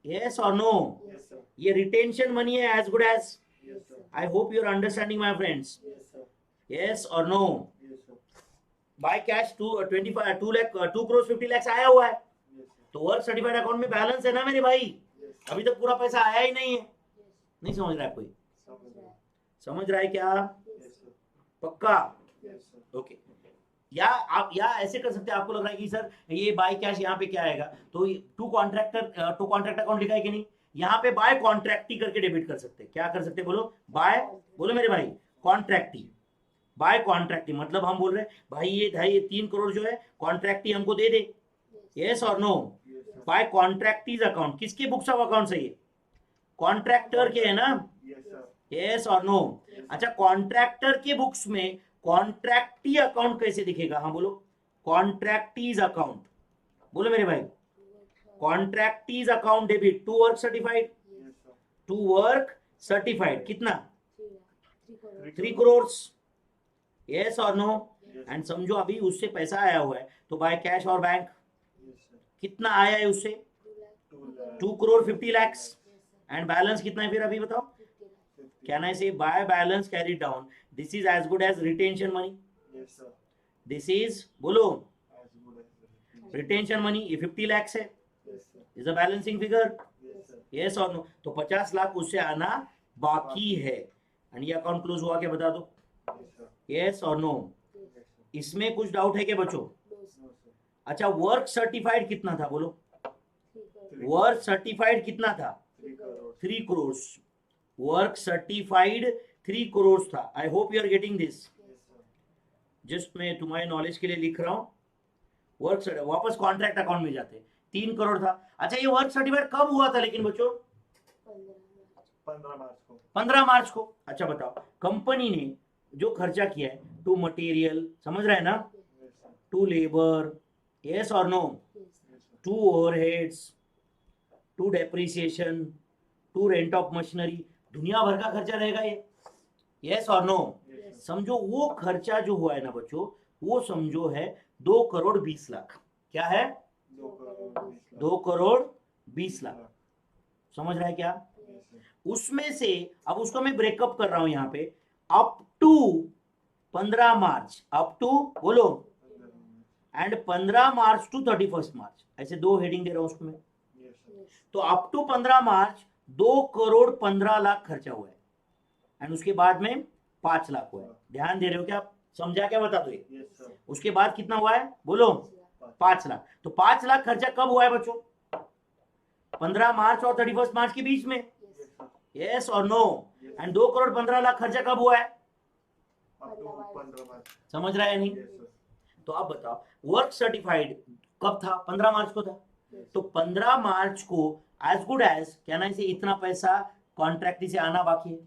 यस और नो? Yes, sir. ये रिटेंशन मनी है as good as. Yes, sir. I hope you are understanding my friends. Yes, sir. Yes और no? Yes, sir. By cash 2 crore 50 lakhs आया हुआ है. Yes, sir. तो work certified account में balance है ना मेरे भाई? Yes, sir. अभी तक पूरा पैसा आया ही नहीं है. नहीं समझ रहा है कोई? समझ रहा है क्या? Yes, sir. पक्का? Yes, sir. ओके. या आप या ऐसे कर सकते हैं, आपको लग रहा है कि सर ये बाय कैश यहाँ पे क्या आएगा, तो टू कॉन्ट्रैक्ट अकाउंट लिखा है कि नहीं, यहाँ पे बाय कॉन्ट्रैक्टी करके डेबिट कर सकते हैं. क्या कर सकते हैं बोलो? बाय बोलो मेरे भाई, कॉन्ट्रैक्टी. बाय कॉन्ट्रैक्टी मतलब हम बोल रहे हैं भाई ये 3 करोड़ जो है कॉन्ट्रैक्टी हमको दे दे. यस और no? Yes, sir. By contractees account. किसके बुक्स ऑफ अकाउंट है ये? कॉन्ट्रैक्टर के है ना? Yes, sir. यस और नो? अच्छा, कॉन्ट्रैक्टर के बुक्स में कॉन्ट्रैक्टी अकाउंट कैसे दिखेगा? हाँ बोलो, कॉन्ट्रैक्टीज अकाउंट. बोलो मेरे भाई, contractees account debit to work certified, Yes, sir. To work certified. कितना? 3 3 करोड़. यस और नो? Yes, एंड समझो अभी उससे पैसा आया हुआ है, तो बाय कैश और बैंक yes, sir. कितना आया है उससे? 2 lakh. 2 crore 50 lakhs. And balance कितना है फिर अभी बताओ? 50. Can I say by balance carry down, this is as good as retention money. Yes, sir. This is बोलो As good as the retention money. ये 50 lakhs है, Yes, sir. Is a balancing figure. Yes, sir. Yes और no? तो 50 लाख उससे आना बाकी है. And ये अकाउंट क्लोज हुआ क्या बता दो? Yes, sir. यस और नो? Yes, sir. इसमें कुछ डाउट है क्या बच्चों? No, sir. अच्छा, वर्क सर्टिफाइड कितना था बोलो? 3 वर्क सर्टिफाइड कितना था? 3 crores. 3 crore. Work certified 3 crore था। I hope you are getting this. Yes, sir. Just मैं तुम्हारे नॉलेज के लिए लिख रहा हूँ। वर्क वापस कॉन्ट्रैक्ट अकाउंट में जाते, 3 करोड़ था। अच्छा, ये वर्क सर्टिफाइड कब हुआ था लेकिन बच्चों? 15 मार्च को। 15 मार्च को। अच्छा बताओ, कंपनी ने जो खर्चा किया है टू मटेरियल, समझ रहे हैं ना, Yes, sir. To labour, yes और no, Yes, sir. To overheads, to depreciation, to rent of machinery, दुनिया भर का खर्चा रहेगा ये, यस और नो। Yes, sir. समझो वो खर्चा जो हुआ है ना बच्चों, वो समझो है 2 करोड़ 20 लाख। क्या है? 2 करोड़ 20 लाख। 2 करोड़ 20 लाख। समझ रहा है क्या? Yes, sir. उसमें से अब उसको मैं ब्रेकअप कर रहा हूं यहाँ पे, up to 15 March, up to बोलो, 15 मार्च। एंड 15 मार्च टू 31 मार्च, ऐसे 2 हेडिंग दे रहा हूं उसको मैं। Yes, sir. तो अप टू 15 मार्च 2 करोड़ 15 लाख खर्चा हुआ है, एंड उसके बाद में 5 लाख हुआ है। ध्यान दे रहे हो क्या? समझा क्या? बता दो ये। Yes, sir. उसके बाद कितना हुआ है बोलो? 5 लाख। तो 5 लाख खर्चा कब हुआ है बच्चों? 15 मार्च और 31 मार्च के बीच में, Yes, sir. यस और no. Yes. And 2 crore 15 lakh खर्चा कब हुआ है? Up to 15 मार्च। समझ रहा है नहीं? Yes, sir. तो आप बताओ, वर्क सर्टिफाइड कब था? 15 मार्च को था। तो 15 मार्च को एज गुड एज कहना इसे इतना पैसा कॉन्ट्रैक्ट से आना बाकी है।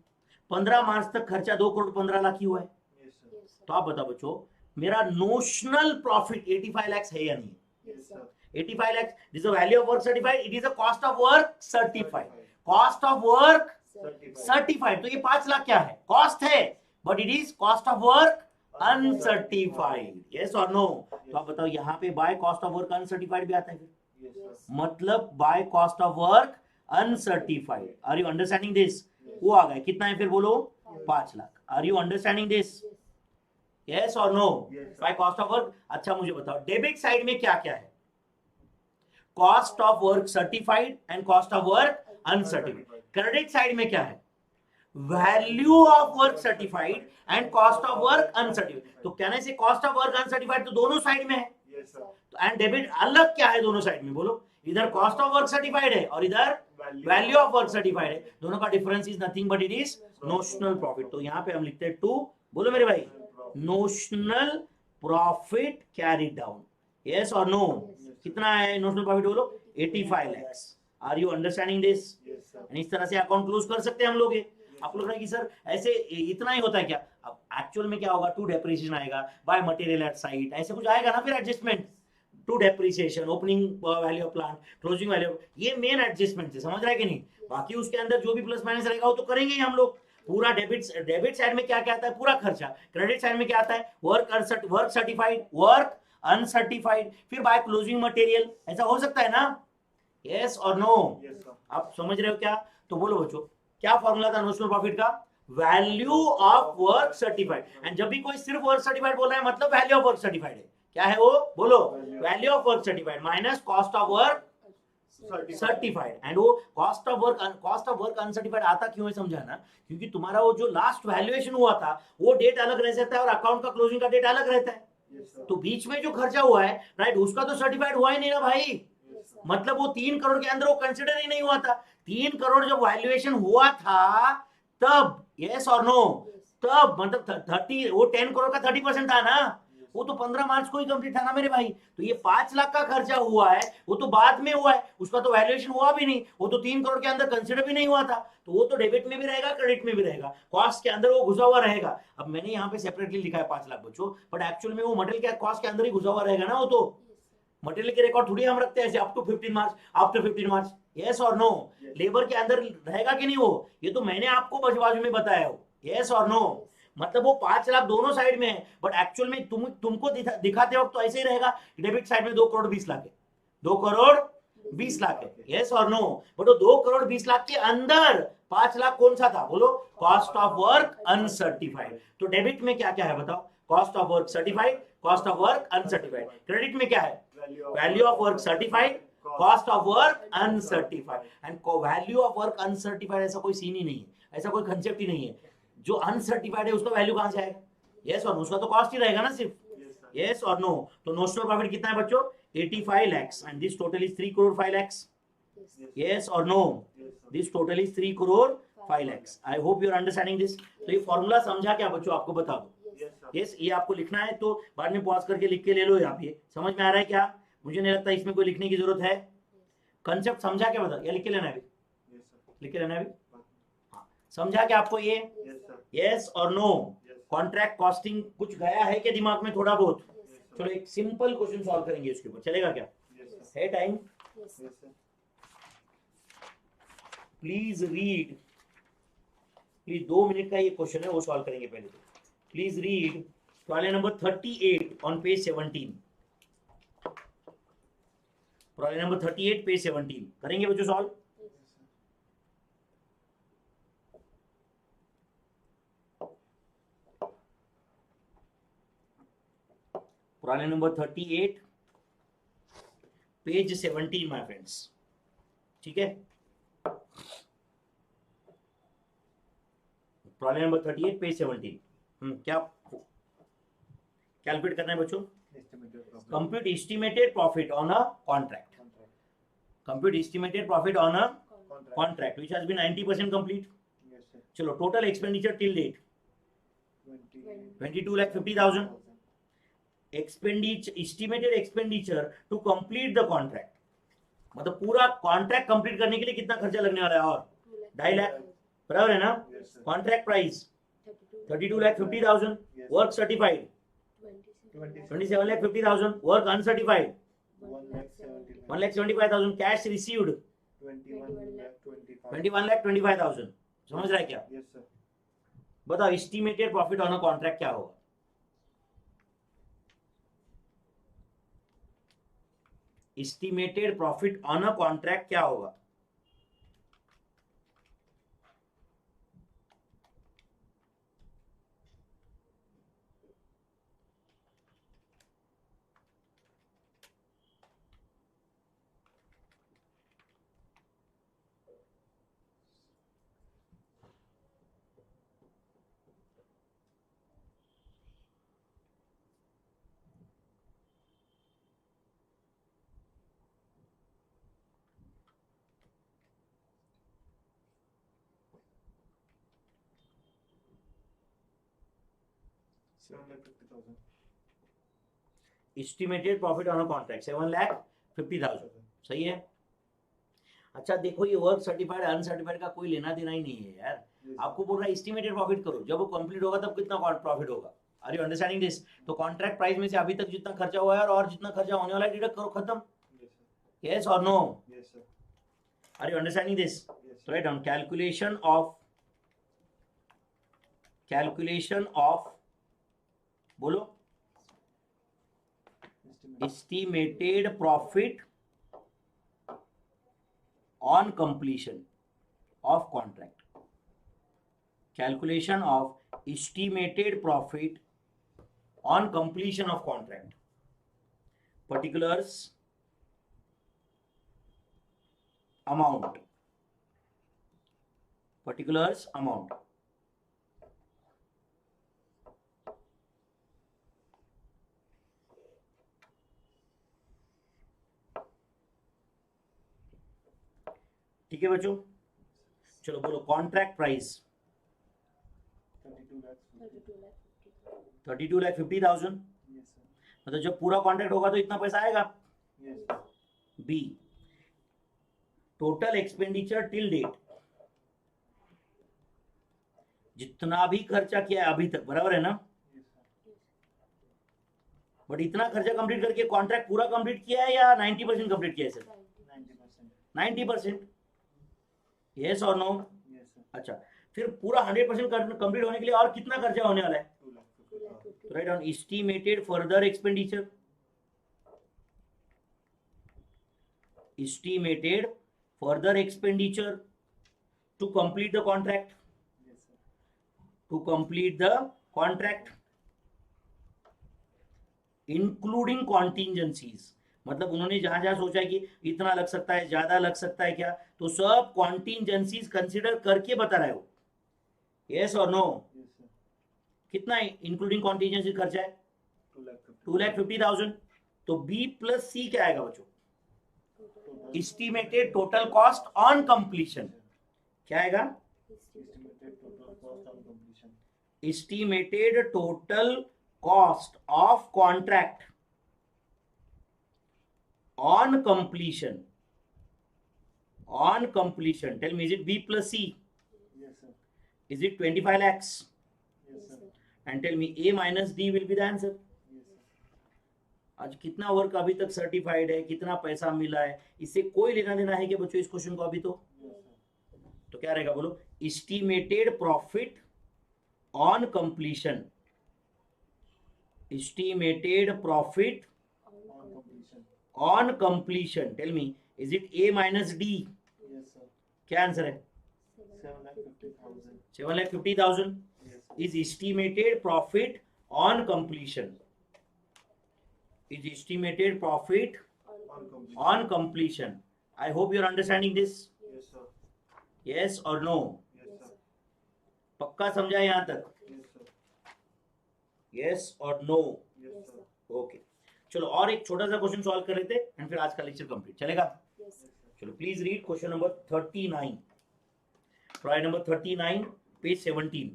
15 मार्च तक खर्चा 2 करोड़ 15 लाख ही हुआ है। Yes, sir. तो आप बताओ बच्चों, मेरा नोशनल प्रॉफिट 85 लाख है या नहीं? Yes, sir. 85 lakhs. This is the value of work certified. It is the cost of work certified. Cost of work certified. तो ये 5 लाख क्या है? Cost है, but it is cost of work uncertified. Yes or no? तो आप बताओ, यहाँ पे by cost of work uncertified भी आता है फिर। Yes, sir. मतलब by cost of work uncertified. Are you understanding this? वो आ गया, कितना है फिर बोलो? 5 lakh. Are you understanding this? Yes or no? Yes, sir. By cost of work। अच्छा मुझे बताओ, डेबिट साइड में क्या क्या है? Cost of work certified and cost of work uncertified. Credit side में क्या है? Value of work certified and cost of work uncertified. तो कहने से कॉस्ट ऑफ वर्क अनसर्टिफाइड तो दोनों साइड में है। Yes, sir. तो एंड डेबिट अलग क्या है दोनों साइड में बोलो? इधर कॉस्ट ऑफ वर्क सर्टिफाइड है और इधर वैल्यू ऑफ वर्क सर्टिफाइड है। दोनों का difference is nothing but it is notional profit. तो यहाँ पे हम लिखते हैं 2, बोलो मेरे भाई, notional profit carry down. Yes और नो? कितना है नोशनल प्रॉफिट बोलो? 85 lakhs। Are you understanding this? Yes, sir. इस तरह से अकाउंट क्लोज कर सकते हैं हम लोग ये। आपको लग रहा है कि सर ऐसे इतना ही होता है क्या? अब एक्चुअल में क्या होगा? टू डेप्रिसिएशन आएगा, बाय मटेरियल एट साइट, ऐसे कुछ आएगा ना फिर adjustment. To depreciation, opening value of plant, closing value, ये मेन एडजस्टमेंट है। समझ रहा है कि नहीं? बाकी उसके अंदर जो भी प्लस माइनस रहेगा वो तो करेंगे ही हम लोग। पूरा डेबिट साइड में क्या क्या आता है? पूरा खर्चा। क्रेडिट साइड में क्या आता है? वर्क सर्टिफाइड, वर्क अनसर्टिफाइड, फिर बाय क्लोजिंग मटेरियल। ऐसा हो सकता है ना? यस और नो? Yes, sir. आप समझ रहे हो क्या? तो बोलो बच्चों, क्या फॉर्मूला था नोशनल प्रॉफिट का? Value of work certified. And जब भी कोई सिर्फ वर्क सर्टिफाइड बोल रहा है मतलब वैल्यू ऑफ वर्क सर्टिफाइड है। क्या है वो? बोलो, value of work certified minus cost of work certified. And वो कॉस्ट ऑफ वर्क अनसर्टिफाइड आता क्यों है समझा ना? क्योंकि तुम्हारा वो जो लास्ट वैल्यूएशन हुआ था वो डेट अलग रह सकता है और अकाउंट का क्लोजिंग का डेट अलग रहता है। Yes, sir. तो बीच में जो खर्चा हुआ है, राइट, उसका तो सर्टिफाइड हुआ ही नहीं ना भाई। Yes, sir. मतलब वो 3 करोड़ के अंदर वो कंसिडर ही नहीं हुआ था। 3 करोड़ जब वैल्यूएशन हुआ था तब, यस और नो? तब मतलब 30, वो 10 करोड़ का 30% था ना, वो तो 15 मार्च को ही कंप्लीट था ना मेरे भाई। तो ये 5 लाख का खर्चा हुआ है वो तो बाद में हुआ है, उसका तो वैल्यूएशन हुआ भी नहीं, वो तो 3 करोड़ के अंदर कंसिडर भी नहीं हुआ था। तो वो तो डेबिट में भी रहेगा, क्रेडिट में भी रहेगा, कॉस्ट के अंदर वो घुसा हुआ रहेगा। अब मैंने यहाँ पे सेपरेटली लिखा है 5 लाख बच्चों, बट एक्चुअल में वो मटेरियल के कॉस्ट के अंदर ही घुसा हुआ रहेगा ना। वो तो मटेरियल के रिकॉर्ड थोड़ी हम रखते हैं ऐसे up to 15 March, after 15 March. Yes और नो? लेबर के अंदर रहेगा कि नहीं वो? ये तो मैंने आपको बाजू में बताया हो। यस और नो? मतलब वो 5 लाख दोनों साइड में है, बट एक्चुअल में तुमको दिखाते वक्त तो ऐसे ही रहेगा। डेबिट साइड में 2 करोड़ 20 लाख है, 2 करोड़ 20 लाख है। यस और नो? बट वो 2 करोड़ 20 लाख के अंदर 5 लाख कौन सा था बोलो? Cost of work uncertified. तो डेबिट में क्या क्या है बताओ? Cost of work certified, cost of work uncertified. Credit में क्या है? Value of work certified, cost of work uncertified. And value of work uncertified ऐसा कोई सीन ही नहीं है, ऐसा कोई कंसेप्ट ही नहीं है। जो अनसर्टिफाइड है उसका वैल्यू कहां से आएगा? यस और नो? उसका तो कॉस्ट ही रहेगा ना सिर्फ। यस और नो? तो नोशनल प्रॉफिट कितना है बच्चों? 85 lakhs and this total is 3 crore 5 lakhs. Yes or no? This total is 3 crore 5 lakhs. I hope you are understanding this. तो ये फॉर्मूला समझा क्या बच्चों, आपको बता दो. Yes. यस, ये आपको लिखना है तो बाद में पॉज करके लिख के ले लो. यहाँ पे समझ में आ रहा है क्या? मुझे नहीं लगता इसमें कोई लिखने की जरूरत है. कंसेप्ट समझा क्या बता, या लिख के लेना है अभी? लिख के लेना है अभी. हाँ, समझा क्या आपको ये? यस और नो. कॉन्ट्रैक्ट कॉस्टिंग कुछ गया है क्या दिमाग में थोड़ा बहुत? Yes, sir. चलो एक सिंपल क्वेश्चन सॉल्व करेंगे उसके ऊपर, चलेगा क्या? है time? Yes, sir. Please read. Please 2 minute का ये क्वेश्चन है, वो सॉल्व करेंगे पहले तो. Please read problem number 38 on page 17. Problem number 38 page 17 करेंगे बच्चों solve. Problem number 38 page 17 my friends. ठीक है, प्रॉब्लम नंबर 38 पेज 17. क्या कैलकुलेट करना है बच्चों? Compute estimated profit on a contract. Compute estimated profit on a contract which has been 90% complete. चलो total expenditure till date 22,50,000. Estimated expenditure to complete the contract, मतलब पूरा contract complete करने के लिए कितना खर्चा लगने वाला है? और 2.5 लाख, बराबर है ना? Contract price 32,50,000. Work certified 27,50,000. Work uncertified 1,75,000. Cash received 21,25,000. समझ रहा है क्या? बताओ estimated profit on a contract क्या होगा? Estimated profit on a contract क्या होगा? Estimated profit on a contract 7,50,000. सही है. अच्छा देखो, ये वर्क सर्टिफाइड अनसर्टिफाइड का कोई लेना देना ही नहीं है यार. आपको बोल रहा है एस्टिमेटेड प्रॉफिट करो, जब वो कंप्लीट होगा तब कितना प्रॉफिट होगा. Are you understanding this? तो कॉन्ट्रैक्ट प्राइस में से अभी तक जितना खर्चा हुआ है और जितना खर्चा होने वाला है डिडक्ट करो, खत्म. यस और no? Are you understanding this? Write down calculation of बोलो estimated profit on completion of contract. Calculation of estimated profit on completion of contract. Particulars amount. ठीक है बच्चों, चलो बोलो कॉन्ट्रैक्ट प्राइस 32,50,000. मतलब जब पूरा कॉन्ट्रैक्ट होगा तो इतना पैसा आएगा. B total expenditure till date, जितना भी खर्चा किया है अभी तक, बराबर है ना? बट इतना खर्चा कंप्लीट करके कॉन्ट्रैक्ट पूरा कंप्लीट किया है या 90% कंप्लीट किया है सर? 90%. यस और नो? अच्छा, फिर पूरा 100% कंप्लीट होने के लिए और कितना खर्चा होने वाला है? Right on estimated further expenditure. Estimated further expenditure to complete the contract. Including contingencies, मतलब उन्होंने जहां जहां सोचा है कि इतना लग सकता है, ज्यादा लग सकता है क्या, तो सब कॉन्टिंजेंसीज कंसीडर करके बता रहा है वो. यस और नो? कितना इंक्लूडिंग कॉन्टिंजेंसी खर्चा है? 2,50,000. तो बी प्लस सी क्या आएगा बच्चों? Estimated total cost on completion. क्या आएगा? Estimated total cost estimated total cost on completion. of contract on completion. On completion, tell me, is it B plus C? Yes, sir. Is it 25 lakhs? Yes, sir. And tell me, A minus D will be the answer. Yes, sir. आज कितना work अभी तक certified है, कितना पैसा मिला है, इससे कोई लेना देना है क्या बच्चों इस क्वेश्चन को अभी? तो क्या रहेगा बोलो? Estimated profit on completion. Estimated profit On completion. On completion. Tell me, is it A minus D? Yes, sir. क्या आंसर है? 7,50,000. 7,50,000 Yes, sir. is estimated profit on completion. Is estimated profit On completion. on completion. I hope you are understanding this. Yes, sir. Yes or no? Yes, sir. पक्का समझा यहाँ तक? Yes, sir. Yes or no? Yes, sir. Okay. चलो और एक छोटा सा question solve कर लेते हैं एंड फिर आज का लेक्चर कंप्लीट चलेगा. Yes, sir. चलो please read question number 39. Try number 39 page 17.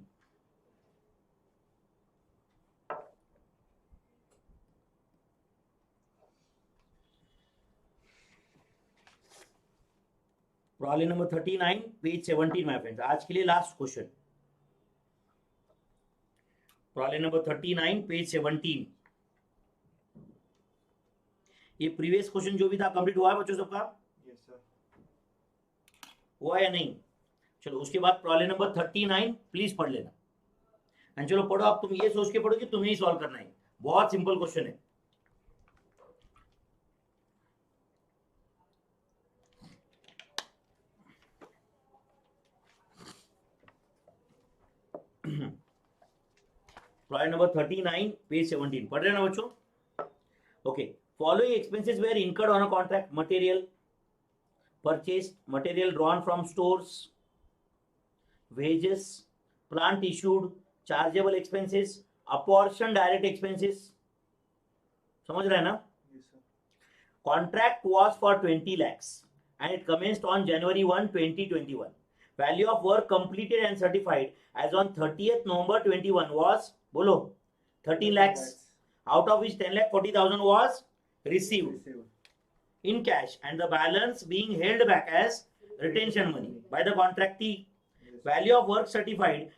Problem number 39 page 17 my friends. आज के लिए last question. Problem number 39 page 17. ये प्रीवियस क्वेश्चन जो भी था कंप्लीट हुआ है बच्चों सबका? Yes, sir. हुआ या नहीं? चलो उसके बाद प्रॉब्लम नंबर 39 प्लीज पढ़ लेना. एंड चलो पढ़ो. अब तुम ये सोच के पढ़ो कि तुम्हें ही सॉल्व करना है. बहुत सिंपल क्वेश्चन है. प्रॉब्लम नंबर 39 पेज 17 पढ़ रहे ना बच्चों? Okay. Following expenses were incurred on a contract. Material purchased, material drawn from stores, wages, plant issued, chargeable expenses, apportioned direct expenses. समझ रहे हैं ना? Yes, sir. Contract was for 20 lakhs and it commenced on January 1, 2021. Value of work completed and certified as on 30th November 21 was, बोलो, 13 lakhs, out of which 10,40,000 was received Received. in cash and the balance being held back as retention money by the contractee. Yes, sir. Value of work certified,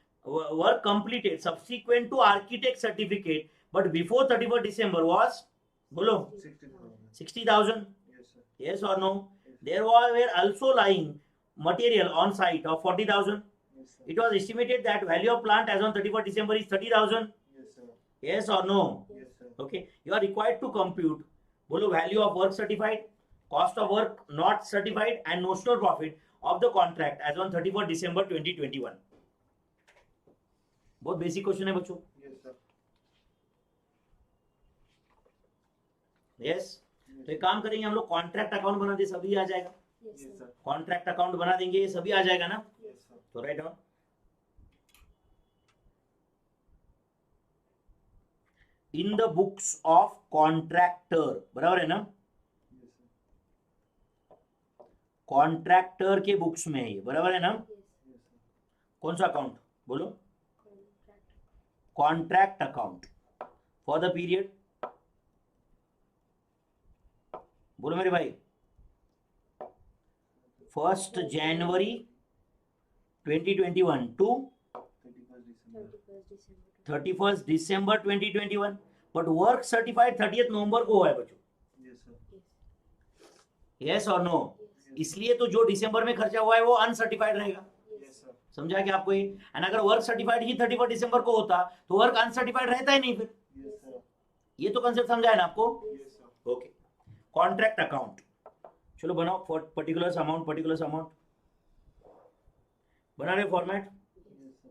work completed subsequent to architect certificate but before 31st December was, bolo, 60,000. 60,000. Yes, sir. Yes or no? Yes, sir. There were also lying material on site of 40,000. Yes, sir. It was estimated that value of plant as on 31st December is 30,000. Yes, sir. Yes or no? Yes, sir. Okay. You are required to compute, bolo, value of work certified, cost of work not certified and notional profit of the contract as on 31st December 2021. बहुत basic question है बच्चों. Yes, sir. Yes. तो एक काम करेंगे हम लोग, contract account बना दे, सभी आ जाएगा. Yes, sir. कॉन्ट्रैक्ट अकाउंट बना देंगे, सभी आ जाएगा ना? Yes, sir. तो write down. In the books of contractor, बराबर है ना? Yes, sir. कॉन्ट्रैक्टर के बुक्स में है ये, बराबर है ना? Yes, sir. कौन सा अकाउंट बोलो? Contract. Contract account for the period, बोलो मेरे भाई, 1st January 2021 to 31st December. 31st December 2021. But work certified 30th नवंबर को हुआ है बच्चों. Yes, sir. Yes. यस और नो? Yes, इसलिए तो जो दिसंबर में खर्चा हुआ है वो अनसर्टिफाइड रहेगा. Yes, sir. समझा क्या आपको ये? एंड अगर वर्क सर्टिफाइड ही 31 दिसंबर को होता तो वर्क अनसर्टिफाइड रहता ही नहीं फिर. Yes, sir. ये तो कंसेप्ट समझा है ना आपको? Yes, sir. Okay. Contract account, चलो बनाओ. फॉर पर्टिकुलर अमाउंट बना रहे format. Yes, sir.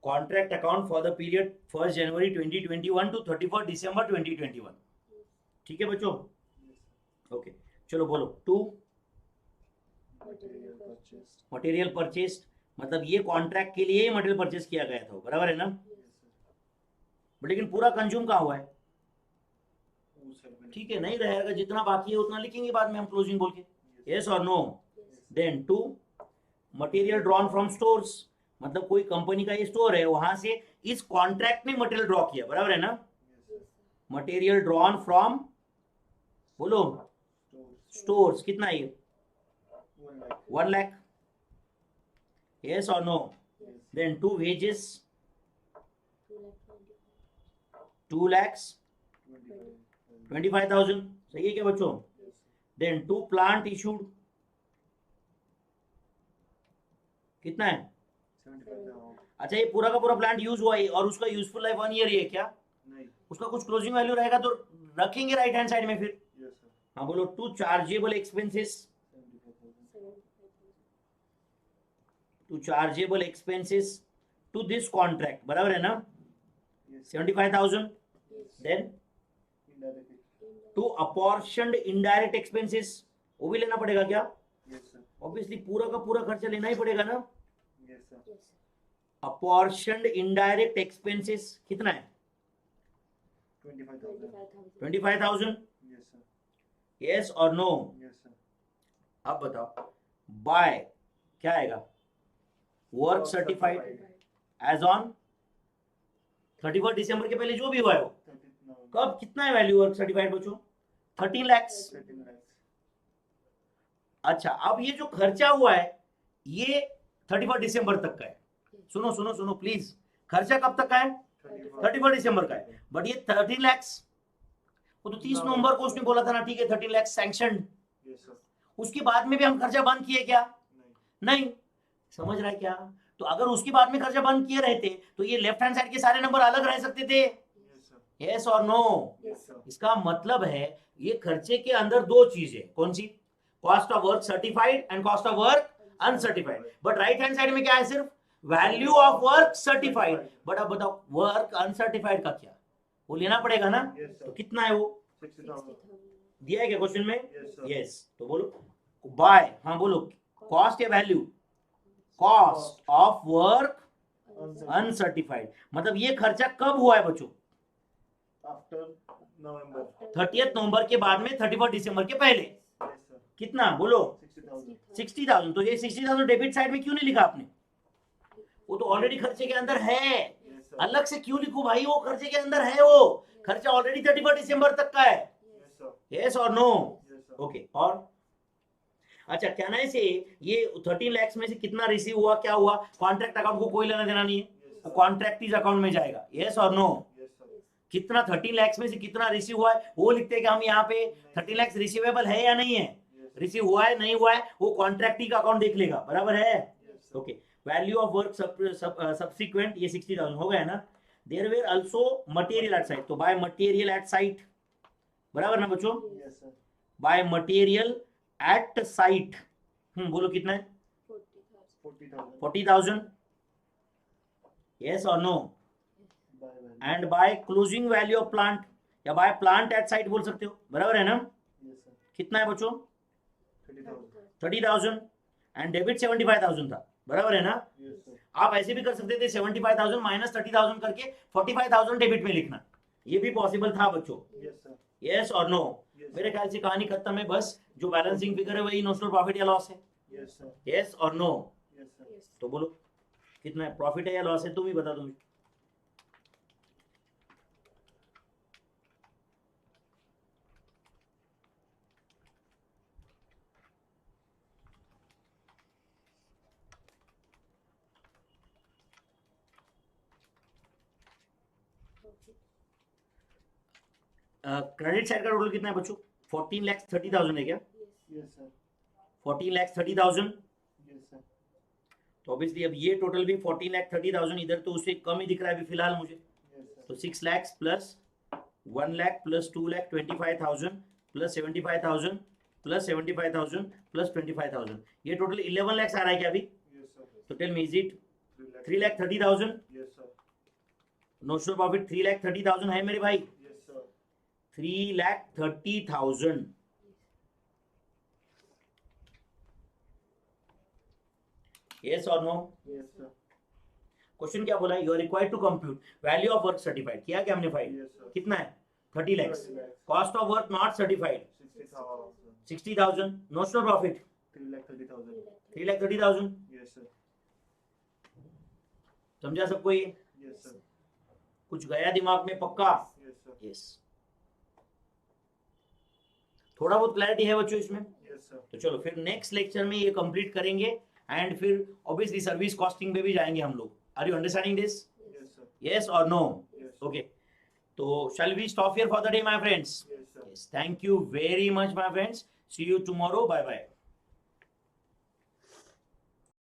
Contract account for the period 1 January 2021 to 31 December 2021. ठीक है बच्चों? Yes, sir. ओके चलो बोलो. To Material purchased. Material purchased, मतलब ये कॉन्ट्रैक्ट के लिए ही मटेरियल परचेस किया गया था, बराबर है ना? Yes, sir. बट लेकिन पूरा कंज्यूम कहाँ हुआ है? Who shall be- ठीक है, नहीं रहेगा, जितना बाकी है उतना लिखेंगे बाद में हम क्लोजिंग बोल के. Yes, यस और no? yes, then to material drawn from stores, मतलब कोई कंपनी का ये स्टोर है, वहां से इस कॉन्ट्रैक्ट में मटेरियल ड्रॉ किया, बराबर है ना? yes, sir. Material drawn from, बोलो, Stores. स्टोर्स. कितना है ये? 1 lakh. 1 लाख. यस और no? Yes. Then to wages 2 lakhs 25. 25,000. सही है क्या बच्चों? Yes, sir. Then to plant issued, कितना है? 75,000. अच्छा ये पूरा का पूरा प्लांट यूज हुआ है और उसका यूजफुल लाइफ 1 ईयर ही है क्या? नहीं. उसका कुछ क्लोजिंग वैल्यू रहेगा तो रखेंगे राइट हैंड साइड में फिर. Yes, sir. हाँ बोलो. To chargeable expenses, 75,000. To chargeable expenses to this contract, बराबर है ना? Yes. 75,000. Yes. Then Indirectly. To apportioned indirect expenses, वो भी लेना पड़ेगा क्या? Yes, sir. ऑब्वियसली पूरा का पूरा खर्चा लेना ही पड़ेगा ना. Yes, sir. अपॉर्शनड इनडायरेक्ट एक्सपेंसेस कितना है? 25,000. 25,000. Yes, sir. यस और नो? Yes, sir. अब बताओ. बाय क्या आएगा? वर्क सर्टिफाइड एज ऑन 31 दिसंबर के पहले जो भी हुआ है वो. 39. कब कितना है वैल्यू वर्क सर्टिफाइड बच्चों? 13 lakhs. 13 lakhs. अच्छा अब ये जो खर्चा हुआ है ये 31 दिसंबर तक का है. सुनो सुनो सुनो प्लीज. खर्चा कब तक का है? 31 दिसंबर का है. बट ये 13 lakhs, वो तो 30 नवंबर को उसने बोला था ना. ठीक है 13 lakhs सैंक्शनड. Yes, sir. उसके बाद में भी हम खर्चा बंद किए क्या? नहीं. नहीं. समझ रहा है क्या? तो अगर उसके बाद में खर्चा बंद किए रहते तो ये लेफ्ट हैंड साइड के सारे नंबर अलग रह सकते थे. Yes, sir. यस और नो? Yes, sir. इसका मतलब है ये खर्चे के अंदर दो चीजें. कौन सी? Cost of work certified and cost of work uncertified. But right hand side में क्या है? सिर्फ value of work certified. But अब बताओ वर्क अनसर्टिफाइड का क्या? वो लेना पड़ेगा ना. Yes, sir. तो कितना है वो? 60,000. दिया है क्या क्वेश्चन में? Yes, sir. यस. तो बोलो बाय. हाँ बोलो. कॉस्ट या value? Cost of work uncertified. मतलब ये खर्चा कब हुआ है बच्चों? After November. 30 नवंबर के बाद में 31 दिसंबर के पहले. Yes, sir. कितना बोलो? 60,000. 60,000. तो ये 60,000 डेबिट साइड में क्यों नहीं लिखा आपने? वो तो ऑलरेडी खर्चे के अंदर है. Yes, sir. अलग से क्यों लिखूं भाई? वो खर्चे के अंदर है. वो खर्चा ऑलरेडी 31 दिसंबर तक का है. Yes, sir. यस और नो? Yes, sir. ओके. और अच्छा कहना है से ये 13 lakhs में से कितना रिसीव हुआ, क्या हुआ? कॉन्ट्रैक्ट अकाउंट को कोई लेना देना नहीं है. Yes, वो sir. कॉन्ट्रैक्टीज अकाउंट में जाएगा. यस और नो? Yes, sir. कितना 13 lakhs में से कितना रिसीव हुआ है वो लिखते हैं कि हम यहाँ पे 13 lakhs रिसीवेबल है या नहीं है. Yes, sir. रिसीव हुआ है नहीं हुआ है वो कॉन्ट्रैक्टी का अकाउंट देख लेगा. बराबर है? Yes, sir. Okay. Value of work subsequent ये 60,000 हो गया ना. There were also material at site. तो बाय मटेरियल एट साइट, बराबर ना बच्चों? Yes, sir. By material at site. बोलो कितना है? 40,000. 40,000. यस और no? By value. And by closing value of plant या बाय प्लांट एट साइट बोल सकते हो. बराबर है ना? Yes, sir. कितना है बच्चों? 30,000. 30,000. एंड डेबिट 75,000 था. बराबर है ना? Yes, sir. आप ऐसे भी कर सकते थे 75,000 माइनस 30,000 करके 45,000 डेबिट में लिखना. ये भी पॉसिबल था बच्चों. Yes, sir. यस और नो? Yes, मेरे sir. ख्याल से कहानी खत्म है. बस जो बैलेंसिंग फिगर है वही नोशनल प्रॉफिट या लॉस है. Yes, sir. यस और नो? Yes, sir. तो बोलो कितना है? प्रॉफिट है या लॉस है? तुम ही बता दो. क्रेडिट साइड का टोटल कितना है बच्चों? 14,30,000 है क्या? Yes, sir. 14,30,000. Yes, sir. तो ऑब्वियसली अब ये टोटल भी 14,30,000 इधर तो उससे कम ही दिख रहा है अभी फिलहाल मुझे. Yes, sir. तो 6 lakhs plus 1 lakh plus 2 lakh 25,000 plus 75,000 plus 75,000 plus 25,000. ये टोटल 11 lakhs आ रहा है क्या अभी? Yes, sir. तो tell me is it? 3 3,30,000 Yes, sir. Notional profit 3,30,000 है मेरे भाई. Yes, sir. 3,30,000. Yes or no? Yes, sir. Question क्या बोला? You are required to compute value of work certified. किया क्या हमने फाइल? Yes, sir. कितना है? 30 lakhs. 30 lakhs. Cost of work not certified 60,000. 60,000. Notional profit 3,30,000. 3,30,000. Yes, sir. समझा सबको ये? Yes, sir. कुछ गया दिमाग में पक्का? Yes, sir. यस. थोड़ा बहुत क्लैरिटी है बच्चों इसमें? Yes, sir. तो चलो फिर नेक्स्ट लेक्चर में ये कंप्लीट करेंगे एंड फिर ऑब्वियसली सर्विस कॉस्टिंग पे भी जाएंगे हम लोग. Are you understanding this? Yes, sir. Yes और नो? Yes. ओके. तो shall we stop here for the day, my friends? Yes, sir. Yes. Thank you very much, my friends. See you tomorrow. Bye bye.